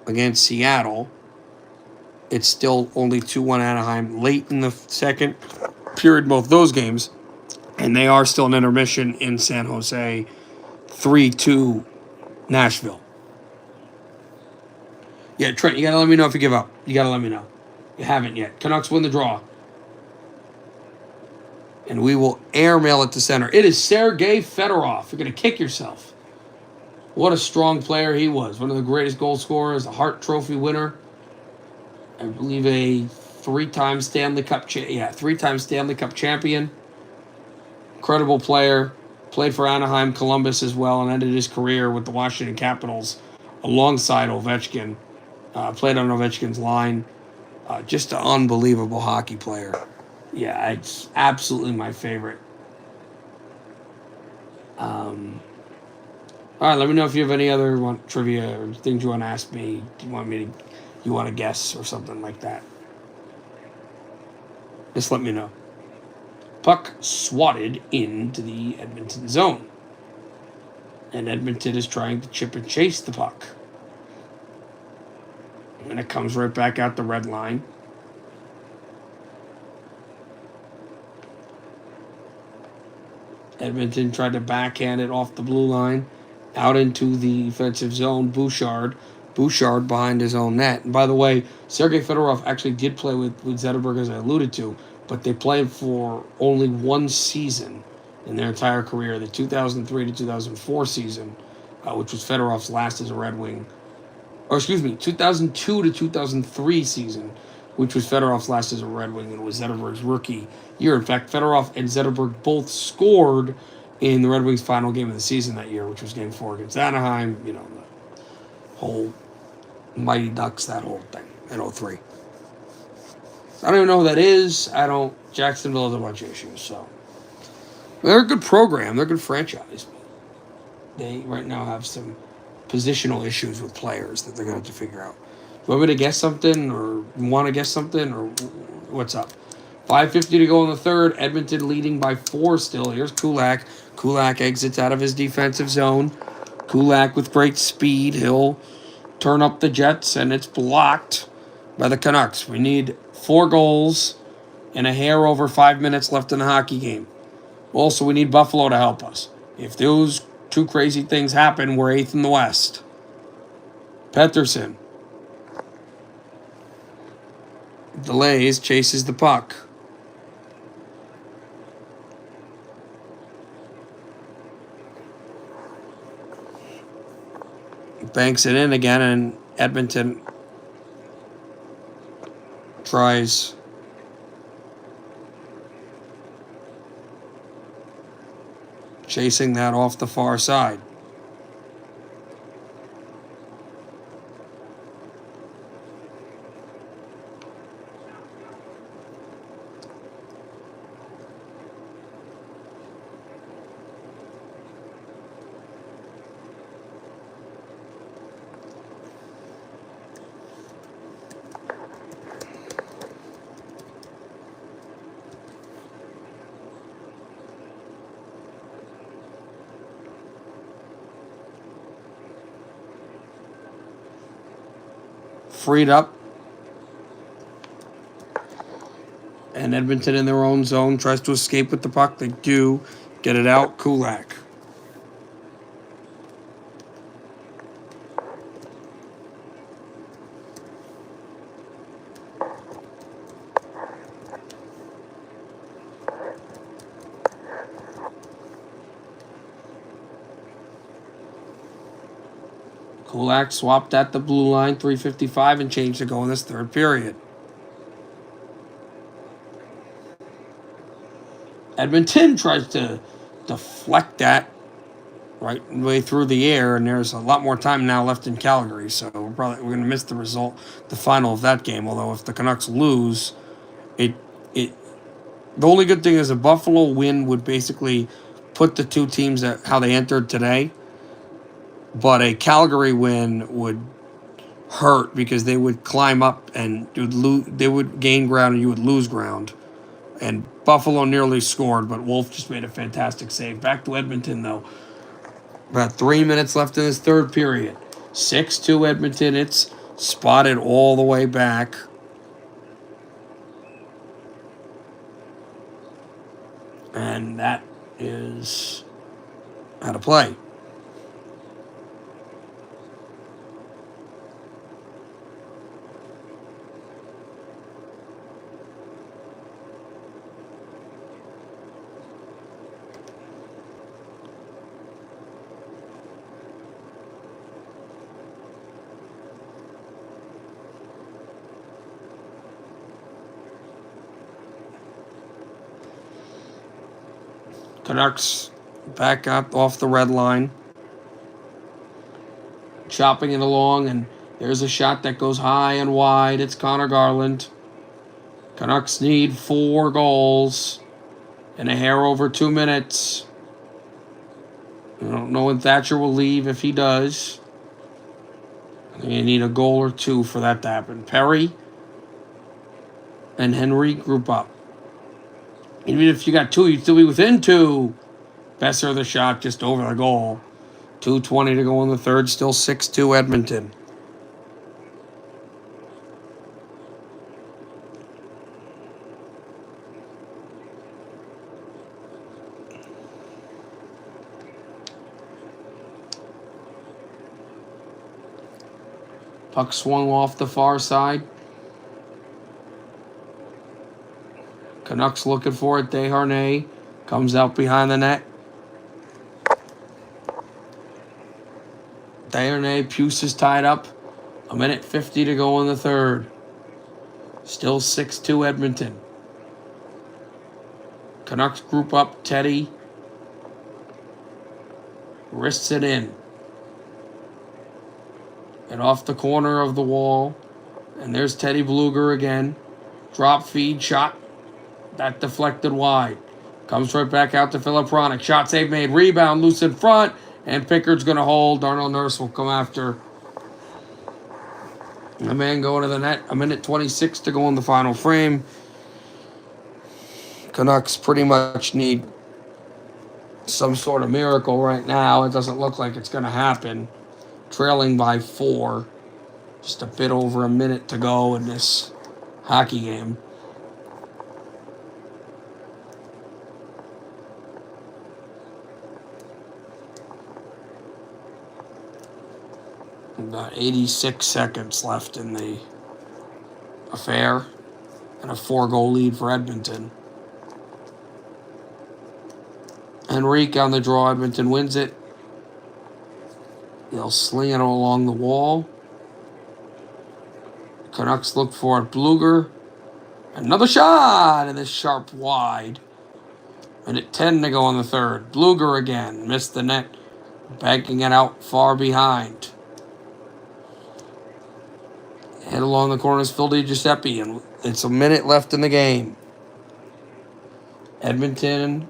against Seattle. It's still only 2-1 Anaheim late in the second period, both those games. And they are still in intermission in San Jose. 3-2 Nashville. Yeah, Trent, you got to let me know if you give up. You got to let me know. You haven't yet. Canucks win the draw. And we will airmail it to center. It is Sergei Fedorov. You're going to kick yourself. What a strong player he was. One of the greatest goal scorers, a Hart Trophy winner. I believe a three-time Stanley Cup champion. Incredible player. Played for Anaheim, Columbus as well, and ended his career with the Washington Capitals alongside Ovechkin. Played on Ovechkin's line. Just an unbelievable hockey player. Yeah, it's absolutely my favorite. All right, let me know if you have any other trivia or things you want to ask me. You want to guess or something like that. Just let me know. Puck swatted into the Edmonton zone. And Edmonton is trying to chip and chase the puck. And it comes right back out the red line. Edmonton tried to backhand it off the blue line, out into the defensive zone. Bouchard behind his own net. And by the way, Sergei Fedorov actually did play with Zetterberg, as I alluded to, but they played for only one season in their entire career, the 2003 to 2004 season, which was Fedorov's last as a Red Wing. 2002 to 2003 season, which was Fedorov's last as a Red Wing, and it was Zetterberg's rookie year. In fact, Fedorov and Zetterberg both scored in the Red Wings' final game of the season that year, which was Game 4 against Anaheim. You know, the whole Mighty Ducks, that whole thing in '03. I don't even know who that is. Jacksonville has a bunch of issues, so. They're a good program. They're a good franchise. They right now have some positional issues with players that they're going to have to figure out. You want me to guess something, or want to guess something, or what's up? 5:50 to go in the third. Edmonton leading by 4 still. Here's Kulak. Kulak exits out of his defensive zone. Kulak with great speed. He'll turn up the Jets, and it's blocked by the Canucks. We need 4 goals and a hair over 5 minutes left in the hockey game. Also, we need Buffalo to help us. If those 2 crazy things happen, we're 8th in the West. Pettersson delays, chases the puck. Banks it in again, and Edmonton tries chasing that off the far side. Freed up. And Edmonton in their own zone tries to escape with the puck. They do get it out. Kulak. Kulak swapped at the blue line, 3:55, and changed to go in this third period. Edmonton tries to deflect that right way through the air, and there's a lot more time now left in Calgary, so we're going to miss the result, the final of that game. Although if the Canucks lose, it the only good thing is a Buffalo win would basically put the 2 teams at how they entered today, but a Calgary win would hurt because they would climb up and they would gain ground and you would lose ground. And Buffalo nearly scored, but Wolf just made a fantastic save. Back to Edmonton, though. About 3 minutes left in this third period. 6-2 Edmonton. It's spotted all the way back. And that is out of play. Canucks back up off the red line. Chopping it along, and there's a shot that goes high and wide. It's Connor Garland. Canucks need 4 goals in a hair over 2 minutes. I don't know when Thatcher will leave. If he does, you need a goal or 2 for that to happen. Perry and Henry group up. Even if you got 2, you'd still be within 2. Besser the shot just over the goal. 2:20 to go in the third. Still 6-2 Edmonton. Puck swung off the far side. Canucks looking for it. Desharnais comes out behind the net. Desharnais, Puce is tied up. 1:50 to go in the third. Still 6-2 Edmonton. Canucks group up. Teddy wrists it in. and off the corner of the wall. And there's Teddy Bluger again. Drop feed shot. That deflected wide. Comes right back out to Philip Hronek. Shot save made. Rebound loose in front. And Pickard's going to hold. Darnell Nurse will come after. The man going to the net. A minute 26 to go in the final frame. Canucks pretty much need some sort of miracle right now. It doesn't look like it's going to happen. Trailing by 4. Just a bit over a minute to go in this hockey game. About 86 seconds left in the affair. And a 4-goal lead for Edmonton. Henrique on the draw. Edmonton wins it. They'll sling it along the wall. Canucks look for it. Bluger. Another shot. And this sharp wide. Minute 10 to go in the third. Bluger again. Missed the net. Banking it out far behind. Head along the corner is Phil DiGiuseppe. And it's a minute left in the game. Edmonton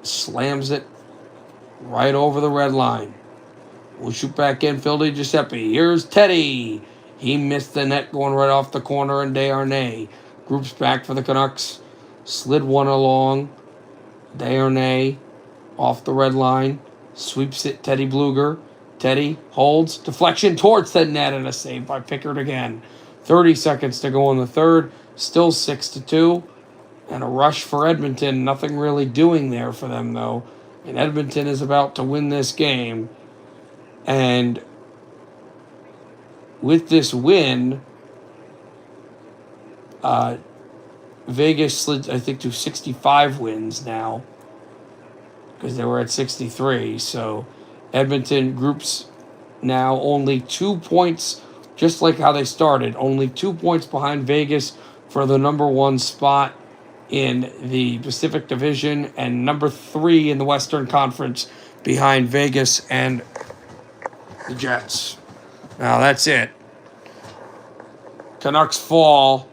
slams it right over the red line. We'll shoot back in. Phil DiGiuseppe. Here's Teddy. He missed the net going right off the corner, and Desharnais groups back for the Canucks. Slid one along. Desharnais off the red line. Sweeps it. Teddy Bluger. Teddy holds. Deflection towards the net, and a save by Pickard again. 30 seconds to go in the third. Still 6-2. And a rush for Edmonton. Nothing really doing there for them, though. And Edmonton is about to win this game. And with this win, Vegas slid, I think, to 65 wins now. Because they were at 63. So Edmonton groups now only 2 points, just like how they started. Only 2 points behind Vegas for the number 1 spot in the Pacific Division, and number 3 in the Western Conference behind Vegas and the Jets. Now that's it. Canucks fall,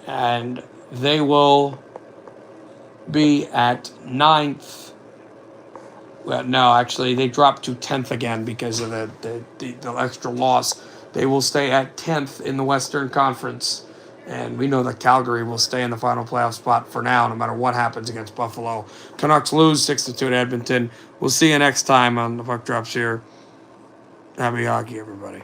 and they will be at 9th. Well, no, actually, they dropped to 10th again because of the extra loss. They will stay at 10th in the Western Conference. And we know that Calgary will stay in the final playoff spot for now, no matter what happens against Buffalo. Canucks lose 6-2 to Edmonton. We'll see you next time on the Puck Drops here. Happy hockey, everybody.